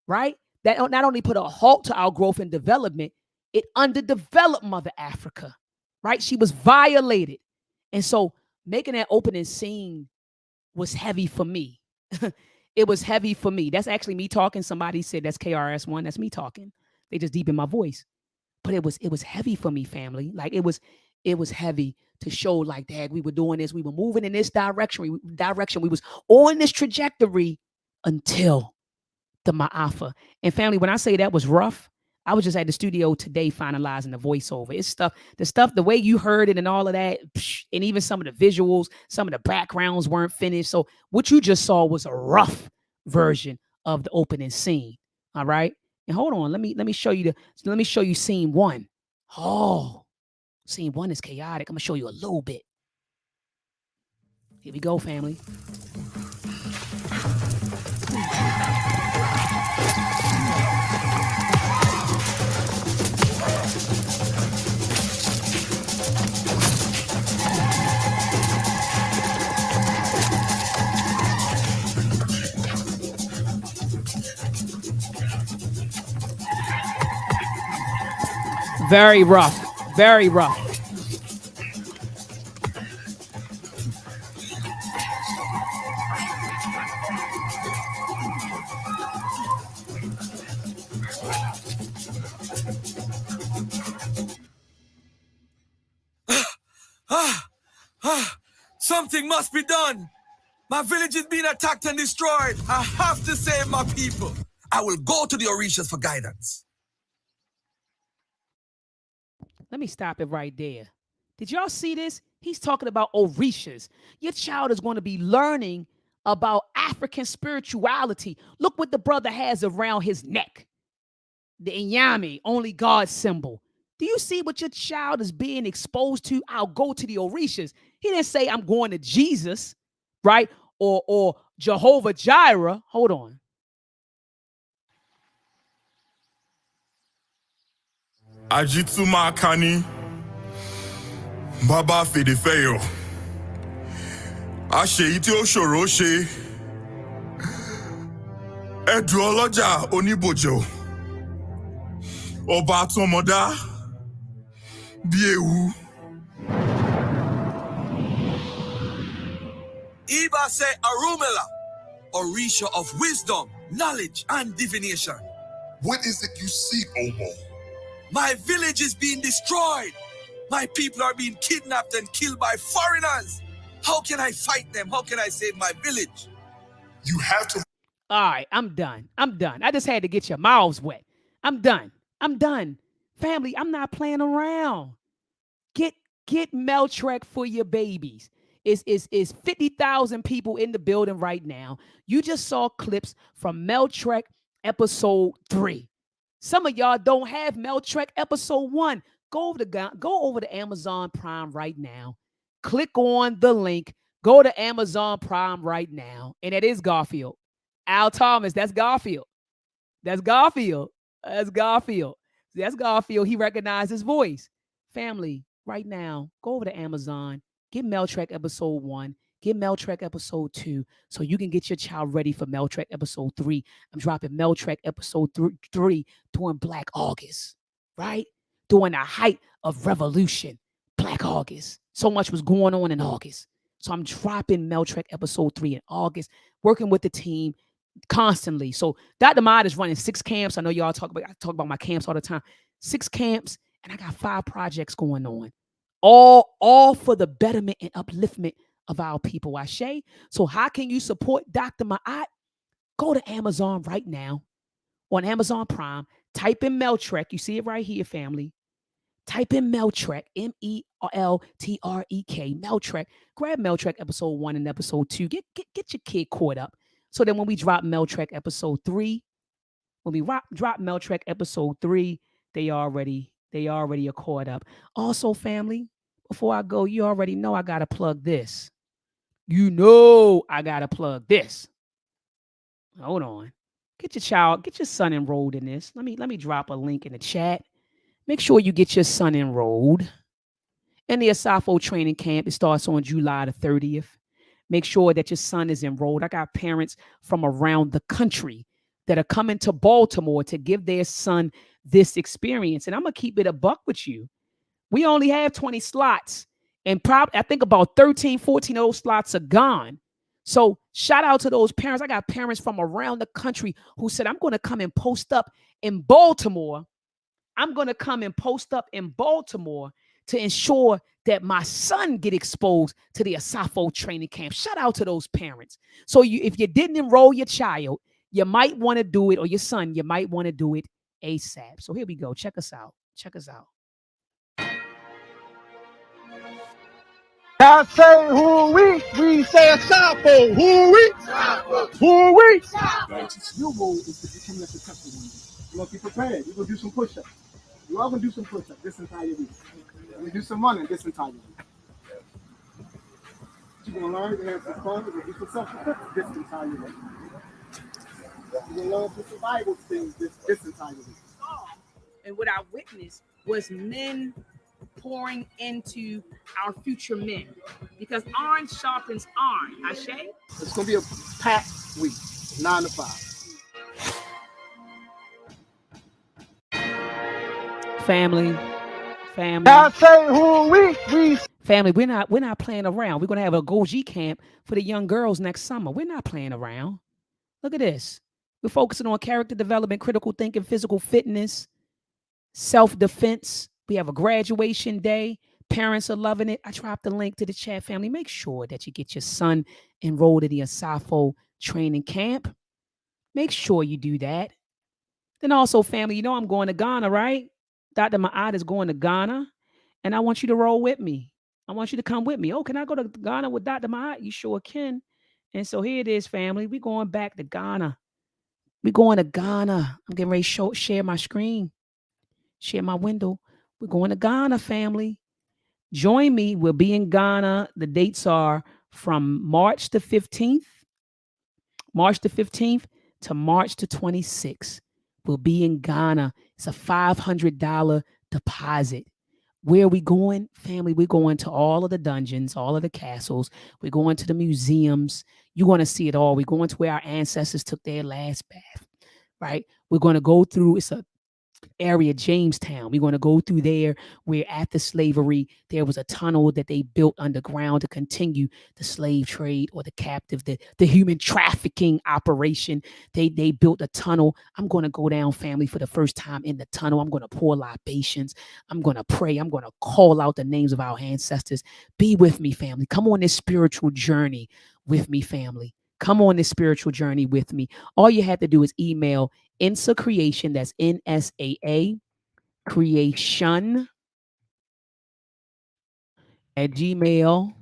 right? That not only put a halt to our growth and development, it underdeveloped Mother Africa, right? She was violated. And so making that opening scene was heavy for me. It was heavy for me. That's actually me talking. Somebody said that's KRS-One. That's me talking. They just deepen my voice. But it was heavy for me, family. Like it was heavy to show like, dad, we were doing this. We were moving in this direction. We was on this trajectory until the Ma'afa. And family, when I say that was rough, I was just at the studio today finalizing the voiceover. It's the way you heard it and all of that, and even some of the visuals, some of the backgrounds weren't finished. So what you just saw was a rough version of the opening scene. All right. And hold on, let me show you scene one. Oh, scene one is chaotic. I'm gonna show you a little bit. Here we go, family. Very rough. Very rough. Something must be done. My village is being attacked and destroyed. I have to save my people. I will go to the Orishas for guidance. Let me stop it right there. Did y'all see this? He's talking about Orishas. Your child is going to be learning about African spirituality. Look what the brother has around his neck. The Inyami, only God symbol. Do you see what your child is being exposed to? I'll go to the Orishas. He didn't say I'm going to Jesus, right? Or Jehovah Jireh. Hold on. Ajituma Kani Baba Fedefeyo Ashe iti oshoro she Edu Oloja Onibojo Oba Tomoda Biewu Iba say Arumela, Orisha of wisdom, knowledge, and divination. What is it you seek, Omo? My village is being destroyed. My people are being kidnapped and killed by foreigners. How can I fight them? How can I save my village? You have to. All right, I'm done. I'm done. I just had to get your mouths wet. I'm done. I'm done. Family, I'm not playing around. Get Meltrek for your babies. Is 50,000 people in the building right now. You just saw clips from Meltrek episode 3. Some of y'all don't have Meltrek episode 1. Go over to Amazon Prime right now. Click on the link. Go to Amazon Prime right now. And it is Garfield. Al Thomas, that's Garfield. That's Garfield. That's Garfield. That's Garfield. He recognized his voice. Family, right now, go over to Amazon. Get Meltrek episode 1. Get Meltrek episode 2 so you can get your child ready for Meltrek episode 3. I'm dropping Meltrek episode 3 during Black August, right? During the height of revolution, Black August. So much was going on in August. So I'm dropping Meltrek episode 3 in August, working with the team constantly. So Dr. Maat is running 6 camps. I know y'all talk about my camps all the time. 6 camps, and I got 5 projects going on. All for the betterment and upliftment of our people. Ashe. So how can you support Dr. Maat? Go to Amazon right now on Amazon Prime. Type in Meltrek. You see it right here, family. Type in Meltrek, Meltrek, Meltrek. Grab Meltrek episode 1 and episode 2. Get your kid caught up. So then when we drop Meltrek episode 3, drop Meltrek episode 3, they already are caught up. Also, family, before I go, you already know I gotta plug this. You know I gotta plug this. Hold on. Get your son enrolled in this. Let me drop a link in the chat. Make sure you get your son enrolled in the Asafo training camp. It starts on July the 30th. Make sure that your son is enrolled. I got parents from around the country that are coming to Baltimore to give their son this experience. And I'm going to keep it a buck with you. We only have 20 slots. And I think about 13, 14 of those slots are gone. So shout out to those parents. I got parents from around the country who said, I'm going to come and post up in Baltimore. I'm going to come and post up in Baltimore to ensure that my son get exposed to the Asafo training camp. Shout out to those parents. So if you didn't enroll your child, you might want to do it, or your son, you might want to do it ASAP. So here we go. Check us out. Check us out. I say who we say Asafo, who we. Your goal is to become a successful one. You want to be prepared. You're going to do some push-ups. You are going to do some push-ups this entire week. You're going to do some running this entire week. You're going to learn to have some fun. You're going to do some self-defense this entire week. You're going to learn some survival things this entire week. And what I witnessed was men pouring into our future men, because iron sharpens iron. Ashe? It's going to be a packed week, 9 to 5. Family. I say who we. Family, we're not playing around. We're going to have a Goji camp for the young girls next summer. We're not playing around. Look at this. We're focusing on character development, critical thinking, physical fitness, self-defense. We have a graduation day. Parents are loving it. I dropped the link to the chat, family. Make sure that you get your son enrolled in the Asafo training camp. Make sure you do that. Then also, family, you know I'm going to Ghana, right? Dr. Maat is going to Ghana, and I want you to roll with me. I want you to come with me. Oh, can I go to Ghana with Dr. Maat? You sure can. And so here it is, family. We're going back to Ghana. We're going to Ghana. I'm getting ready to share my screen, share my window. We're going to Ghana, family. Join me. We'll be in Ghana. The dates are from March the 15th to March the 26th. We'll be in Ghana. It's a $500 deposit. Where are we going, family? We're going to all of the dungeons, all of the castles. We're going to the museums. You're going to see it all. We're going to where our ancestors took their last bath, right? We're going to go through, it's a area, Jamestown. We're going to go through there where after slavery, there was a tunnel that they built underground to continue the slave trade or the captive, the human trafficking operation. They built a tunnel. I'm going to go down, family, for the first time in the tunnel. I'm going to pour libations. I'm going to pray. I'm going to call out the names of our ancestors. Be with me, family. Come on this spiritual journey with me, family. Come on this spiritual journey with me. All you have to do is email NSA Creation, that's NSAA creation @gmail.com.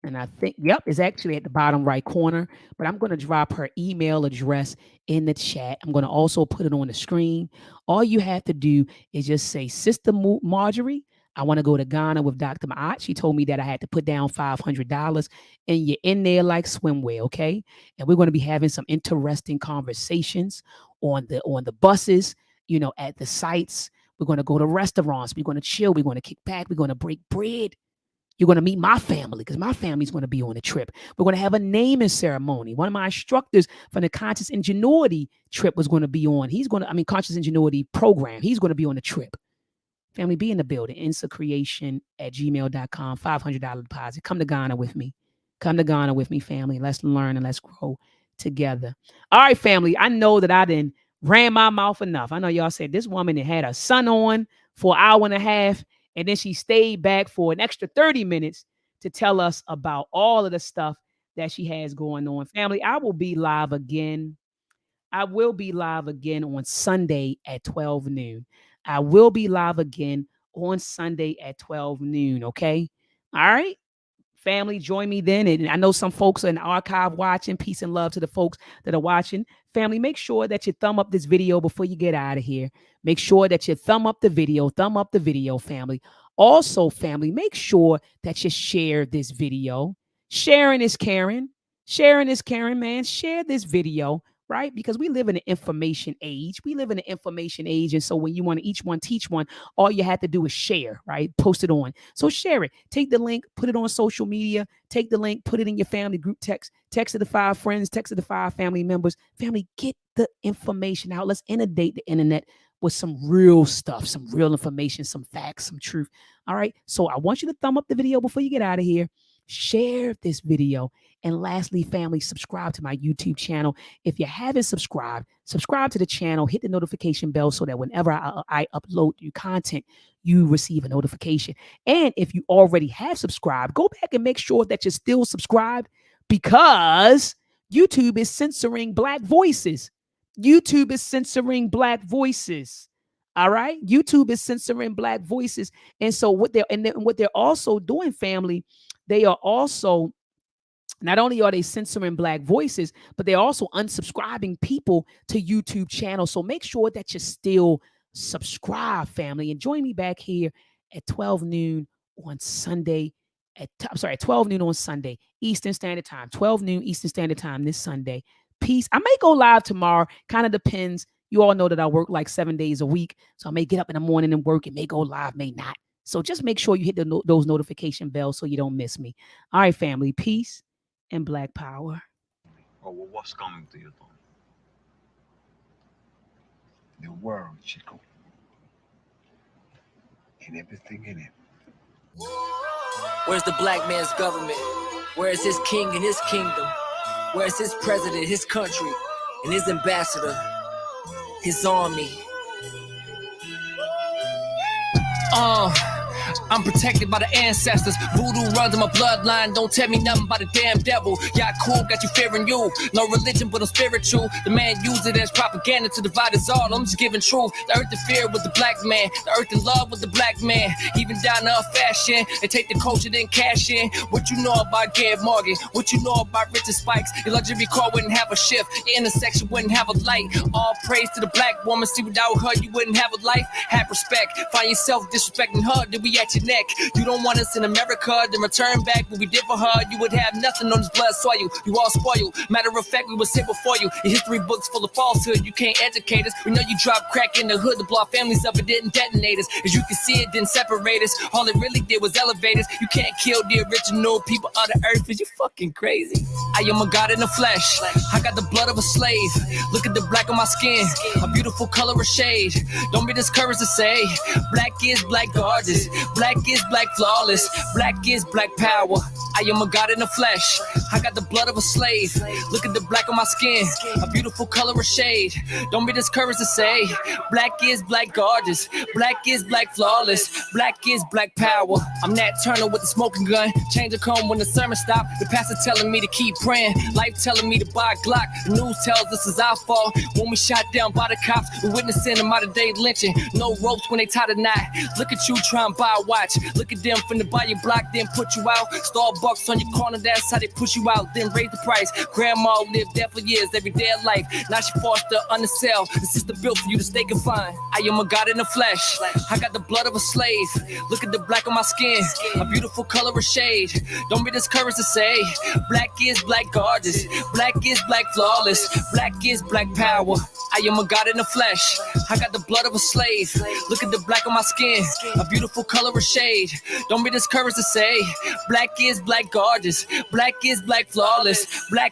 And I think, yep, it's actually at the bottom right corner, but I'm going to drop her email address in the chat. I'm going to also put it on the screen. All you have to do is just say, Sister Marjorie, I want to go to Ghana with Dr. Maat. She told me that I had to put down $500, and you're in there like swimwear, okay? And we're going to be having some interesting conversations on the buses, you know, at the sites. We're going to go to restaurants. We're going to chill. We're going to kick back. We're going to break bread. You're going to meet my family because my family's going to be on the trip. We're going to have a naming ceremony. One of my instructors from the Conscious Ingenuity trip was going to be on. Conscious Ingenuity program. He's going to be on the trip. Family, be in the building. insacreation@gmail.com. $500 deposit. Come to Ghana with me. Come to Ghana with me, family. Let's learn and let's grow together. All right, family. I know that I didn't ran my mouth enough. I know y'all said this woman that had her son on for an hour and a half, and then she stayed back for an extra 30 minutes to tell us about all of the stuff that she has going on. Family, I will be live again. I will be live again on Sunday at 12 noon. I will be live again on Sunday at 12 noon, okay? All right? Family, join me then. And I know some folks are in the archive watching. Peace and love to the folks that are watching. Family, make sure that you thumb up this video before you get out of here. Make sure that you thumb up the video, family. Also, family, make sure that you share this video. Sharing is caring. Sharing is caring, man. Share this video, right? Because we live in an information age. And so when you want to each one teach one, all you have to do is share, right? Post it on. So share it. Take the link, put it on social media. Take the link, put it in your family group text. Text it to 5 friends, text it to 5 family members. Family, get the information out. Let's inundate the internet with some real stuff, some real information, some facts, some truth. All right. So I want you to thumb up the video before you get out of here. Share this video. And lastly, family, subscribe to my YouTube channel. If you haven't subscribed, subscribe to the channel, hit the notification bell so that whenever I upload new content, you receive a notification. And if you already have subscribed, go back and make sure that you're still subscribed because YouTube is censoring Black voices. YouTube is censoring Black voices. All right. YouTube is censoring Black voices. And so what they're also doing, family, they are also, not only are they censoring Black voices, but they're also unsubscribing people to YouTube channels. So make sure that you still subscribe, family, and join me back here at 12 noon on Sunday. At 12 noon on Sunday, Eastern Standard Time. 12 noon Eastern Standard Time this Sunday. Peace. I may go live tomorrow. Kind of depends. You all know that I work like 7 days a week. So I may get up in the morning and work. It may go live, may not. So just make sure you hit those notification bells so you don't miss me. All right, family. Peace and Black power. Oh, well, what's coming to you, Tom? The world, Chico. And everything in it. Where's the black man's government? Where is his king and his kingdom? Where is his president, his country, and his ambassador, his army? I'm protected by the ancestors. Voodoo runs in my bloodline. Don't tell me nothing about the damn devil. Yeah, cool, got you fearing you. No religion, but I'm spiritual. The man used it as propaganda to divide us all. I'm just giving truth. The earth in fear with the black man. The earth in love with the black man. Even down to our fashion. They take the culture, then cash in. What you know about Gary Morgan? What you know about Richard Spikes? Your luxury car wouldn't have a shift. Your intersection wouldn't have a light. All praise to the black woman. See, without her, you wouldn't have a life. Have respect. Find yourself disrespecting her, then we at your neck. You don't want us in America, then return back. What we did for her, you would have nothing on this blood soil. You all spoiled. Matter of fact, we was here before you. Your history books full of falsehood. You can't educate us. We know you dropped crack in the hood. The blow our families up, it didn't detonate us. As you can see, it didn't separate us. All it really did was elevate us. You can't kill the original people of the earth. Is you fucking crazy? I am a god in the flesh. I got the blood of a slave. Look at the black on my skin. A beautiful color of shade. Don't be discouraged to say black is black gorgeous. Black is black flawless. Black is black power. I am a god in the flesh. I got the blood of a slave. Look at the black on my skin, a beautiful color of shade. Don't be discouraged to say, black is black gorgeous, black is black flawless, black is black power. I'm Nat Turner with the smoking gun. Change a comb when the sermon stop. The pastor telling me to keep praying, life telling me to buy a Glock. The news tells us it's our fault when we shot down by the cops. We're witnessing a modern day lynching. No ropes when they tie the knot. Look at you trying to buy a watch. Look at them finna buy your block, then put you out. Starbucks on your corner, that's how they push you out. Then raise the price. Grandma lived there for years, every day of life. Now she forced to undersell. The system built for you to stay confined. I am a God in the flesh. I got the blood of a slave. Look at the black on my skin, a beautiful color of shade. Don't be discouraged to say, black is black gorgeous, black is black flawless, black is black power. I am a God in the flesh. I got the blood of a slave. Look at the black on my skin, a beautiful color of shade. Don't be discouraged to say, black is black gorgeous, black is black flawless, black